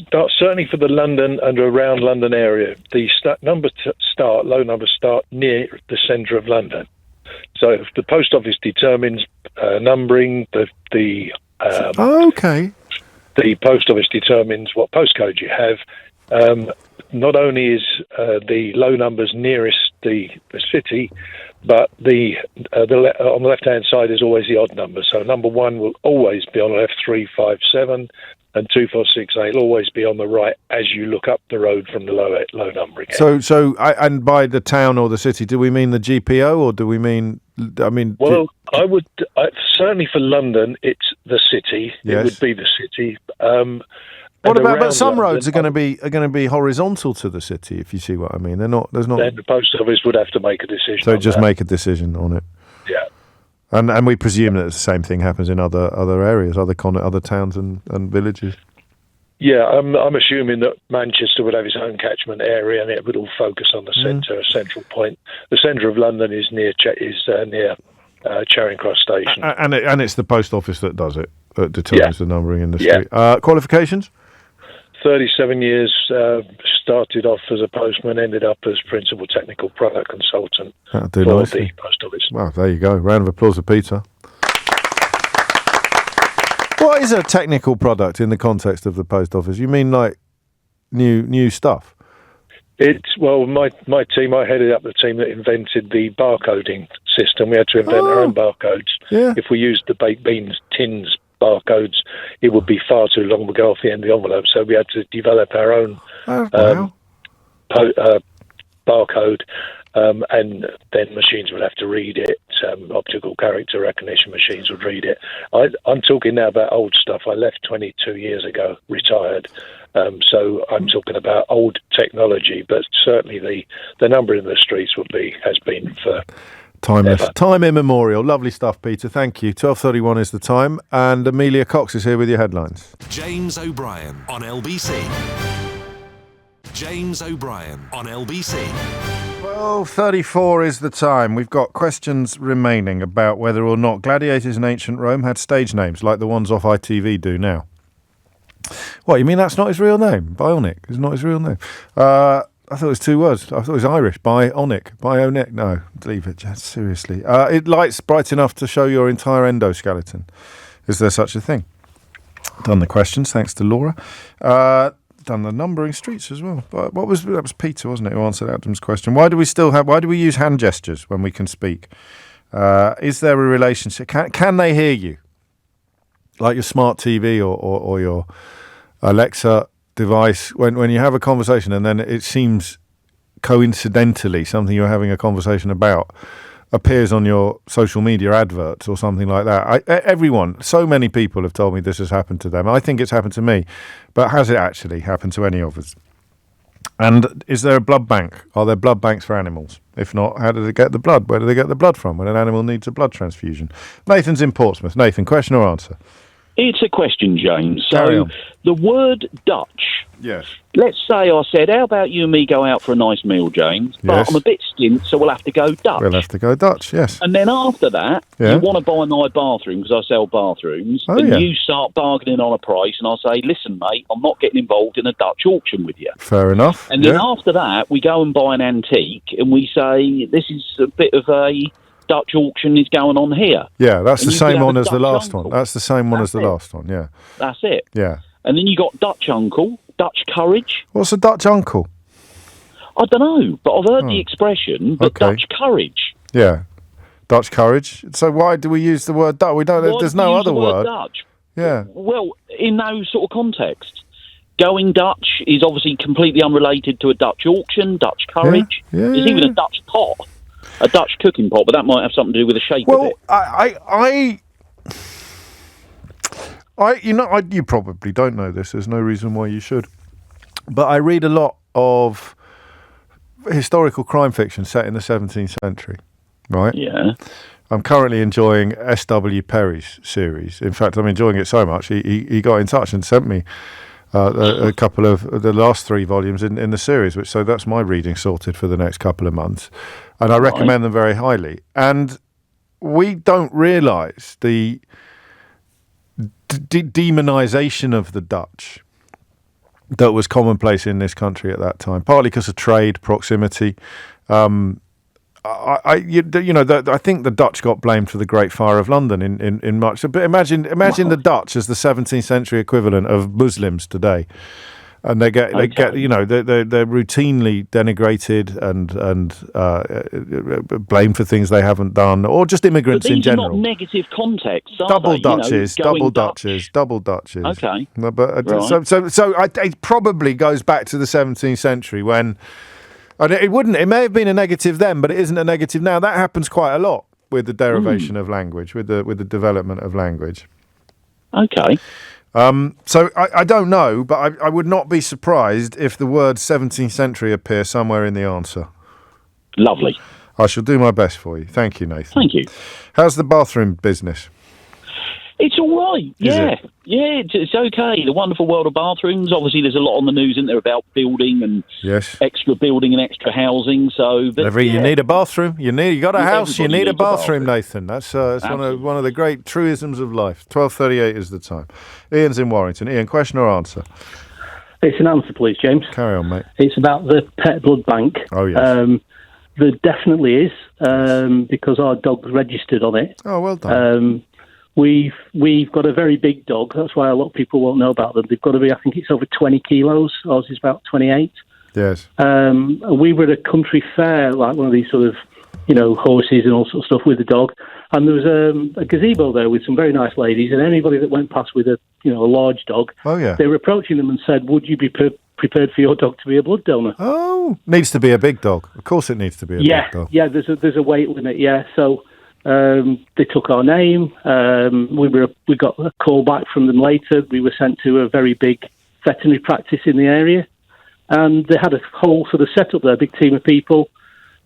start, certainly for the London and around London area, the low numbers start near the centre of London. So if the post office determines numbering, the post office determines what postcode you have. Not only is the low numbers nearest the city, but on the left-hand side is always the odd number. So number 1 will always be on the left, 357, and 2468 will always be on the right as you look up the road from the low numbering. And by the town or the city, do we mean the GPO or do we mean? I would certainly for London, it's the city. Yes. It would be the city. But some roads are going to be horizontal to the city, if you see what I mean. They're not. There's not. Then the post office would have to make a decision. So just make a decision on it. Yeah. And we presume that the same thing happens in other areas, other towns and villages. Yeah, I'm assuming that Manchester would have its own catchment area, and it would all focus on the central point. The centre of London is near Charing Cross Station, and it's the post office that does it, that determines the numbering in the street. Qualifications? 37 years, started off as a postman, ended up as principal technical product consultant for the post office. Well, there you go. Round of applause for Peter. What is a technical product in the context of the post office? You mean like new stuff? My team, I headed up the team that invented the barcoding system. We had to invent our own barcodes. Yeah. If we used the baked beans tins barcodes, it would be far too long to go off the end of the envelope. So we had to develop our own barcode, and then machines would have to read it. Optical character recognition machines would read it. I'm talking now about old stuff. I left 22 years ago, retired. So I'm talking about old technology, but certainly the number in the streets has been for timeless, ever. Time immemorial. Lovely stuff, Peter. Thank you. 12:31 is the time, and Amelia Cox is here with your headlines. James O'Brien on LBC. James O'Brien on LBC. 12:34 is the time. We've got questions remaining about whether or not gladiators in ancient Rome had stage names like the ones off ITV do now. What, you mean that's not his real name? Bionic is not his real name. I thought it was two words. I thought it was Irish. Bionic. No, leave it, just seriously. It lights bright enough to show your entire endoskeleton. Is there such a thing? Done the questions, thanks to Laura. Done the numbering streets as well. But that was Peter, wasn't it, who answered Adam's question? Why do we use hand gestures when we can speak? Is there a relationship? Can they hear you? Like your smart TV or your Alexa device, when you have a conversation and then it seems coincidentally something you're having a conversation about appears on your social media adverts or something like that. So many people have told me this has happened to them. I think it's happened to me, but has it actually happened to any of us? And is there a blood bank? Are there blood banks for animals? If not, how do they get the blood? Where do they get the blood from when an animal needs a blood transfusion? Nathan's in Portsmouth. Nathan, question or answer? It's a question, James. So the word Dutch. Yes. Let's say I said, how about you and me go out for a nice meal, James? But Yes. I'm a bit skint, so we'll have to go Dutch. We'll have to go Dutch, yes. And then after that, Yeah. you want to buy my bathroom because I sell bathrooms, Oh, and yeah. you start bargaining on a price, and I say, listen, mate, I'm not getting involved in a Dutch auction with you. Fair enough. And then yeah. after that, we go and buy an antique, and we say, this is a bit of a Dutch auction is going on here. Yeah, that's And the you could same have one a as the Dutch last uncle. one. That's the same one as the That's it. last one, yeah. That's it. Yeah. And then you got Dutch uncle, Dutch courage. What's a Dutch uncle? I don't know, but I've heard the expression, but okay. Dutch courage. Yeah. Dutch courage. So why do we use the word Dutch? We don't. Why There's do no you use other the word word. Dutch? Yeah. Well, in those sort of contexts, going Dutch is obviously completely unrelated to a Dutch auction, Dutch courage. Yeah, There's even a Dutch pot, a Dutch cooking pot, but that might have something to do with the shape of it. You probably don't know this. There's no reason why you should. But I read a lot of historical crime fiction set in the 17th century, right? Yeah. I'm currently enjoying S.W. Perry's series. In fact, I'm enjoying it so much, he got in touch and sent me a couple of the last 3 volumes in the series, so that's my reading sorted for the next couple of months. And I recommend them very highly. And we don't realise the demonisation of the Dutch that was commonplace in this country at that time, partly because of trade, proximity. I think the Dutch got blamed for the Great Fire of London in March. But imagine the Dutch as the 17th century equivalent of Muslims today, and they get they're routinely denigrated and blamed for things they haven't done, or just immigrants But these in general. are not negative contexts, are Double they? Dutches. Okay. No, but Right. so it probably goes back to the 17th century when. And it may have been a negative then, but it isn't a negative now. That happens quite a lot with the derivation of language, with the development of language. Okay. So I don't know, but I would not be surprised if the word 17th century appears somewhere in the answer. Lovely. I shall do my best for you. Thank you, Nathan. Thank you. How's the bathroom business? It's all right. Yeah. Yeah, it's okay. The wonderful world of bathrooms. Obviously, there's a lot on the news, isn't there, about building and extra building and extra housing. So, but, You need a bathroom. You got a house. You need a bathroom, Nathan. That's one of the great truisms of life. 12:38 is the time. Ian's in Warrington. Ian, question or answer? It's an answer, please, James. Carry on, mate. It's about the pet blood bank. Oh, yes. There definitely is, because our dog's registered on it. Oh, well done. We've got a very big dog. That's why a lot of people won't know about them. They've got to be, I think it's over 20 kilos. Ours is about 28. Yes. We were at a country fair, like one of these sort of, horses and all sorts of stuff with the dog. And there was a gazebo there with some very nice ladies. And anybody that went past with a large dog, oh, yeah. they were approaching them and said, would you be prepared for your dog to be a blood donor. Oh, needs to be a big dog. Of course, it needs to be a big dog. Yeah. There's a weight limit. Yeah, so they took our name. We got a call back from them later. We were sent to a very big veterinary practice in the area, and they had a whole sort of setup there, a big team of people.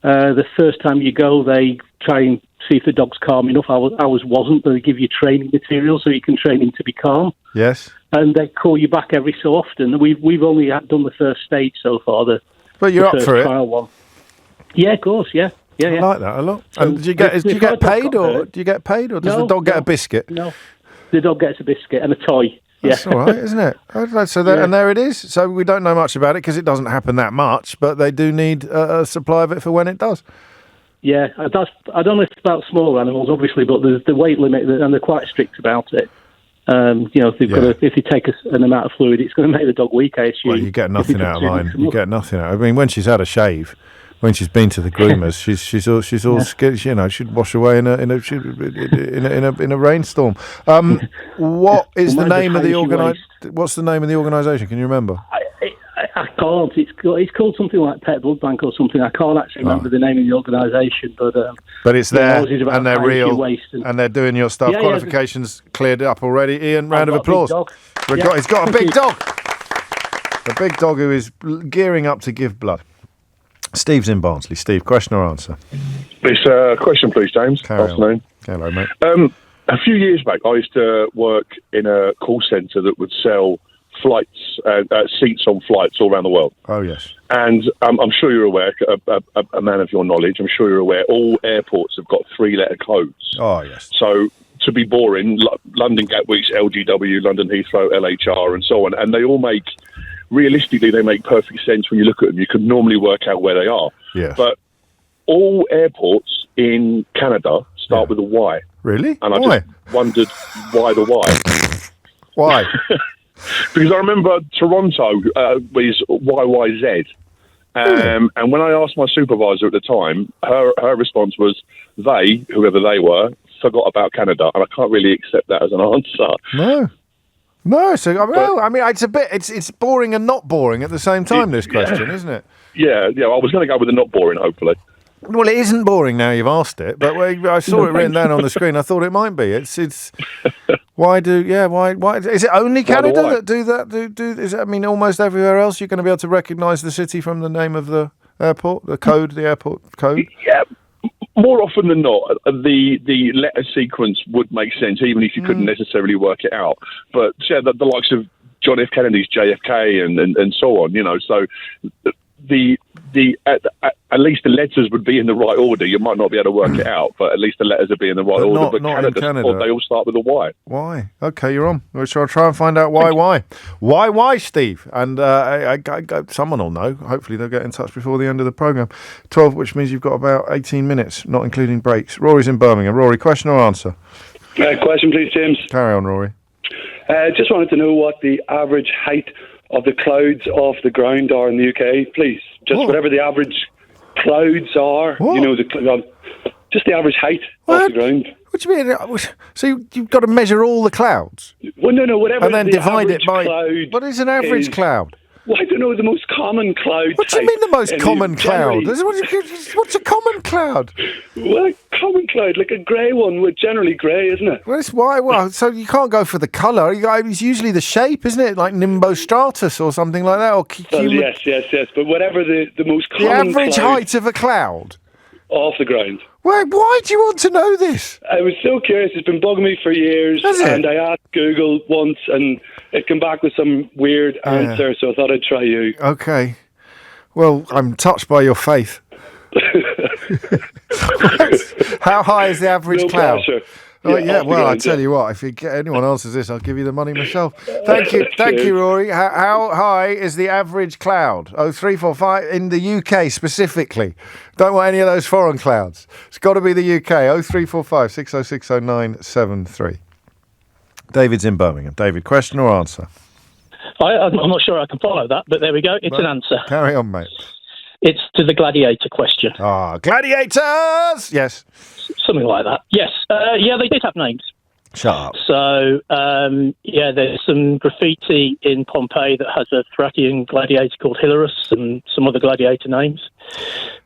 The first time you go, they try and see if the dog's calm enough. Ours wasn't. They give you training material so you can train him to be calm. Yes. And they call you back every so often. We've only done the first stage so far. But you're up for it. Trial one. Yeah, of course. Yeah. I like that a lot. So and do you get paid, or does the dog get a biscuit? No, the dog gets a biscuit and a toy. That's all right, isn't it? And there it is. So we don't know much about it because it doesn't happen that much, but they do need a supply of it for when it does. Yeah, I don't know if it's about small animals, obviously, but there's the weight limit, and they're quite strict about it. If you take an amount of fluid, it's going to make the dog weak, I assume. Well, you get nothing out of mine. You get nothing out. I mean, when she's had a shave, when she's been to the groomers, she's all scared. She'd wash away in a rainstorm. What is the name of the What's the name of the organisation? Can you remember? I can't. It's called something like Pet Blood Bank or something. I can't actually remember the name of the organisation, but it's there, and they're real, and they're doing your stuff. Qualifications cleared up already. Ian, round of applause. He's got a big dog. A big dog who is gearing up to give blood. Steve's in Barnsley. Steve, question or answer? It's a question, please, James. Afternoon. Hello, mate. A few years back, I used to work in a call centre that would sell flights, seats on flights all around the world. Oh, yes. And I'm sure you're aware, a man of your knowledge, I'm sure you're aware, all airports have got 3-letter codes. Oh, yes. So, to be boring, London Gatwick's LGW, London Heathrow, LHR, and so on, and they all make... Realistically, they make perfect sense when you look at them. You can normally work out where they are. Yeah. But all airports in Canada start with a Y. Really? And I just wondered why the Y. Why? Because I remember Toronto was YYZ. And when I asked my supervisor at the time, her response was whoever they were, forgot about Canada. And I can't really accept that as an answer. No, so I mean, it's boring and not boring at the same time. This question, isn't it? Yeah. I was going to go with the not boring, hopefully. Well, it isn't boring now you've asked it, but I saw it written down on the screen. I thought it might be. It's why is it only Canada that do that? Is it, I mean, almost everywhere else you're going to be able to recognise the city from the name of the airport, the airport code. Yeah. More often than not, the letter sequence would make sense, even if you couldn't necessarily work it out. But the likes of John F. Kennedy's JFK and so on, so at least the letters would be in the right order. You might not be able to work it out, but at least the letters would be in the right order. But Canada, they all start with a Y. Why? Okay, you're on. We'll try and find out why. Why, Steve? And someone will know. Hopefully they'll get in touch before the end of the programme. 12, which means you've got about 18 minutes, not including breaks. Rory's in Birmingham. Rory, question or answer? Question, please, James. Carry on, Rory. Just wanted to know what the average height of the clouds off the ground are in the UK, please. Just whatever the average clouds are, just the average height off the ground. What do you mean? So you've got to measure all the clouds? Well, no, whatever. And then the divide it by... Cloud what is an average cloud? Well, I don't know, the most common cloud. What do you mean the most common cloud? What's a common cloud? Well, a common cloud, like a grey one, with generally grey, isn't it? Well, it's why. Well, so you can't go for the colour. It's usually the shape, isn't it? Like nimbostratus or something like that. Or yes. But whatever the most common the average height of a cloud off the ground. Why do you want to know this? I was so curious. It's been bugging me for years. And I asked Google once, and it came back with some weird answer, so I thought I'd try you. Okay. Well, I'm touched by your faith. How high is the average cloud? Pressure. Oh, well, I tell you what, if you get anyone answers this, I'll give you the money myself. Thank you, Rory. How high is the average cloud? 0345 in the UK specifically. Don't want any of those foreign clouds. It's got to be the UK. 0345 606 0973. David's in Birmingham. David, question or answer? I'm not sure I can follow that, but there we go. It's an answer. Carry on, mate. It's to the gladiator question. Gladiators! Yes. Something like that. Yes. They did have names. Shut up. So, there's some graffiti in Pompeii that has a Thracian gladiator called Hilarius and some other gladiator names.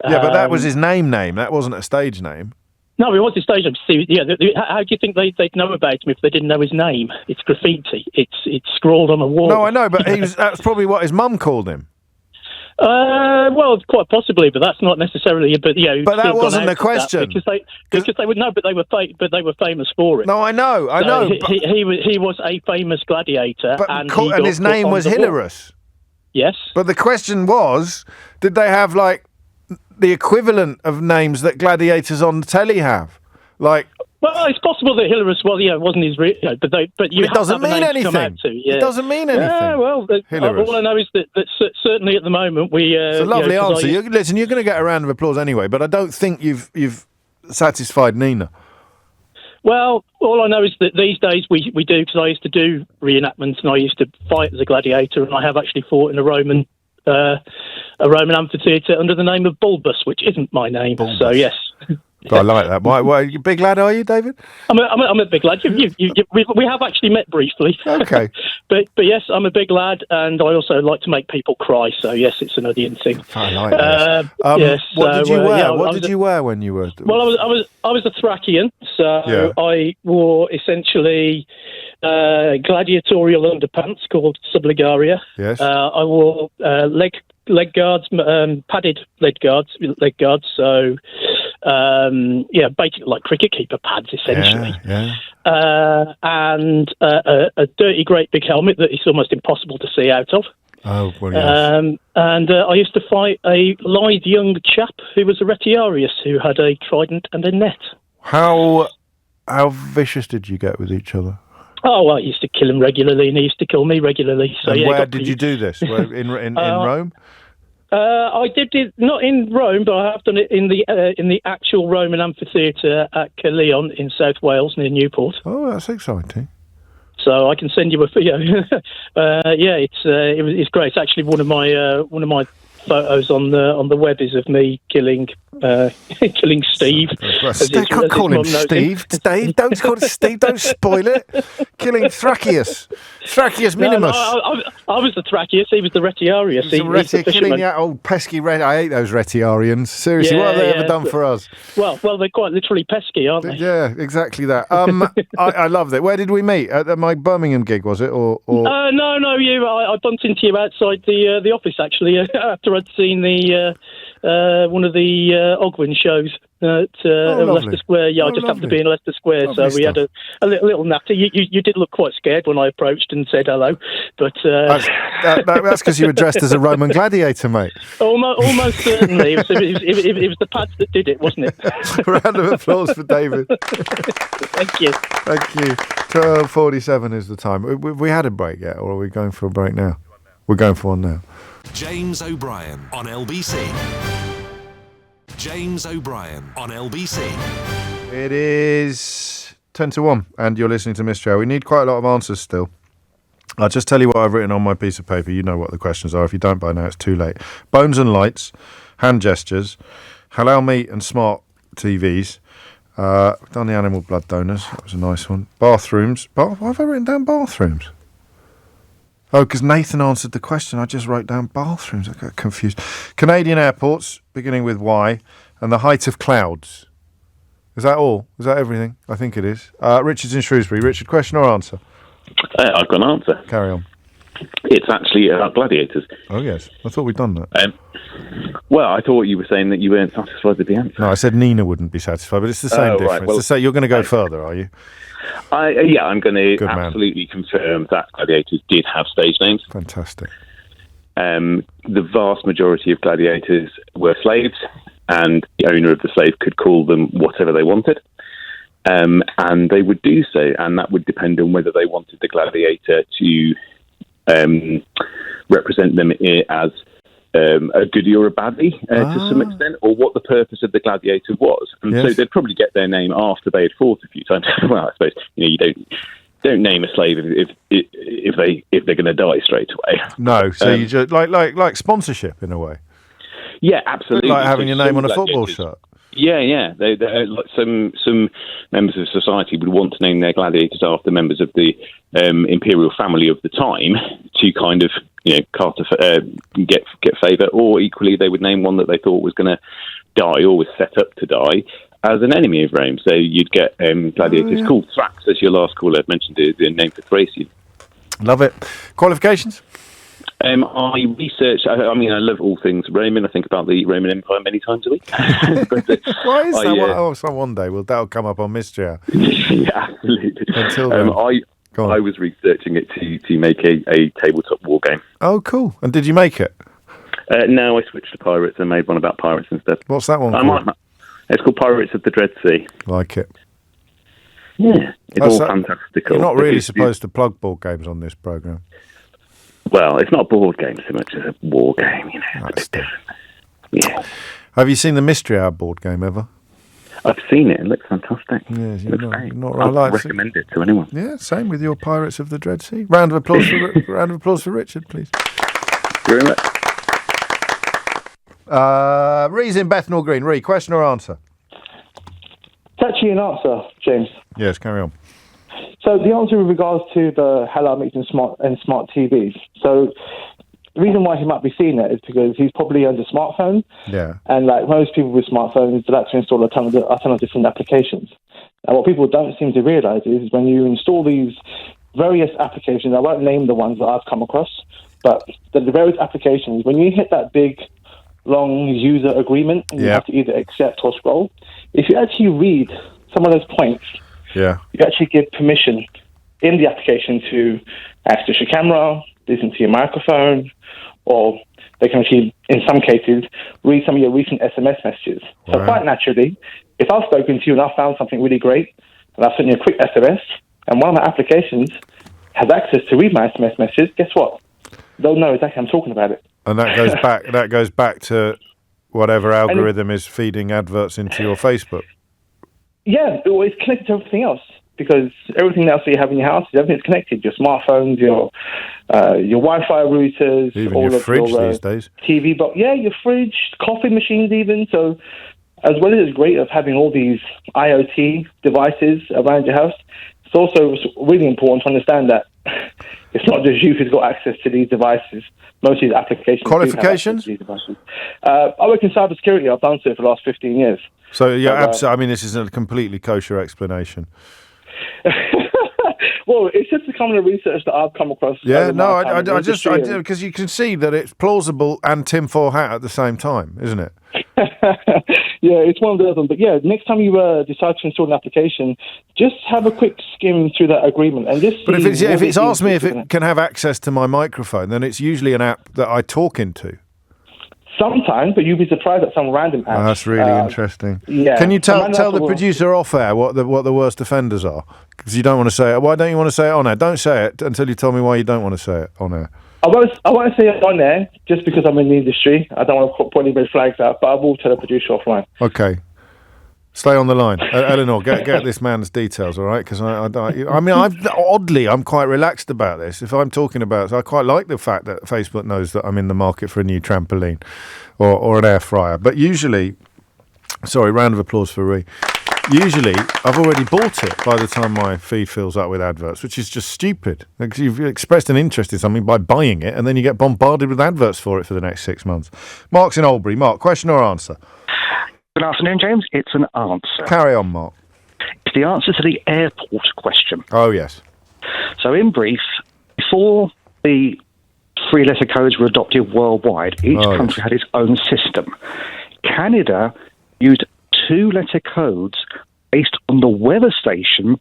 Yeah, but that was his name. That wasn't a stage name. No, it was his stage name. How do you think they'd know about him if they didn't know his name? It's graffiti. It's scrawled on a wall. No, I know, but that's probably what his mum called him. Well, quite possibly, but that's not necessarily. But but that wasn't the question. Because they would know, but they were famous for it. No, I know. He was a famous gladiator, and his name was Hilarius. Yes, but the question was, did they have like the equivalent of names that gladiators on the telly have, like? Well, it's possible that Hilarius wasn't his real, but you it doesn't mean anything. It doesn't mean anything. Yeah, well, all I know is that certainly at the moment it's a lovely answer. You're going to get a round of applause anyway, but I don't think you've satisfied Nina. Well, all I know is that these days we do, because I used to do reenactments and I used to fight as a gladiator, and I have actually fought in a Roman amphitheatre under the name of Bulbus, which isn't my name. Bulbus. So yes. But I like that. Why, you big lad, are you, David? I'm a big lad. We have actually met briefly. Okay. but yes, I'm a big lad, and I also like to make people cry. So yes, it's an Odeon thing. I like this. Yes. What did you wear? What did you wear when you were? Well, I was a Thracian, so I wore essentially gladiatorial underpants called subligaria. Yes. I wore leg guards, padded leg guards. So. Basically like cricket keeper pads, essentially. And a dirty, great big helmet that is almost impossible to see out of. Oh, well, yes. And I used to fight a lithe young chap who was a retiarius who had a trident and a net. How vicious did you get with each other? Oh, well, I used to kill him regularly, and he used to kill me regularly. So and where did you do this? In Rome? I did it not in Rome, but I have done it in the actual Roman amphitheatre at Caerleon in South Wales near Newport. Oh, that's exciting. So I can send you a video. It's great. It's actually one of my photos on the web is of me killing Steve. Don't call him Steve. Dave, don't call it Steve. Don't spoil it. Killing Thracius Minimus. No, I was the Thracius. He was the Retiarius. Killing that old pesky red. I hate those Retiarians. Seriously, what have they ever done for us? Well, they're quite literally pesky, aren't they? Yeah, exactly that. I loved it. Where did we meet? At my Birmingham gig, was it? Or? No. I bumped into you outside the office actually after I'd seen the one of the Ogwyn shows at Leicester Square. Yeah, I just happened to be in Leicester Square, so we had a little natter. You did look quite scared when I approached and said hello, but that's because you were dressed as a Roman gladiator, mate. Almost certainly. It was the pads that did it, wasn't it? Round of applause for David. Thank you. 12:47 is the time. We had a break yet, or are we going for a break now? We're going for one now. James O'Brien on LBC. James O'Brien on LBC. It is 10-1, and you're listening to Mystery Hour. We need quite a lot of answers still. I'll just tell you what I've written on my piece of paper. You know what the questions are. If you don't by now, it's too late. Bones and lights, hand gestures, halal meat and smart TVs. Done the animal blood donors. That was a nice one. Bathrooms. Why have I written down bathrooms? Oh, because Nathan answered the question. I just wrote down bathrooms. I got confused. Canadian airports, beginning with Y, and the height of clouds. Is that all? Is that everything? I think it is. Richard's in Shrewsbury. Richard, question or answer? I've got an answer. Carry on. It's actually about gladiators. Oh, yes. I thought we'd done that. Well, I thought you were saying that you weren't satisfied with the answer. No, I said Nina wouldn't be satisfied, but it's the same difference. Right. Well, you're going to go further, are you? I'm going to absolutely confirm that gladiators did have stage names. Fantastic. The vast majority of gladiators were slaves, and the owner of the slave could call them whatever they wanted. And they would do so, and that would depend on whether they wanted the gladiator to represent them as a goodie or a baddie to some extent, or what the purpose of the gladiator was. And so they'd probably get their name after they had fought a few times. Well, I suppose you don't name a slave if they're going to die straight away. No, so you just like sponsorship in a way. Yeah, absolutely. Like having your name on a football shirt. Yeah. They like some members of society would want to name their gladiators after members of the imperial family of the time to kind of get favour, or equally they would name one that they thought was going to die or was set up to die as an enemy of Rome. So you'd get gladiators called Thrax, as your last caller mentioned, is the name for Thracian. Love it. Qualifications? I research. I love all things Roman. I think about the Roman Empire many times a week. Why is that? So one day that'll come up on Mystery Hour. Yeah, absolutely. Until then. I was researching it to make a tabletop war game. Oh, cool. And did you make it? No, I switched to pirates and made one about pirates instead. What's that one called? It's called Pirates of the Dread Sea. Like it. Yeah, it's all fantastical. You're not really supposed to plug board games on this programme. Well, it's not a board game so much as a war game, That's different. Yeah. Have you seen the Mystery Hour board game ever? I've seen it. It looks fantastic. Yes, it looks great. I'd recommend it to anyone. Yeah, same with your Pirates of the Dread Sea. Round of applause for Richard, please. Thank you very much. Ree's in Bethnal Green. Ree, question or answer? It's actually an answer, James. Yes, carry on. So the answer with regards to the halal meat and smart TVs. So the reason why he might be seeing it is because he's probably on the smartphone. Yeah. And like most people with smartphones, they like to install a ton of different applications. And what people don't seem to realise is when you install these various applications, I won't name the ones that I've come across, but the various applications, when you hit that big, long user agreement, and you have to either accept or scroll, if you actually read some of those points, you actually give permission in the application to access your camera, listen to your microphone, or they can actually, in some cases, read some of your recent SMS messages. So quite naturally, if I've spoken to you and I found something really great, and I've sent you a quick SMS, and one of my applications has access to read my SMS messages, guess what? They'll know exactly I'm talking about it. And that goes back. That goes back to whatever algorithm is feeding adverts into your Facebook. Yeah, it's connected to everything else because everything else that you have in your house, everything's connected. Your smartphones, your Wi-Fi routers, even all your of fridge your these days. TV, but your fridge, coffee machines, even. So, as well as it's great of having all these IoT devices around your house, it's also really important to understand that it's not just you who's got access to these devices. Most of these applications. Qualifications? Do have access to these devices. I work in cybersecurity. I've done so for the last 15 years. So, absolutely. I mean, this is a completely kosher explanation. Well, it's just the kind of research that I've come across. Yeah, no, I do, because you can see that it's plausible and tinfoil hat at the same time, isn't it? Yeah, it's one of those ones. But yeah, next time you decide to install an application, just have a quick skim through that agreement and just. But if it's asked me if it can have access to my microphone, then it's usually an app that I talk into. Sometimes, but you'd be surprised at some random apps. Oh, that's really interesting. Yeah. Can you tell the producer off air what the worst offenders are? Because you don't want to say it. Why don't you want to say it on air? Don't say it until you tell me why you don't want to say it on air. I won't say it on air just because I'm in the industry. I don't want to put any red flags out, but I will tell the producer offline. Okay. Stay on the line. Eleanor, get this man's details, all right? Because I'm quite relaxed about this. If I'm talking about it, I quite like the fact that Facebook knows that I'm in the market for a new trampoline or an air fryer. But usually, round of applause for Ree. Usually, I've already bought it by the time my feed fills up with adverts, which is just stupid. Because you've expressed an interest in something by buying it, and then you get bombarded with adverts for it for the next 6 months. Mark's in Albury. Mark, question or answer? Good afternoon, James. It's an answer. Carry on, Mark. It's the answer to the airport question. Oh, yes. So, in brief, before the 3-letter codes were adopted worldwide, each country had its own system. Canada used 2-letter codes based on the weather station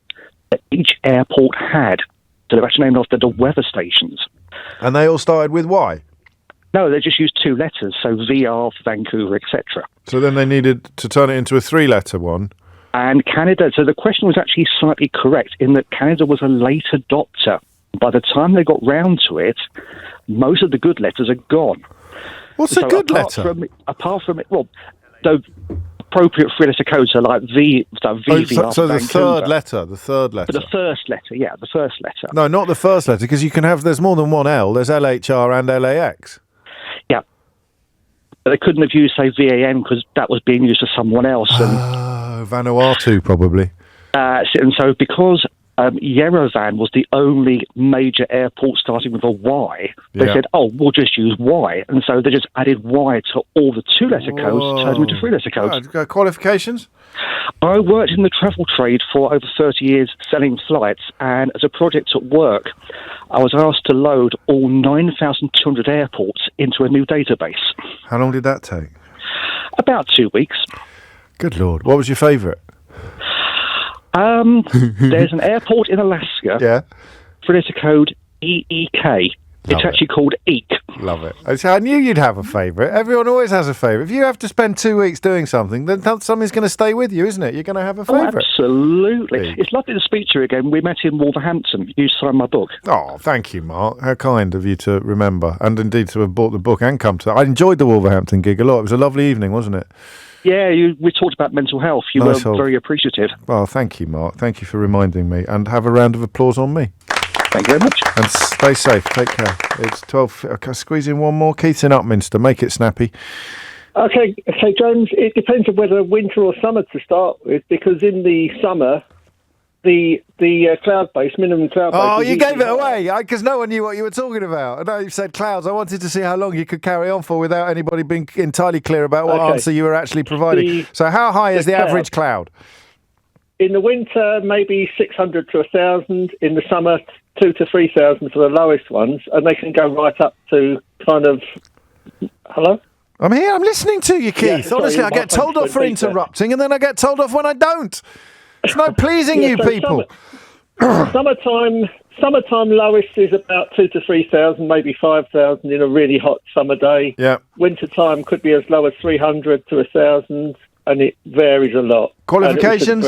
that each airport had. So they've actually named after the weather stations. And they all started with Y? No, they just used 2 letters, so VR for Vancouver, etc. So then they needed to turn it into a 3-letter one. And Canada, so the question was actually slightly correct in that Canada was a late adopter. By the time they got round to it, most of the good letters are gone. What's a good letter? Apart from it, well, the appropriate 3-letter codes are like V. So the third letter. The first letter, yeah, the first letter. No, not the first letter, because you can have. There's more than one L. There's LHR and LAX. Yeah. But they couldn't have used, say, VAM because that was being used for someone else. Vanuatu, probably. And so because Yerevan was the only major airport starting with a Y, they said, we'll just use Y. And so they just added Y to all the 2-letter codes, turned them into 3-letter codes. Qualifications? I worked in the travel trade for over 30 years selling flights, and as a project at work, I was asked to load all 9,200 airports into a new database. How long did that take? About 2 weeks. Good Lord. What was your favourite? There's an airport in Alaska. Yeah. For letter code EEK. It's actually called EEK. Love it. I knew you'd have a favourite. Everyone always has a favourite. If you have to spend 2 weeks doing something, then something's going to stay with you, isn't it? You're going to have a favourite. Absolutely. It's lovely to speak to you again. We met in Wolverhampton. You signed my book. Oh, thank you, Mark. How kind of you to remember, and indeed to have bought the book and come to that. I enjoyed the Wolverhampton gig a lot. It was a lovely evening, wasn't it? Yeah, we talked about mental health. You were very appreciative. Well, thank you, Mark. Thank you for reminding me. And have a round of applause on me. Thank you very much. And stay safe. Take care. It's 12. Okay, squeeze in one more. Keith's in Upminster. Make it snappy. Okay, James, it depends on whether winter or summer to start with, because in the summer, the cloud base, minimum cloud base... Oh, you gave it away, because no one knew what you were talking about. I know you said clouds. I wanted to see how long you could carry on for without anybody being entirely clear about what answer you were actually providing. So how high is the average cloud? In the winter, maybe 600 to 1,000. In the summer, 2,000 to 3,000 for the lowest ones, and they can go right up to kind of... Hello? I'm here. I'm listening to you, Keith. Yeah, sorry, honestly, I get told off for interrupting, and then I get told off when I don't. It's no pleasing you people. Summertime lowest is about 2,000 to 3,000, maybe 5,000 in a really hot summer day. Yeah. Wintertime could be as low as 300 to 1,000, and it varies a lot. Qualifications?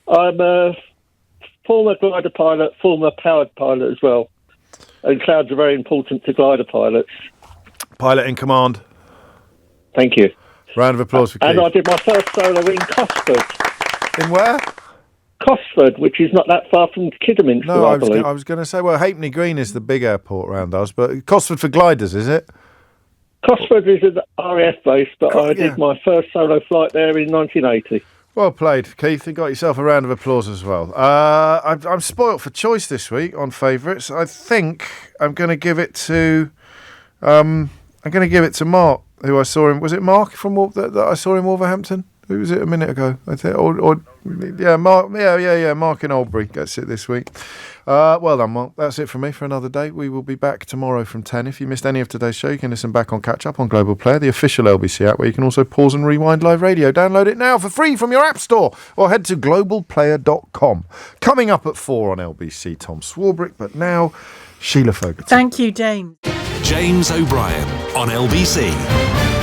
I'm a former glider pilot, former powered pilot as well. And clouds are very important to glider pilots. Pilot in command. Thank you. Round of applause for Keith. And I did my first solo in Cosford. In where? Cosford, which is not that far from Kidderminster, I believe. I was going to say, well, Halfpenny Green is the big airport around us, but Cosford for gliders, is it? Cosford is an RAF base, but I did my first solo flight there in 1980. Well played, Keith. You got yourself a round of applause as well. I'm spoilt for choice this week on favourites. I think I'm going to give it to Mark, who I saw him. Was it Mark from that I saw in Wolverhampton? Who was it a minute ago? I think, Mark. Yeah, Mark in Albury gets it this week. Well done, Mark. That's it from me for another day. We will be back tomorrow from 10. If you missed any of today's show, you can listen back on Catch Up on Global Player, the official LBC app, where you can also pause and rewind live radio. Download it now for free from your app store, or head to globalplayer.com. Coming up at 4 on LBC, Tom Swarbrick, but now Sheila Fogarty. Thank you, James. James O'Brien on LBC.